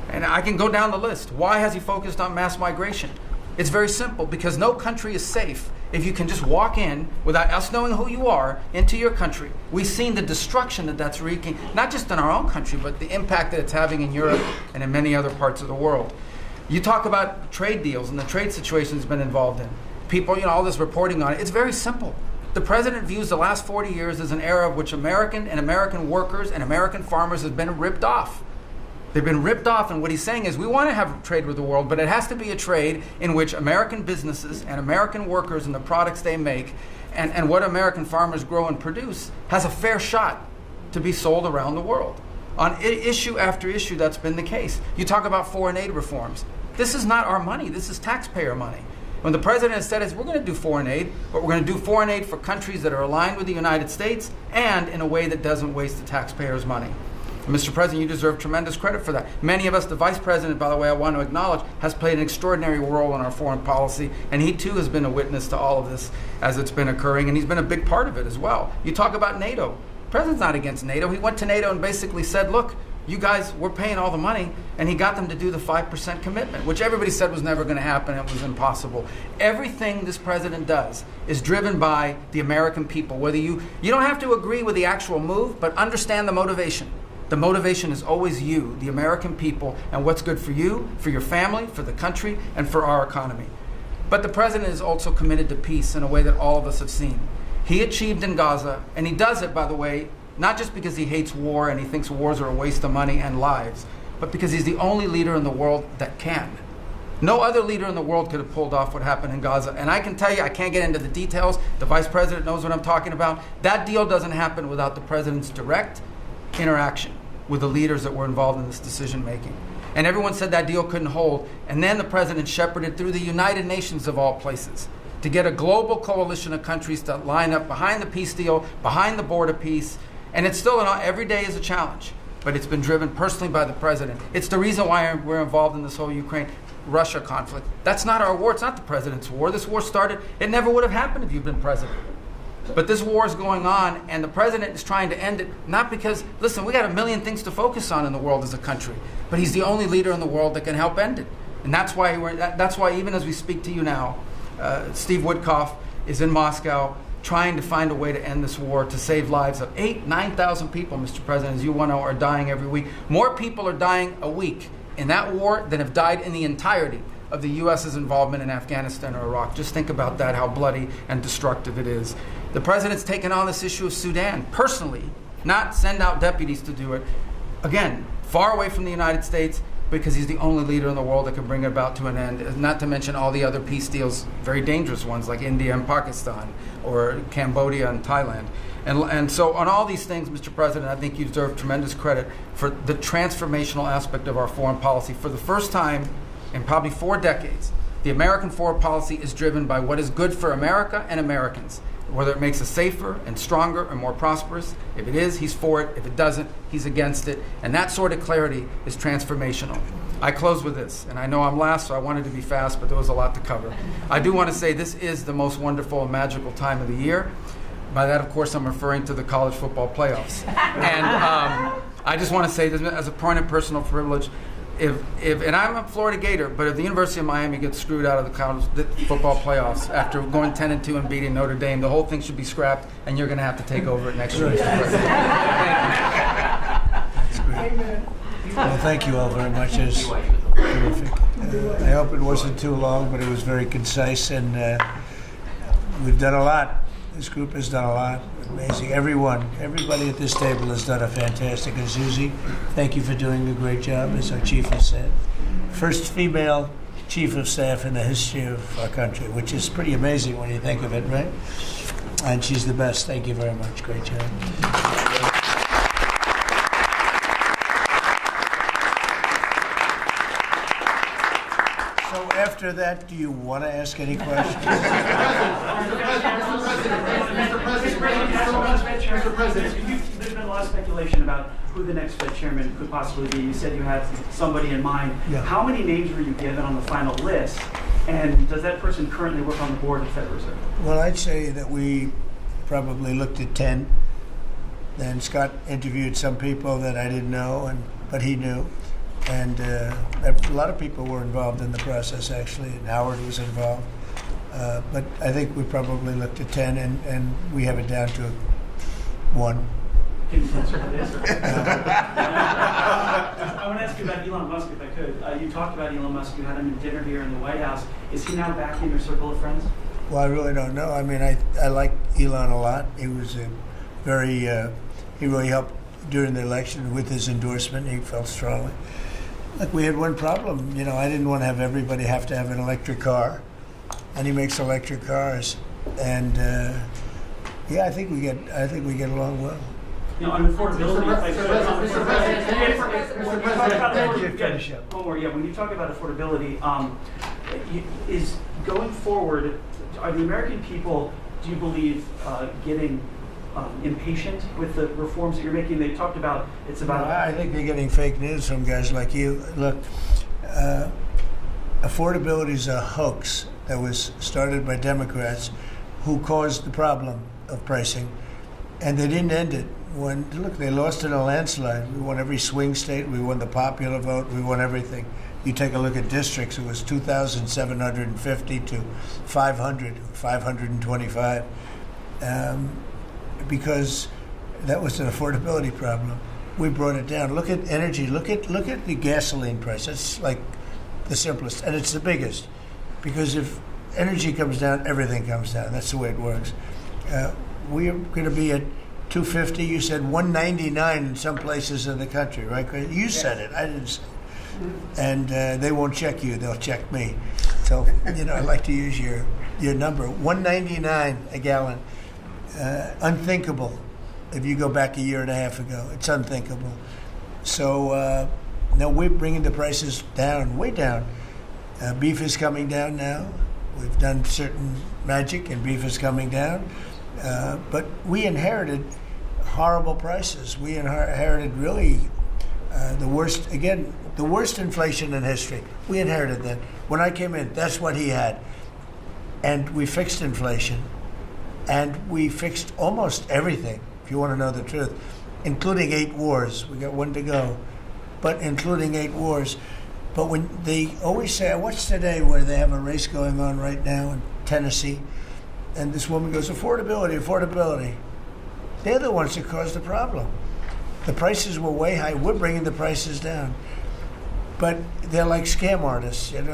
And I can go down the list. Why has he focused on mass migration? It's very simple, because no country is safe if you can just walk in without us knowing who you are into your country. We've seen the destruction that that's wreaking, not just in our own country, but the impact that it's having in Europe and in many other parts of the world. You talk about trade deals and the trade situation he's been involved in. People, all this reporting on it. It's very simple. The president views the last 40 years as an era of which American workers and American farmers have been ripped off. They've been ripped off, and what he's saying is we want to have trade with the world, but it has to be a trade in which American businesses and American workers and the products they make and what American farmers grow and produce has a fair shot to be sold around the world. On issue after issue, that's been the case. You talk about foreign aid reforms. This is not our money. This is taxpayer money. When the president has said, we're going to do foreign aid, but we're going to do foreign aid for countries that are aligned with the United States and in a way that doesn't waste the taxpayers' money. And Mr. President, you deserve tremendous credit for that. Many of us, the Vice President, by the way, I want to acknowledge, has played an extraordinary role in our foreign policy, and he too has been a witness to all of this as it's been occurring, and he's been a big part of it as well. You talk about NATO. The president's not against NATO. He went to NATO and basically said, look, you guys, we're paying all the money, and he got them to do the 5% commitment, which everybody said was never going to happen. It was impossible. Everything this president does is driven by the American people. Whether you don't have to agree with the actual move, but understand the motivation. The motivation is always you, the American people, and what's good for you, for your family, for the country, and for our economy. But the president is also committed to peace in a way that all of us have seen. He achieved in Gaza, and he does it, by the way, not just because he hates war and he thinks wars are a waste of money and lives, but because he's the only leader in the world that can. No other leader in the world could have pulled off what happened in Gaza. And I can tell you, I can't get into the details. The Vice President knows what I'm talking about. That deal doesn't happen without the president's direct interaction with the leaders that were involved in this decision making. And everyone said that deal couldn't hold. And then the president shepherded through the United Nations of all places to get a global coalition of countries to line up behind the peace deal, behind the border peace. And it's still, every day is a challenge, but it's been driven personally by the president. It's the reason why we're involved in this whole Ukraine-Russia conflict. That's not our war. It's not the president's war. This war started, it never would have happened if you'd been president. But this war is going on, and the president is trying to end it, not because, listen, we got a million things to focus on in the world as a country, but he's the only leader in the world that can help end it. And that's why even as we speak to you now, Steve Woodcock is in Moscow trying to find a way to end this war, to save lives of 9,000 people, Mr. President, as you know, are dying every week. More people are dying a week in that war than have died in the entirety of the U.S.'s involvement in Afghanistan or Iraq. Just think about that, how bloody and destructive it is. The president's taken on this issue of Sudan personally, not send out deputies to do it. Again, far away from the United States, because he's the only leader in the world that can bring it about to an end, not to mention all the other peace deals, very dangerous ones like India and Pakistan or Cambodia and Thailand. And so on all these things, Mr. President, I think you deserve tremendous credit for the transformational aspect of our foreign policy. For the first time in probably 4 decades, the American foreign policy is driven by what is good for America and Americans, whether it makes us safer and stronger and more prosperous. If it is, he's for it. If it doesn't, he's against it. And that sort of clarity is transformational. I close with this, and I know I'm last, so I wanted to be fast, but there was a lot to cover. I do want to say this is the most wonderful and magical time of the year. By that, of course, I'm referring to the college football playoffs. And I just want to say this as a point of personal privilege. And I'm a Florida Gator, but if the University of Miami gets screwed out of the college football playoffs after going 10-2 and beating Notre Dame, the whole thing should be scrapped, and you're going to have to take over it next year. That's great. Well, thank you all very much. It's terrific. I hope it wasn't too long, but it was very concise, and we've done a lot. This group has done a lot. Amazing. Everybody at this table has done a fantastic. And Susie, thank you for doing a great job, as our chief has said. First female chief of staff in the history of our country, which is pretty amazing when you think of it, right? And she's the best. Thank you very much. Great job. So after that, do you want to ask any questions? Mr. President, there's been a lot of speculation about who the next Fed chairman could possibly be. You said you had somebody in mind. Yeah. How many names were you given on the final list? And does that person currently work on the board of the Federal Reserve? Well, I'd say that we probably looked at 10. Then Scott interviewed some people that I didn't know, but he knew. And a lot of people were involved in the process, actually, and Howard was involved. But I think we probably looked at 10, and we have it down to 1. Can you answer this? I want to ask you about Elon Musk, if I could. You talked about Elon Musk. You had him in dinner here in the White House. Is he now back in your circle of friends? Well, I really don't know. I mean, I like Elon a lot. He was a very, he really helped during the election with his endorsement. He felt strongly. Look, we had one problem. You know, I didn't want to have everybody have to have an electric car, and he makes electric cars, and yeah, I think we get along well. You know, on affordability, when you talk about affordability, is going forward, are the American people, do you believe, getting impatient with the reforms that you're making? They talked about I think they're getting fake news from guys like you. Look, affordability is a hoax that was started by Democrats who caused the problem of pricing, and they didn't end it. They lost in a landslide. We won every swing state. We won the popular vote. We won everything. You take a look at districts, it was 2,750 to 525. Because that was an affordability problem. We brought it down. Look at energy. Look at the gasoline price. That's like the simplest, and it's the biggest. Because if energy comes down, everything comes down. That's the way it works. We are going to be at 250. You said 199 in some places in the country, right? You said it. I didn't say it. And they won't check you. They'll check me. So, I like to use your number. 199 a gallon. Unthinkable if you go back a year and a half ago. It's unthinkable. So now we're bringing the prices down, way down. Beef is coming down now. We've done certain magic and beef is coming down. But we inherited horrible prices. We inherited really the worst inflation in history. We inherited that. When I came in, that's what he had. And we fixed inflation. And we fixed almost everything, if you want to know the truth, including 8 wars. We got 1 to go, but including 8 wars. But when they always say, I watched today where they have a race going on right now in Tennessee, and this woman goes, affordability. They're the ones that caused the problem. The prices were way high. We're bringing the prices down. But they're like scam artists. They're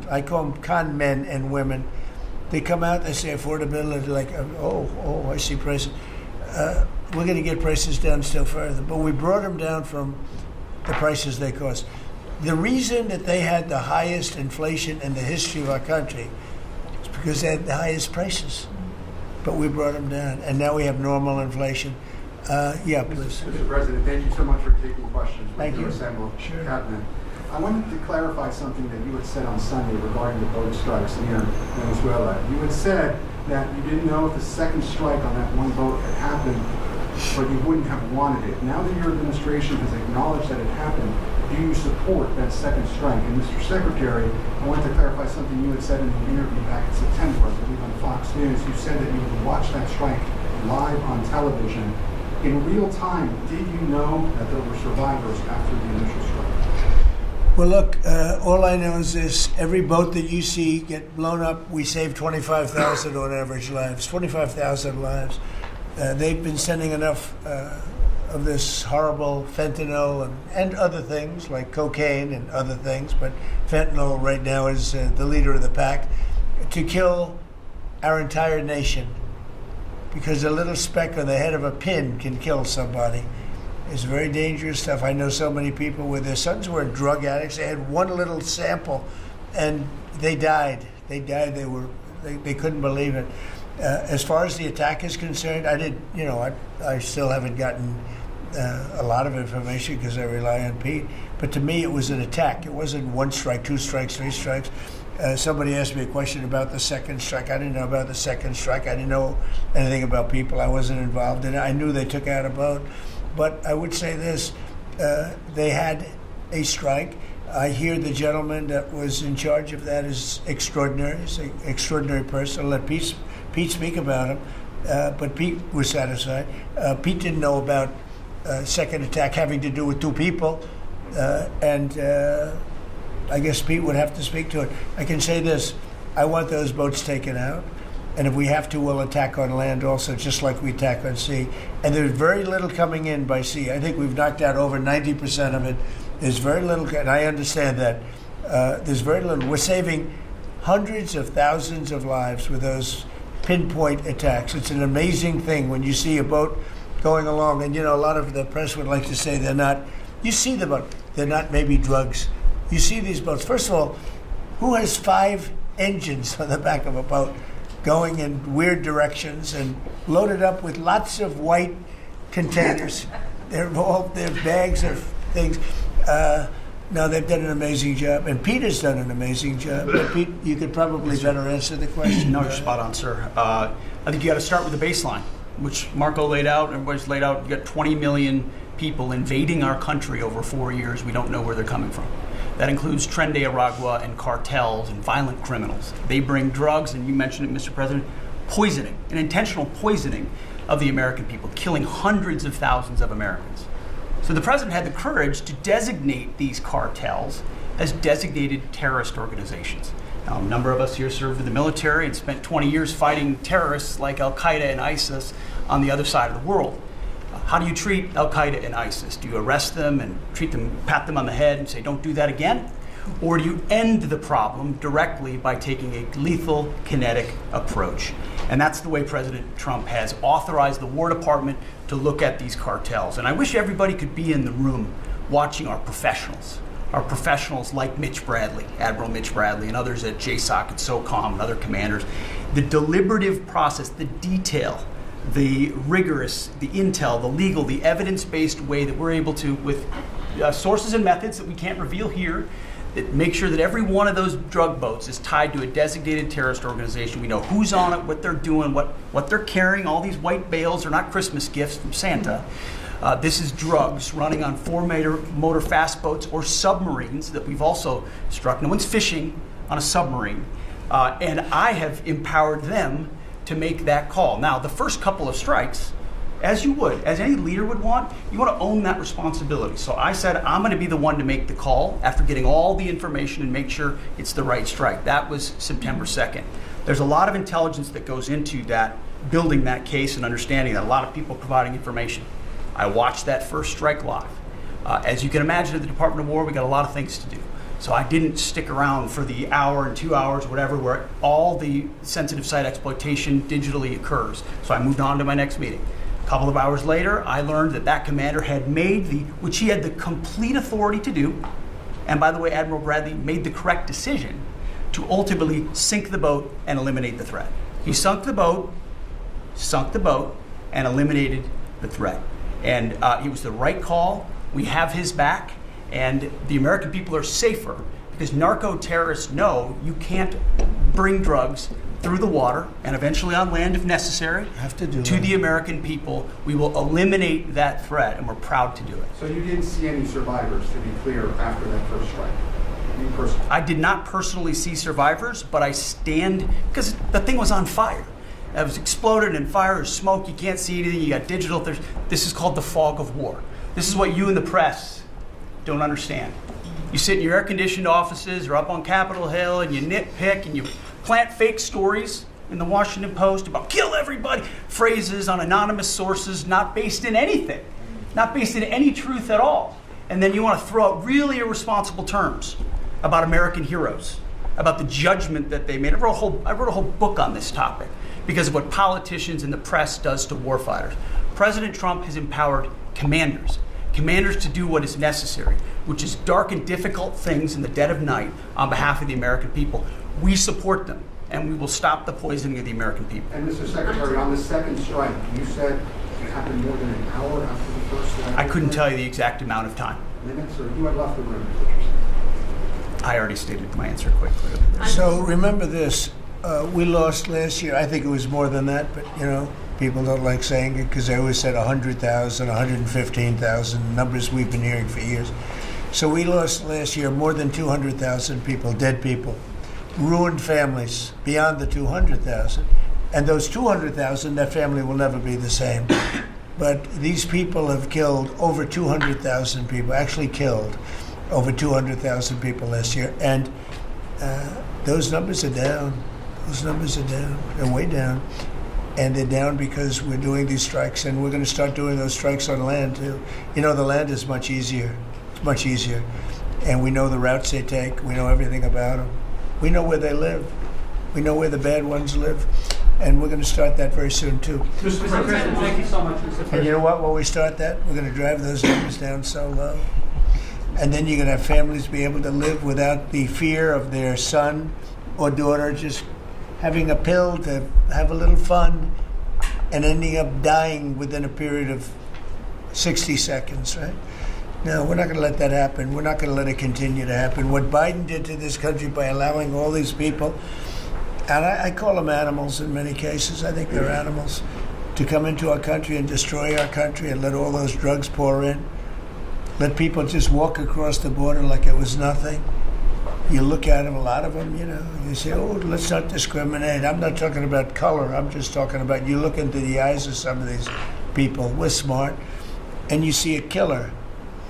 I call them con men and women. They come out, they say affordability, like, oh, I see prices. We're going to get prices down still further. But we brought them down from the prices they cost. The reason that they had the highest inflation in the history of our country is because they had the highest prices. But we brought them down, and now we have normal inflation. Yeah, please. Mr. President, thank you so much for taking questions. Thank you. Assembled cabinet. I wanted to clarify something that you had said on Sunday regarding the boat strikes near Venezuela. You had said that you didn't know if the second strike on that one boat had happened, but you wouldn't have wanted it. Now that your administration has acknowledged that it happened, do you support that second strike? And Mr. Secretary, I wanted to clarify something you had said in an interview back in September, I believe on Fox News. You said that you would watch that strike live on television. In real time, did you know that there were survivors after the initial strike? Well, look, all I know is this. Every boat that you see get blown up, we save 25,000 on average lives, 25,000 lives. They've been sending enough of this horrible fentanyl and other things like cocaine and other things, but fentanyl right now is the leader of the pack, to kill our entire nation. Because a little speck on the head of a pin can kill somebody. It's very dangerous stuff. I know so many people where their sons were drug addicts. They had one little sample, and they died. They died. They couldn't believe it. As far as the attack is concerned, I still haven't gotten a lot of information because I rely on Pete. But to me, it was an attack. It wasn't one strike, two strikes, three strikes. Somebody asked me a question about the second strike. I didn't know about the second strike. I didn't know anything about people. I wasn't involved in it. I knew they took out a boat. But I would say this, they had a strike. I hear the gentleman that was in charge of that is extraordinary. He's an extraordinary person. I'll let Pete speak about him. But Pete was satisfied. Pete didn't know about second attack having to do with two people. I guess Pete would have to speak to it. I can say this, I want those boats taken out. And if we have to, we'll attack on land also, just like we attack on sea. And there's very little coming in by sea. I think we've knocked out over 90% of it. There's very little, and I understand that. There's very little. We're saving hundreds of thousands of lives with those pinpoint attacks. It's an amazing thing when you see a boat going along. And, a lot of the press would like to say they're not. You see the boat. They're not maybe drugs. You see these boats. First of all, who has 5 engines on the back of a boat going in weird directions and loaded up with lots of white containers? They're bags of things. No, they've done an amazing job. And Pete has done an amazing job. But Pete, you could probably better answer the question. No, you're spot on, sir. I think you got to start with the baseline, which Marco laid out, everybody's laid out. You got 20 million people invading our country over 4 years. We don't know where they're coming from. That includes Tren de Aragua and cartels and violent criminals. They bring drugs, and you mentioned it, Mr. President, poisoning, an intentional poisoning of the American people, killing hundreds of thousands of Americans. So the president had the courage to designate these cartels as designated terrorist organizations. Now, a number of us here served in the military and spent 20 years fighting terrorists like Al-Qaeda and ISIS on the other side of the world. How do you treat Al-Qaeda and ISIS? Do you arrest them and treat them, pat them on the head and say, don't do that again? Or do you end the problem directly by taking a lethal, kinetic approach? And that's the way President Trump has authorized the War Department to look at these cartels. And I wish everybody could be in the room watching our professionals like Mitch Bradley, Admiral Mitch Bradley, and others at JSOC and SOCOM and other commanders. The deliberative process, the detail, the rigorous, the intel, the legal, the evidence-based way that we're able to, with sources and methods that we can't reveal here, that make sure that every one of those drug boats is tied to a designated terrorist organization. We know who's on it, what they're doing, what they're carrying. All these white bales are not Christmas gifts from Santa. This is drugs running on 4-motor fast boats or submarines that we've also struck. No one's fishing on a submarine. And I have empowered them to make that call. Now, the first couple of strikes, as any leader would want, you want to own that responsibility. So I said, I'm going to be the one to make the call after getting all the information and make sure it's the right strike. That was September 2nd. There's a lot of intelligence that goes into that, building that case and understanding that, a lot of people providing information. I watched that first strike live. As you can imagine, at the Department of War, we got a lot of things to do. So I didn't stick around for the hour and 2 hours, whatever, where all the sensitive site exploitation digitally occurs. So I moved on to my next meeting. A couple of hours later, I learned that commander had made which he had the complete authority to do, And by the way, Admiral Bradley made the correct decision to ultimately sink the boat and eliminate the threat. He sunk the boat, and eliminated the threat. And it was the right call. We have his back, and the American people are safer because narco-terrorists know you can't bring drugs through the water and eventually on land if necessary to the American people. We will eliminate that threat, and we're proud to do it. So you didn't see any survivors, to be clear, after that first strike? You personally? I did not personally see survivors, but I stand, because the thing was on fire. It was exploded in fire or smoke. You can't see anything. You got digital. This is called the fog of war. This is what you in the press don't understand. You sit in your air-conditioned offices or up on Capitol Hill and you nitpick and you plant fake stories in the Washington Post about kill everybody, phrases on anonymous sources not based in anything, not based in any truth at all. And then you want to throw out really irresponsible terms about American heroes, about the judgment that they made. I wrote a whole book on this topic because of what politicians and the press does to warfighters. President Trump has empowered commanders to do what is necessary, which is dark and difficult things in the dead of night on behalf of the American people. We support them, and we will stop the poisoning of the American people. And Mr. Secretary, on the second strike, you said it happened more than an hour after the first strike? I couldn't tell you the exact amount of time. Minutes, or you had left the room, is what you're saying? I already stated my answer quite clearly. So remember this, we lost last year, I think it was more than that, but people don't like saying it because they always said 100,000, 115,000, numbers we've been hearing for years. So we lost last year more than 200,000 people, dead people, ruined families beyond the 200,000. And those 200,000, that family will never be the same. But these people have killed over 200,000 people, actually killed over 200,000 people last year. And those numbers are down. Those numbers are down. They're way down. And they're down because we're doing these strikes, and we're going to start doing those strikes on land too. The land is much easier. It's much easier. And we know the routes they take. We know everything about them. We know where they live. We know where the bad ones live. And we're going to start that very soon too. Mr. President, thank you so much, Mr. President. And you know what? When we start that, we're going to drive those numbers down so low. And then you're going to have families be able to live without the fear of their son or daughter just having a pill to have a little fun and ending up dying within a period of 60 seconds, right? No, we're not going to let that happen. We're not going to let it continue to happen. What Biden did to this country by allowing all these people, and I call them animals in many cases, I think they're animals, to come into our country and destroy our country and let all those drugs pour in, let people just walk across the border like it was nothing. You look at them, a lot of them, you say, oh, let's not discriminate. I'm not talking about color. I'm just talking about you look into the eyes of some of these people. We're smart. And you see a killer.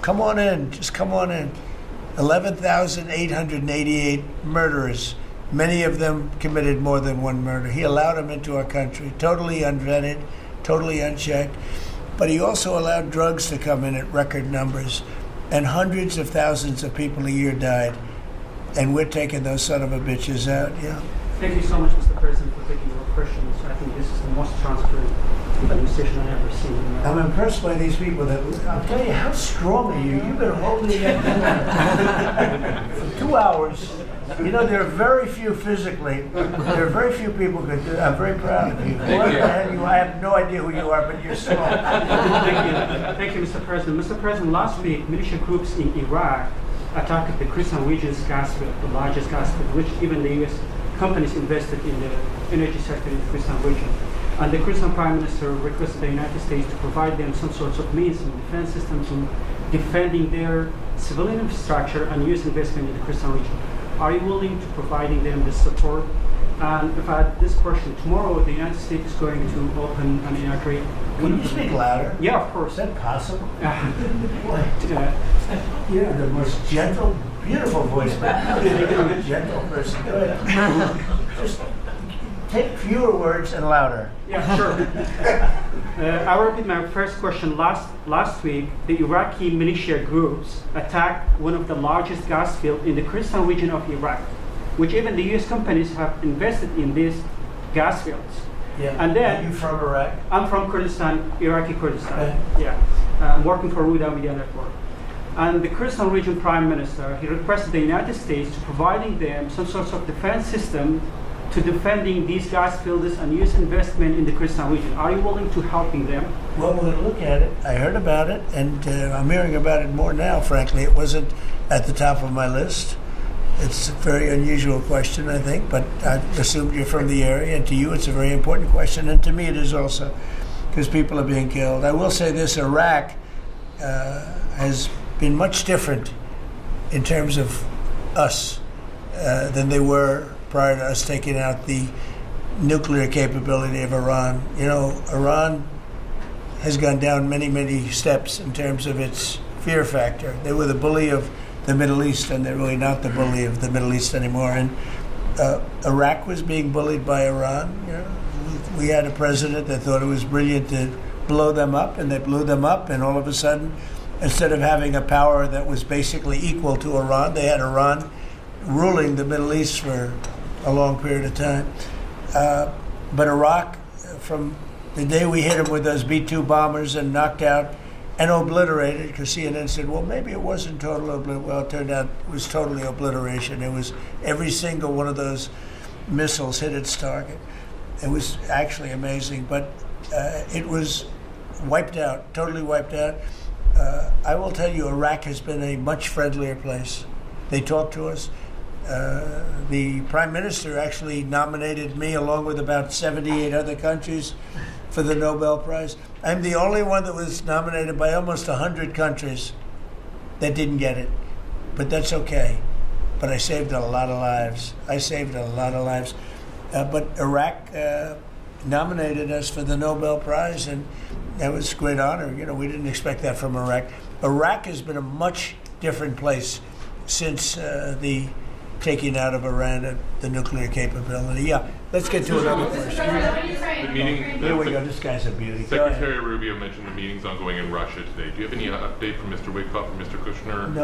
Come on in. Just come on in. 11,888 murderers. Many of them committed more than one murder. He allowed them into our country, totally unvetted, totally unchecked. But he also allowed drugs to come in at record numbers. And hundreds of thousands of people a year died. And we're taking those son of a bitches out, yeah. Thank you so much, Mr. President, for taking your questions. I think this is the most transparent administration I've ever seen. I'm impressed by these people. I'll tell you, how strong are you? You've been holding it for 2 hours. There are very few physically. There are very few people who could do it. I'm very proud of you. I have no idea who you are, but you're strong. Thank you, Mr. President. Mr. President, last week, militia groups in Iraq attacked the Christian region's gas field, the largest gas field, which even the U.S. companies invested in the energy sector in the Christian region. And the Christian Prime Minister requested the United States to provide them some sorts of means and defense systems in defending their civilian infrastructure and U.S. investment in the Christian region. Are you willing to providing them this support? And if I had this question, tomorrow the United States is going to open and inaugurate. Can you speak louder? Yeah, of course. Is that possible? You're the most gentle, beautiful voice, but you're a gentle person. Go ahead. Just take fewer words and louder. Yeah, sure. I'll repeat my first question. Last week, the Iraqi militia groups attacked one of the largest gas fields in the Christian region of Iraq, which even the U.S. companies have invested in these gas fields. Yeah. And then, are you from Iraq? I'm from Kurdistan, Iraqi Kurdistan. Yeah. I'm working for Ruda Media Network. And the Kurdistan Region Prime Minister, he requested the United States to providing them some sort of defense system to defending these gas fields and U.S. investment in the Kurdistan region. Are you willing to helping them? Well, we'll look at it. I heard about it, and I'm hearing about it more now, frankly. It wasn't at the top of my list. It's a very unusual question, I think, but I assumed you're from the area, and to you it's a very important question, and to me it is also, because people are being killed. I will say this, Iraq has been much different in terms of us than they were prior to us taking out the nuclear capability of Iran. You know, Iran has gone down many, many steps in terms of its fear factor. They were the bully of the Middle East, and they're really not the bully of the Middle East anymore. And Iraq was being bullied by Iran. You know, we had a president that thought it was brilliant to blow them up, and they blew them up, and all of a sudden, instead of having a power that was basically equal to Iran, they had Iran ruling the Middle East for a long period of time. But Iraq, from the day we hit them with those B-2 bombers and knocked out and obliterated, because CNN said, well, maybe it wasn't total obliteration. Well, it turned out it was totally obliteration. It was every single one of those missiles hit its target. It was actually amazing, but it was wiped out, totally wiped out. I will tell you, Iraq has been a much friendlier place. They talk to us. The Prime Minister actually nominated me, along with about 78 other countries, for the Nobel Prize. I'm the only one that was nominated by almost 100 countries that didn't get it. But that's okay. But I saved a lot of lives. But Iraq nominated us for the Nobel Prize, and that was a great honor. You know, we didn't expect that from Iraq. Iraq has been a much different place since the taking out of Iran the nuclear capability. Yeah, let's get to another question. The meeting, Here we go. This guy's a beauty. Secretary Rubio mentioned the meetings ongoing in Russia today. Do you have any update from Mr. Witkoff or Mr. Kushner on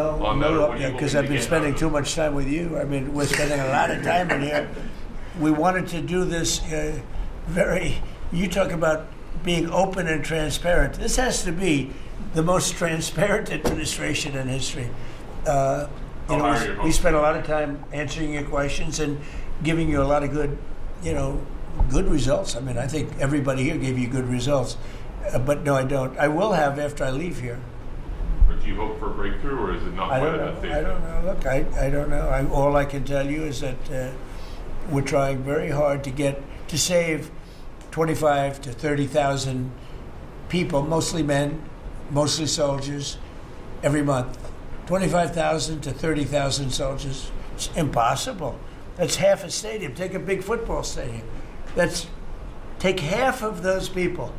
that? No update, because I've been spending too much time with you. I mean, we're spending a lot of time in here. We wanted to do this you talk about being open and transparent. This has to be the most transparent administration in history. We spent a lot of time answering your questions and giving you a lot of good results. I mean, I think everybody here gave you good results. But no, I don't. I will have after I leave here. But do you hope for a breakthrough, or is it not quite at that stage? I don't know. Look, I don't know. All I can tell you is that we're trying very hard to save 25 to 30,000 people, mostly men, mostly soldiers, every month. 25,000 to 30,000 soldiers. It's impossible. That's half a stadium. Take a big football stadium. Take half of those people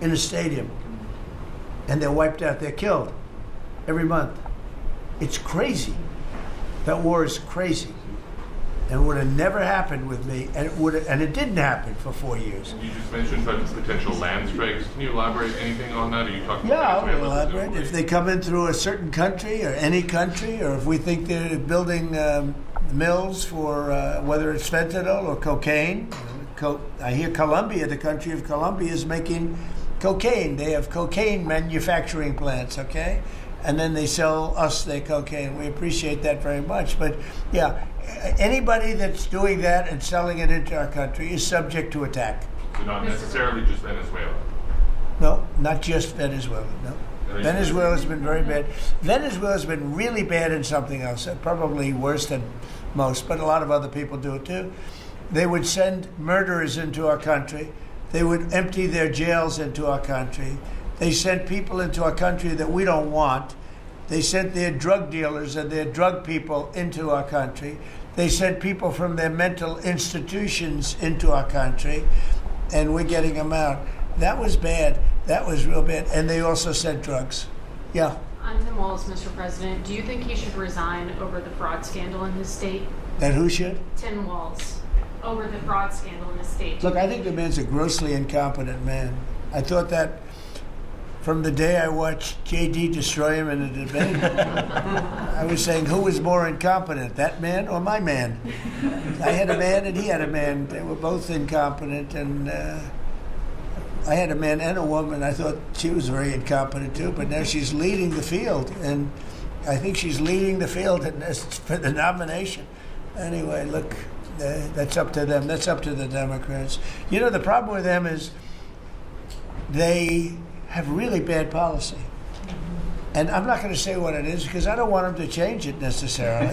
in a stadium, and they're wiped out. They're killed every month. It's crazy. That war is crazy. And it would have never happened with me, and it didn't happen for 4 years. You just mentioned potential land strikes. Can you elaborate anything on that? Are you talking Yeah, about I'll elaborate. If they come in through a certain country or any country, or if we think they're building mills for whether it's fentanyl or cocaine. I hear Colombia, the country of Colombia, is making cocaine. They have cocaine manufacturing plants, okay? And then they sell us their cocaine. We appreciate that very much. But yeah, anybody that's doing that and selling it into our country is subject to attack. So not necessarily just Venezuela? No, not just Venezuela, no. Venezuela's been very bad. Venezuela's been really bad in something else, probably worse than most, but a lot of other people do it too. They would send murderers into our country. They would empty their jails into our country. They sent people into our country that we don't want. They sent their drug dealers and their drug people into our country. They sent people from their mental institutions into our country, and we're getting them out. That was bad. That was real bad. And they also sent drugs. Yeah. On Tim Walz, Mr. President, do you think he should resign over the fraud scandal in his state? That who should? Tim Walz, over the fraud scandal in his state. Look, I think the man's a grossly incompetent man. I thought that from the day I watched J.D. destroy him in a debate. I was saying, who was more incompetent, that man or my man? I had a man and he had a man. They were both incompetent, and I had a man and a woman. I thought she was very incompetent too, but now she's leading the field, and I think she's leading the field in this for the nomination. Anyway, look, that's up to them. That's up to the Democrats. You know, the problem with them is they have really bad policy. And I'm not going to say what it is because I don't want them to change it necessarily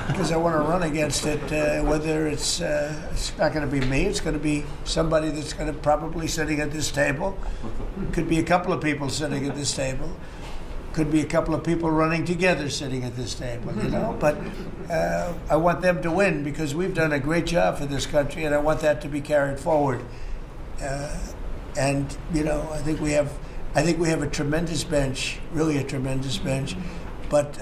because I want to run against it, whether it's not going to be me, it's going to be somebody that's going to probably sitting at this table. Could be a couple of people sitting at this table. Could be a couple of people running together sitting at this table, you know. But I want them to win because we've done a great job for this country and I want that to be carried forward. And, you know, I think we have a tremendous bench, really a tremendous bench. But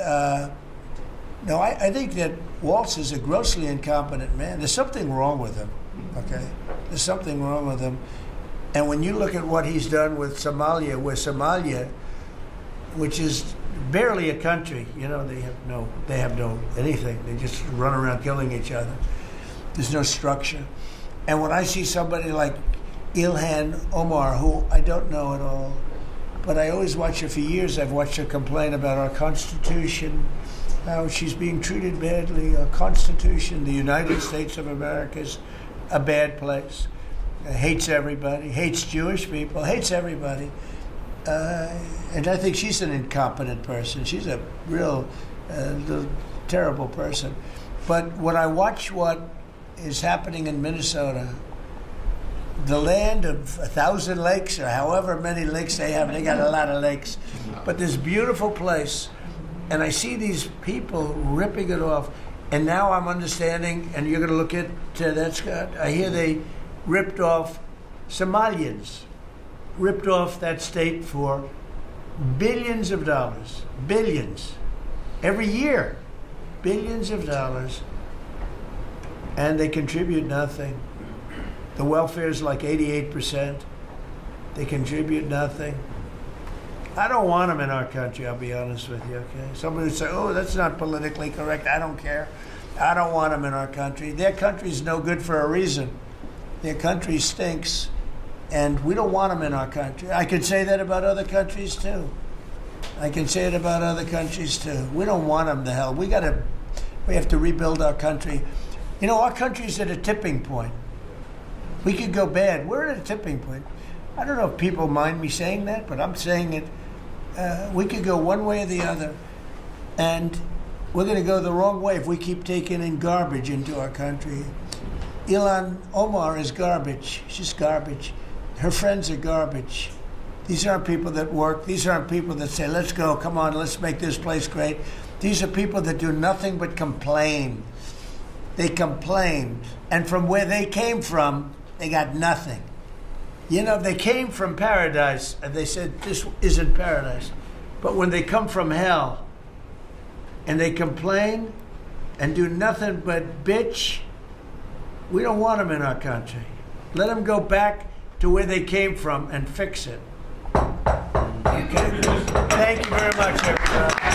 no, I think that Waltz is a grossly incompetent man. There's something wrong with him, okay? There's something wrong with him. And when you look at what he's done with Somalia, which is barely a country, you know, they have no anything. They just run around killing each other. There's no structure. And when I see somebody like Ilhan Omar, who I don't know at all, but I always watch her for years. I've watched her complain about our Constitution, how she's being treated badly. Our Constitution, the United States of America, is a bad place. Hates everybody, hates Jewish people, hates everybody. And I think she's an incompetent person. She's a real terrible person. But when I watch what is happening in Minnesota, the land of 1,000 lakes or however many lakes they have, they got a lot of lakes, but this beautiful place, and I see these people ripping it off, and now I'm understanding, and you're going to look at that, Scott, I hear they ripped off Somalians, ripped off that state for billions of dollars, billions, every year, billions of dollars, and they contribute nothing. The welfare is like 88%. They contribute nothing. I don't want them in our country, I'll be honest with you, okay? Somebody would say, oh, that's not politically correct. I don't care. I don't want them in our country. Their country's no good for a reason. Their country stinks, and we don't want them in our country. I could say that about other countries, too. I can say it about other countries, too. We don't want them to hell. We have to rebuild our country. You know, our country's at a tipping point. We could go bad. We're at a tipping point. I don't know if people mind me saying that, but I'm saying it. We could go one way or the other, and we're going to go the wrong way if we keep taking in garbage into our country. Ilhan Omar is garbage. She's garbage. Her friends are garbage. These aren't people that work. These aren't people that say, let's go, come on, let's make this place great. These are people that do nothing but complain. They complain. And from where they came from, they got nothing. You know, they came from paradise and they said, this isn't paradise. But when they come from hell and they complain and do nothing but bitch, we don't want them in our country. Let them go back to where they came from and fix it. Okay. Thank you very much, everybody.